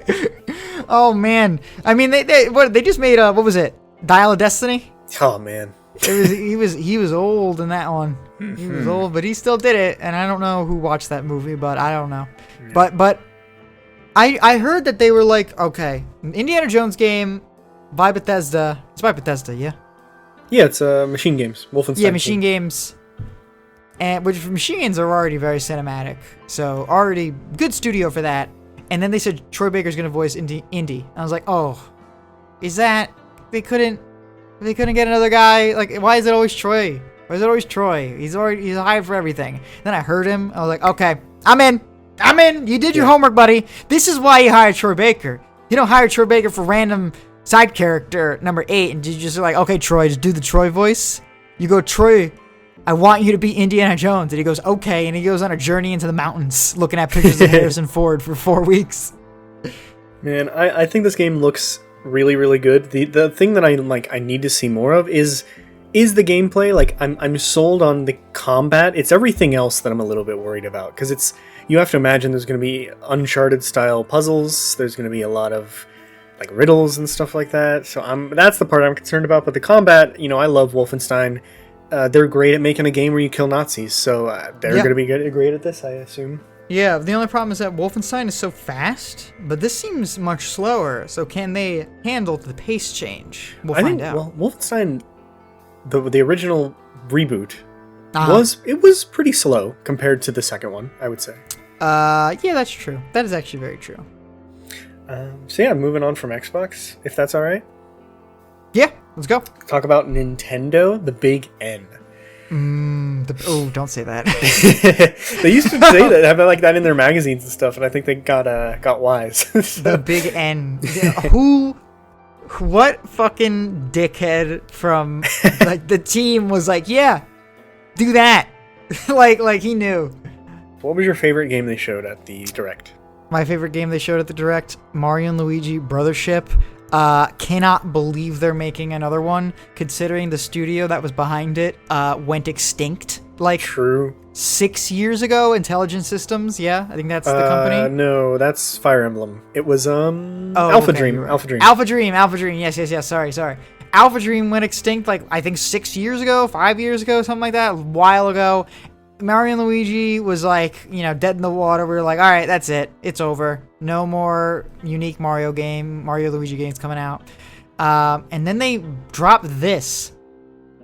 Oh man. I mean, they just made what was it? Dial of Destiny? Oh man. He was old in that one. He was old, but he still did it. And I don't know who watched that movie, but I don't know. Yeah. But I heard that they were like, okay, Indiana Jones game by Bethesda. It's by Bethesda, yeah. Yeah, it's Machine Games. Wolfenstein. Yeah, Machine Games. And which Machine Games are already very cinematic, so already good studio for that. And then they said Troy Baker's gonna voice Indy. I was like, oh, is that they couldn't get another guy? Like, why is it always Troy? Why is it always Troy? He's hired for everything. Then I heard him. I was like, okay, I'm in. You did your homework, buddy. This is why you hired Troy Baker. You don't hire Troy Baker for random side character number 8 and you just like, okay, Troy, just do the Troy voice. You go, Troy, I want you to be Indiana Jones. And he goes, okay. And he goes on a journey into the mountains looking at pictures of Harrison Ford for 4 weeks. Man, I think this game looks really, really good. The thing that I need to see more of is the gameplay. Like, I'm sold on the combat. It's everything else that I'm a little bit worried about. Because you have to imagine there's going to be Uncharted-style puzzles. There's going to be a lot of like riddles and stuff like that. So that's the part I'm concerned about. But the combat, I love Wolfenstein. They're great at making a game where you kill Nazis, so they're going to be great at this, I assume. Yeah, the only problem is that Wolfenstein is so fast, but this seems much slower. So can they handle the pace change? We'll find out. Well, Wolfenstein, the original reboot, was pretty slow compared to the second one, I would say. Yeah, that's true. That is actually very true. So yeah, moving on from Xbox, if that's all right. Yeah, let's go. Talk about Nintendo, the big N. Don't say that. They used to say that, have like that in their magazines and stuff, and I think they got wise. So. The big N. What fucking dickhead from like the team was like, yeah, do that. like he knew. What was your favorite game they showed at the Direct? My favorite game they showed at the Direct, Mario and Luigi Brothership. Cannot believe they're making another one, considering the studio that was behind it went extinct like True. 6 years ago. Intelligent Systems, yeah, I think that's the company. No, that's Fire Emblem. It was Alpha okay, Dream. right. Alpha Dream. Alpha Dream. Yes. Sorry. Alpha Dream went extinct like I think 6 years ago, 5 years ago, something like that, a while ago. Mario and Luigi was like, dead in the water. We were like, all right, that's it. It's over. No more unique Mario Luigi games coming out. And then they dropped this.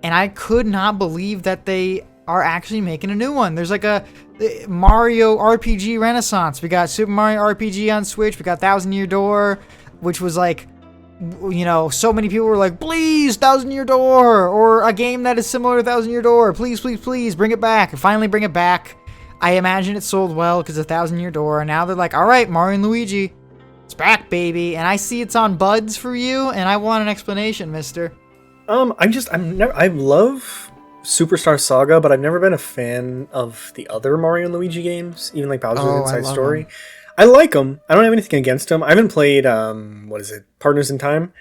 And I could not believe that they are actually making a new one. There's like a Mario RPG Renaissance. We got Super Mario RPG on Switch. We got Thousand Year Door, which was like, so many people were like, please, Thousand Year Door, or a game that is similar to Thousand Year Door. Please, bring it back. And finally bring it back. I imagine it sold well because of Thousand Year Door. And now they're like, all right, Mario and Luigi, it's back, baby. And I see it's on buds for you, and I want an explanation, mister. I love Superstar Saga, but I've never been a fan of the other Mario and Luigi games, even like Bowser's Inside Story. Them. I like them. I don't have anything against them. I haven't played, Partners in Time?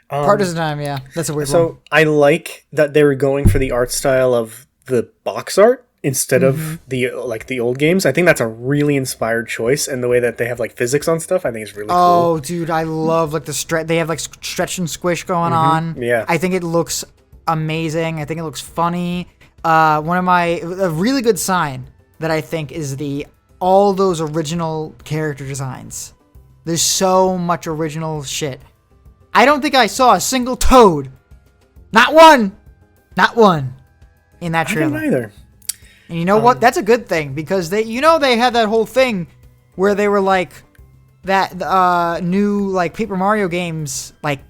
Partners in Time, yeah. That's a weird one. So I like that they were going for the art style of the box art instead of the old games. I think that's a really inspired choice, and the way that they have like physics on stuff, I think is really cool. Oh, dude, I love like they have like stretch and squish going on. Yeah. I think it looks amazing. I think it looks funny. A really good sign that I think is all those original character designs. There's so much original shit. I don't think I saw a single Toad. Not one in that trailer. I didn't either. And you know what? That's a good thing, because they had that whole thing where they were like that new like Paper Mario games, like,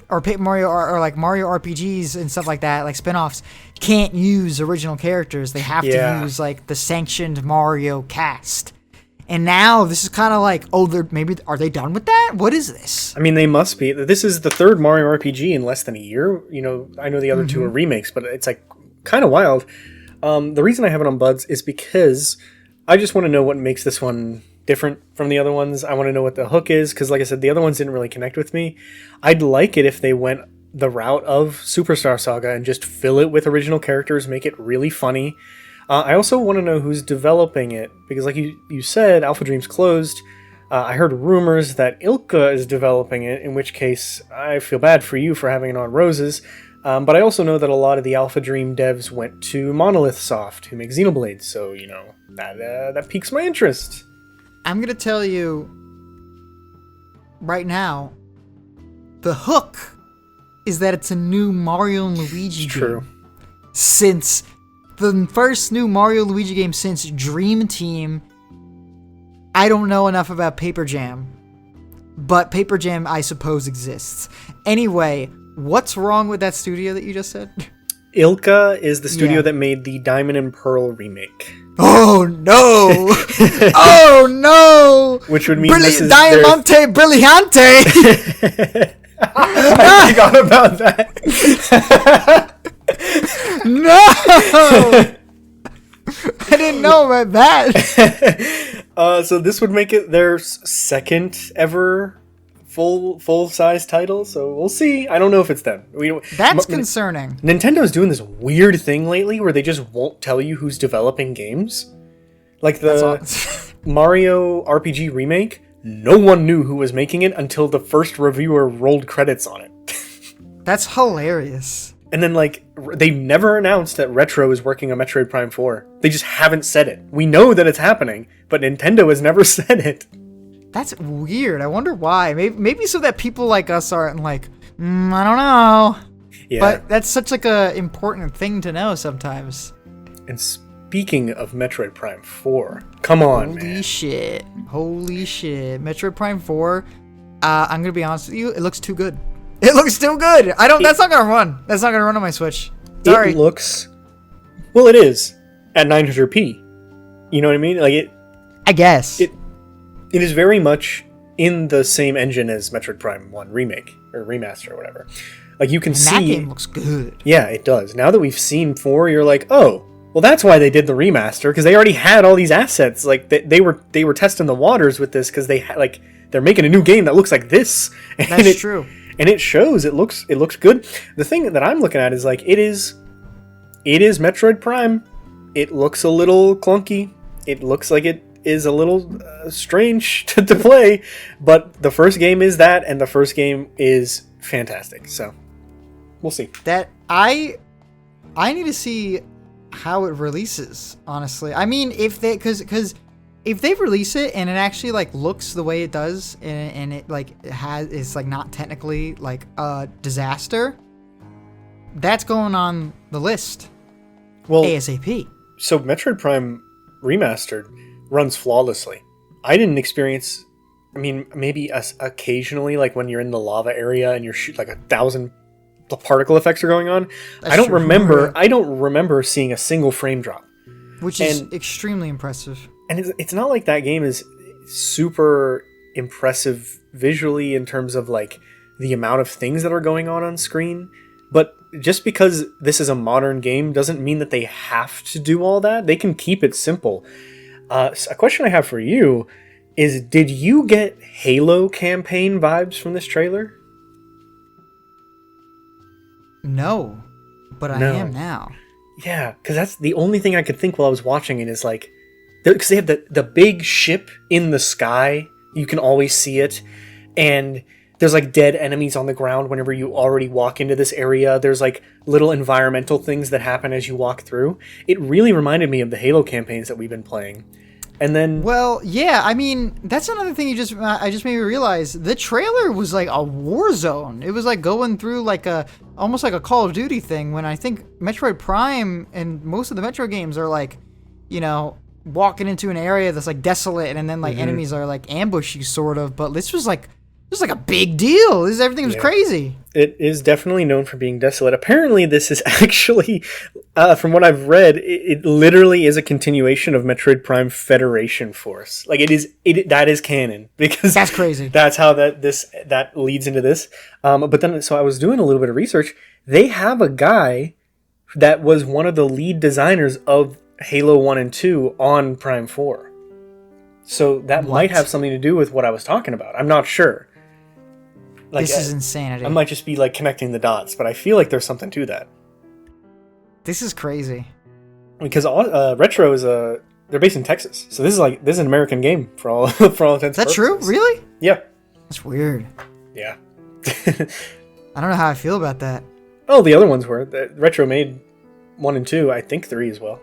or Paper Mario or like Mario RPGs and stuff like that, like spin-offs, can't use original characters. They have to use like the sanctioned Mario cast. And now this is kind of like, are they done with that? What is this? I mean, they must be. This is the third Mario RPG in less than a year. I know the other two are remakes, but it's like kind of wild. The reason I have it on buds is because I just want to know what makes this one different from the other ones. I want to know what the hook is, because like I said, the other ones didn't really connect with me. I'd like it if they went the route of Superstar Saga and just fill it with original characters, make it really funny. I also want to know who's developing it, because like you said, Alpha Dream's closed. I heard rumors that Ilka is developing it, in which case I feel bad for you for having it on roses. But I also know that a lot of the Alpha Dream devs went to Monolith Soft, who make Xenoblade, so, that piques my interest. I'm going to tell you right now, the hook is that it's a new Mario and Luigi True. Game. Since the first new Mario Luigi game since Dream Team, I don't know enough about Paper Jam, but Paper Jam, I suppose, exists. Anyway, what's wrong with that studio that you just said? Ilka is the studio that made the Diamond and Pearl remake. Oh no! Oh no! Which would mean this is Diamante Brillante! I forgot about that. No! I didn't know about that. So this would make it their second ever full size title. So we'll see. I don't know if it's them. That's concerning. Nintendo's doing this weird thing lately where they just won't tell you who's developing games. Like the Mario RPG remake, no one knew who was making it until the first reviewer rolled credits on it. That's hilarious. And then, like, they never announced that Retro is working on Metroid Prime 4. They just haven't said it. We know that it's happening, but Nintendo has never said it. That's weird. I wonder why. Maybe so that people like us aren't like, I don't know. Yeah. But that's such like a important thing to know sometimes. And speaking of Metroid Prime 4, come on, man. Holy shit. Metroid Prime 4, I'm going to be honest with you, it looks too good. It looks too good. That's not gonna run. That's not gonna run on my Switch. Sorry. It looks, well, it is at 900p. You know what I mean? Like it. I guess it is very much in the same engine as Metroid Prime 1 remake or remaster or whatever. Like you can see that game looks good. Yeah, it does. Now that we've seen 4, you're like, oh, well, that's why they did the remaster, because they already had all these assets. Like they were testing the waters with this because they're making a new game that looks like this. And That's true. And it shows. It looks good. The thing that I'm looking at is like it is Metroid Prime. It looks a little clunky. It looks like it is a little strange to play, but the first game is that, and the first game is fantastic. So we'll see. That I need to see how it releases. Honestly, I mean, if they because if they release it and it actually like looks the way it does and it like is like not technically like a disaster, that's going on the list. Well, ASAP. So Metroid Prime Remastered runs flawlessly. I didn't experience, I mean, maybe occasionally like when you're in the lava area and you're like 1,000 particle effects are going on. I don't remember seeing a single frame drop, which is extremely impressive. And it's not like that game is super impressive visually in terms of like the amount of things that are going on screen. But just because this is a modern game doesn't mean that they have to do all that. They can keep it simple. A question I have for you is, did you get Halo campaign vibes from this trailer? No, but I am now. Yeah, because that's the only thing I could think while I was watching it is like, because they have the big ship in the sky, you can always see it, and there's like dead enemies on the ground whenever you already walk into this area. There's like little environmental things that happen as you walk through. It really reminded me of the Halo campaigns that we've been playing. And then, well, yeah, I mean, that's another thing I just made me realize. The trailer was like a war zone. It was like going through like almost like a Call of Duty thing, when I think Metroid Prime and most of the Metro games are like, you know, walking into an area that's like desolate and then like enemies are like ambush you sort of. But this was like a big deal. Everything was crazy. It is definitely known for being desolate. Apparently, this is actually, from what I've read, it literally is a continuation of Metroid Prime Federation Force. Like that is canon, because that's crazy. That's how that leads into this. But then, so I was doing a little bit of research. They have a guy that was one of the lead designers of Halo 1 and 2 on Prime 4. So that might have something to do with what I was talking about. I'm not sure. Like, this is insanity. I might just be like connecting the dots, but I feel like there's something to that. This is crazy. Because Retro is they're based in Texas, so this is an American game for all intents and purposes. That's true? Really? Yeah. That's weird. Yeah. I don't know how I feel about that. Oh, the other ones were. Retro made 1 and 2, I think 3 as well.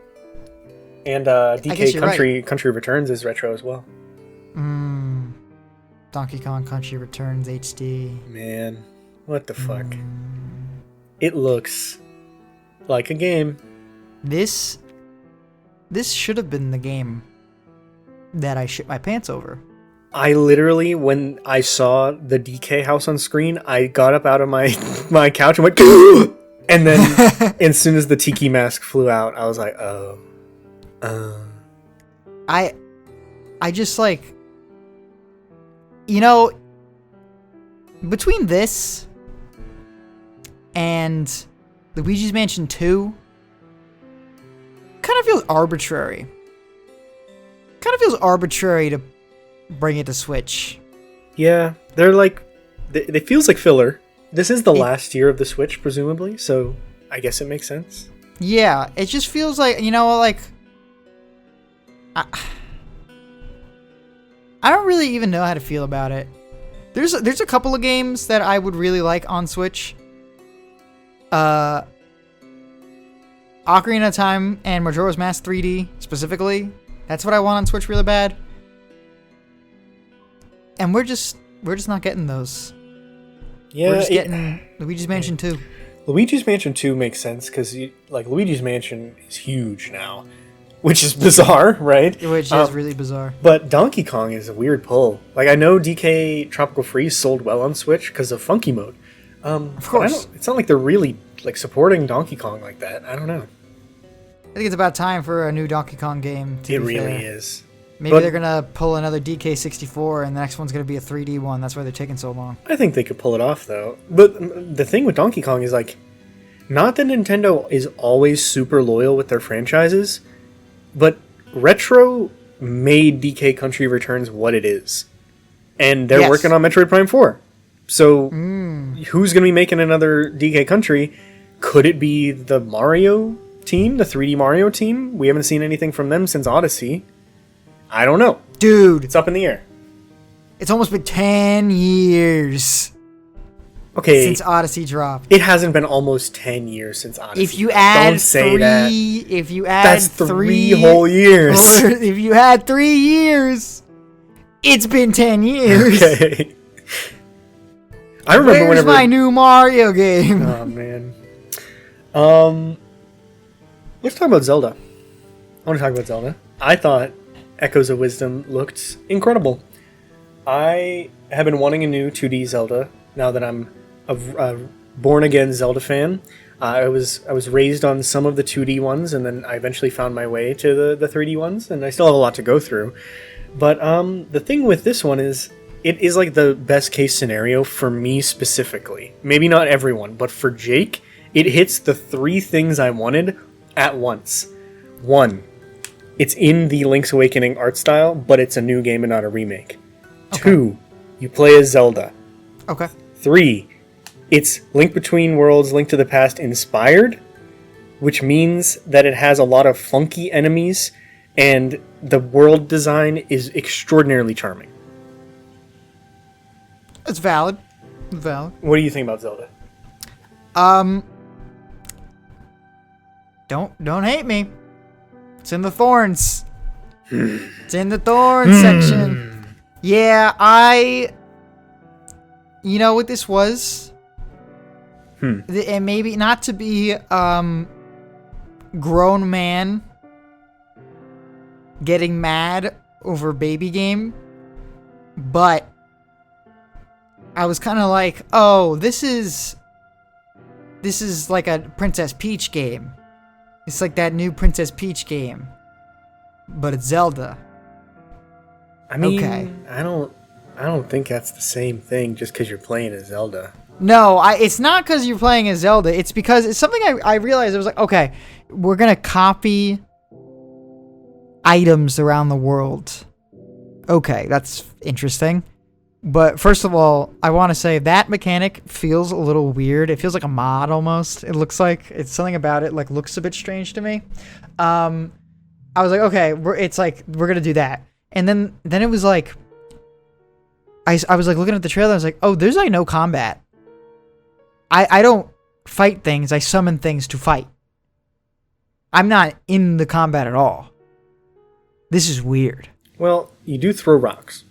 And DK Country Returns is Retro as well. Donkey Kong Country Returns HD. Man, what the fuck? It looks like a game. This should have been the game that I shit my pants over. I literally, when I saw the DK house on screen, I got up out of my couch and went, and then as soon as the tiki mask flew out, I was like, oh. I just like, you know, between this and Luigi's Mansion 2 kind of feels arbitrary. Kind of feels arbitrary to bring it to Switch. Yeah, they're like, it feels like filler. This is the last year of the Switch, presumably, so I guess it makes sense. Yeah, it just feels like, like... I don't really even know how to feel about it. There's a couple of games that I would really like on Switch. Ocarina of Time and Majora's Mask 3D, specifically. That's what I want on Switch really bad. And we're just not getting those. Yeah, we're just getting Luigi's Mansion 2. Luigi's Mansion 2 makes sense because Luigi's Mansion is huge now, which is bizarre, right? Which is really bizarre. But Donkey Kong is a weird pull. Like, I know DK Tropical Freeze sold well on Switch because of Funky Mode. Of course. It's not like they're really supporting Donkey Kong like that. I don't know. I think it's about time for a new Donkey Kong game. It really is. Maybe they're going to pull another DK64 and the next one's going to be a 3D one. That's why they're taking so long. I think they could pull it off, though. But the thing with Donkey Kong is, not that Nintendo is always super loyal with their franchises, but Retro made DK Country Returns what it is. And they're working on Metroid Prime 4. So, who's going to be making another DK Country? Could it be the Mario team, the 3D Mario team? We haven't seen anything from them since Odyssey. I don't know. Dude. It's up in the air. It's almost been 10 years. Okay. Since Odyssey dropped. It hasn't been almost 10 years since Odyssey. If you add don't say that. If you add that's three whole years. If you add 3 years, it's been 10 years. Okay. I remember Where's my new Mario game? Oh man. Let's talk about Zelda. I want to talk about Zelda. I thought Echoes of Wisdom looked incredible. I have been wanting a new 2D Zelda now that I'm a born-again Zelda fan. I was raised on some of the 2D ones, and then I eventually found my way to the 3D ones, and I still have a lot to go through. But the thing with this one is, it is like the best case scenario for me specifically. Maybe not everyone, but for Jake, it hits the 3 things I wanted at once. 1, it's in the Link's Awakening art style, but it's a new game and not a remake. Okay. 2, you play as Zelda. Okay. 3, it's Link Between Worlds, Link to the Past inspired, which means that it has a lot of funky enemies, and the world design is extraordinarily charming. It's valid. Valid. What do you think about Zelda? Don't hate me. It's in the thorns. It's in the thorns section. Yeah, you know what this was? And maybe not to be grown man getting mad over baby game, but I was kind of like, oh, this is like a Princess Peach game. It's like that new Princess Peach game, but it's Zelda. I mean, okay. I don't think that's the same thing just because you're playing as Zelda. No, it's not because you're playing as Zelda. It's because it's something I realized. I was like, okay, we're gonna copy items around the world. Okay, that's interesting. But first of all, I want to say that mechanic feels a little weird. It feels like a mod almost. It looks like it's something about it looks a bit strange to me. I was like, okay, we're gonna do that, and then it was like, I was like looking at the trailer. I was like, oh, there's like no combat. I don't fight things. I summon things to fight. I'm not in the combat at all. This is weird. Well, you do throw rocks.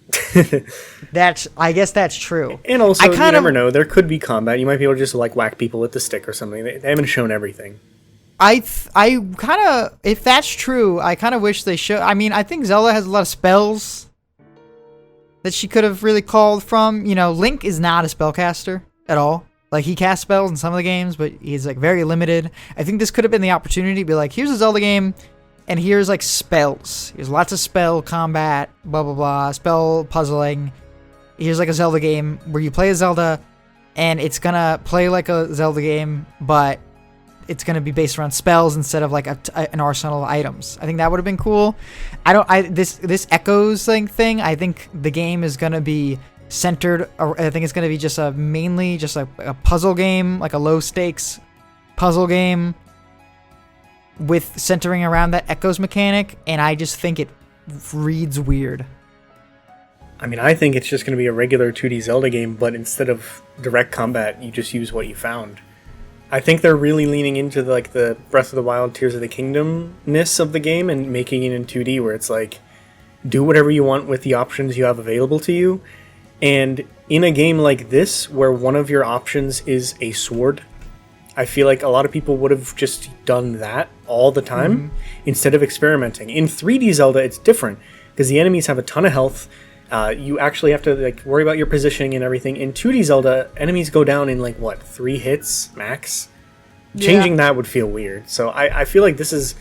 I guess that's true. And also, you never know. There could be combat. You might be able to just whack people with the stick or something. They haven't shown everything. I kind of, if that's true, I kind of wish they show. I mean, I think Zelda has a lot of spells that she could have really called from. You know, Link is not a spellcaster at all. Like, he casts spells in some of the games, but he's very limited. I think this could have been the opportunity to be like, here's a Zelda game, and here's spells. Here's lots of spell combat, blah blah blah, spell puzzling. Here's a Zelda game where you play as Zelda, and it's gonna play like a Zelda game, but it's going to be based around spells instead of like an arsenal of items. I think that would have been cool. This Echoes thing. I think the game is going to be centered. I think it's going to be just mainly a puzzle game, like a low stakes puzzle game with centering around that Echoes mechanic. And I just think it reads weird. I mean, I think it's just going to be a regular 2D Zelda game, but instead of direct combat, you just use what you found. I think they're really leaning into the Breath of the Wild, Tears of the Kingdom-ness of the game and making it in 2D, where it's like, do whatever you want with the options you have available to you. And in a game like this, where one of your options is a sword, I feel like a lot of people would have just done that all the time instead of experimenting. In 3D Zelda, it's different, because the enemies have a ton of health. You actually have to worry about your positioning and everything. In 2D Zelda, enemies go down in 3 hits max. Changing that would feel weird. So I feel like this is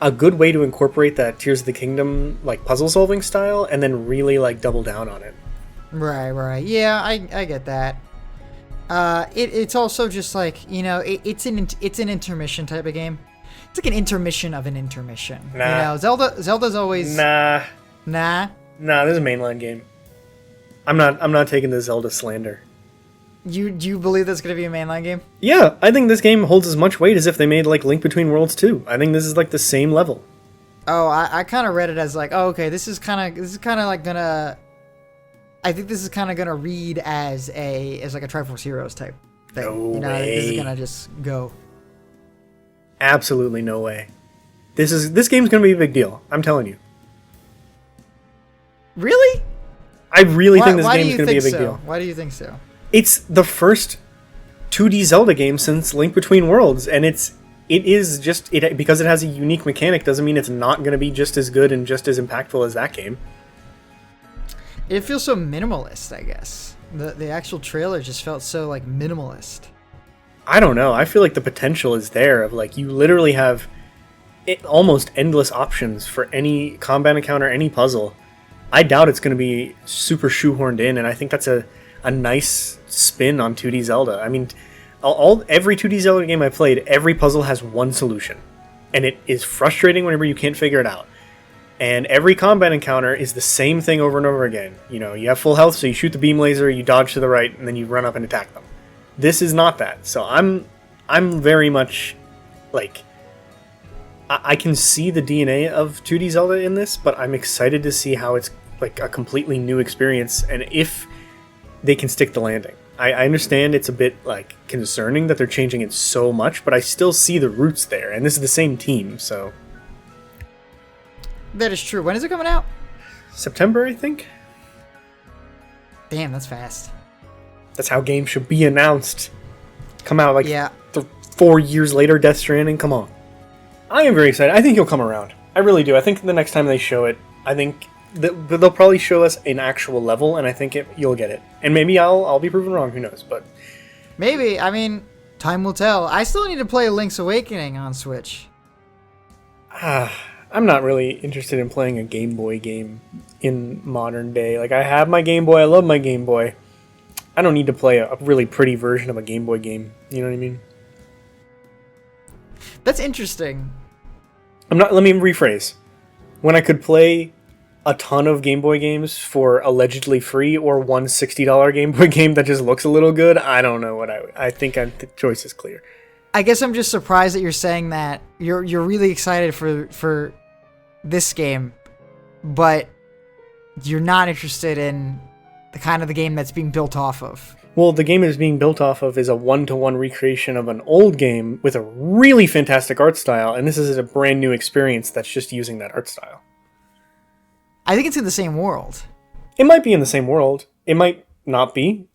a good way to incorporate that Tears of the Kingdom puzzle solving style, and then really double down on it. Right. Yeah, I get that. It's also just it's an intermission type of game. It's like an intermission of an intermission. Nah. Zelda's always Nah. Nah, this is a mainline game. I'm not taking the Zelda slander. You believe that's gonna be a mainline game? Yeah, I think this game holds as much weight as if they made Link Between Worlds 2. I think this is the same level. Oh, I kind of read it as okay, this is kind of gonna. I think this is kind of gonna read as a Triforce Heroes type thing. No way. This is gonna just go. Absolutely no way. This game's gonna be a big deal. I'm telling you. Really? I really think this game's going to be a big deal. Why do you think so? It's the first 2D Zelda game since Link Between Worlds, and it is just because it has a unique mechanic doesn't mean it's not going to be just as good and just as impactful as that game. It feels so minimalist, I guess. The actual trailer just felt so minimalist. I don't know. I feel like the potential is there of you literally have almost endless options for any combat encounter, any puzzle. I doubt it's going to be super shoehorned in, and I think that's a nice spin on 2D Zelda. I mean, every 2D Zelda game I played, every puzzle has one solution, and it is frustrating whenever you can't figure it out. And every combat encounter is the same thing over and over again. You have full health, so you shoot the beam laser, you dodge to the right, and then you run up and attack them. This is not that. So I'm very much I can see the DNA of 2D Zelda in this, but I'm excited to see how it's a completely new experience, and if they can stick the landing. I understand it's a bit concerning that they're changing it so much, but I still see the roots there, and this is the same team, so... That is true. When is it coming out? September, I think? Damn, that's fast. That's how games should be announced. Come out 4 years later, Death Stranding, come on. I am very excited. I think he'll come around. I really do. I think the next time they show it, I think they'll probably show us an actual level, and I think you'll get it. And maybe I'll be proven wrong. Who knows? But maybe. I mean, time will tell. I still need to play Link's Awakening on Switch. I'm not really interested in playing a Game Boy game in modern day. I have my Game Boy. I love my Game Boy. I don't need to play a really pretty version of a Game Boy game. You know what I mean? That's interesting. Let me rephrase. When I could play a ton of Game Boy games for allegedly free, or one $60 Game Boy game that just looks a little good, I don't know what I think the choice is clear. I guess I'm just surprised that you're saying that you're really excited for this game, but you're not interested in the kind of the game that's being built off of. Well, the game is being built off of is a one-to-one recreation of an old game with a really fantastic art style, and this is a brand new experience that's just using that art style. I think it's in the same world. It might be in the same world. It might not be.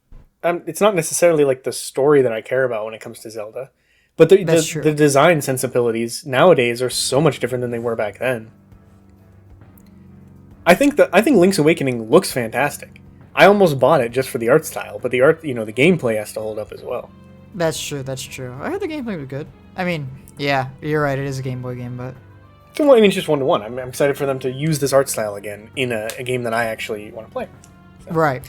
It's not necessarily the story that I care about when it comes to Zelda. But the design sensibilities nowadays are so much different than they were back then. I think Link's Awakening looks fantastic. I almost bought it just for the art style, but the gameplay has to hold up as well. That's true. I heard the gameplay was good. I mean, yeah, you're right. It is a Game Boy game, but... Well, it's just 1-to-1. I'm excited for them to use this art style again in a game that I actually want to play. So, right.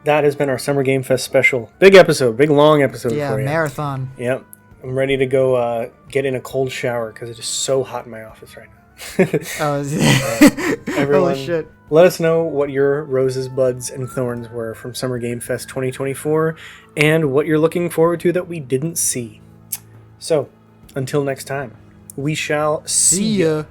That has been our Summer Game Fest special. Big episode. Big, long episode for you. Yeah, marathon. Yep. I'm ready to go get in a cold shower because it is so hot in my office right now. Everyone, Holy shit. let us know what your roses, buds, and thorns were from Summer Game Fest 2024 and what you're looking forward to that we didn't see. So, until next time, we shall see See ya.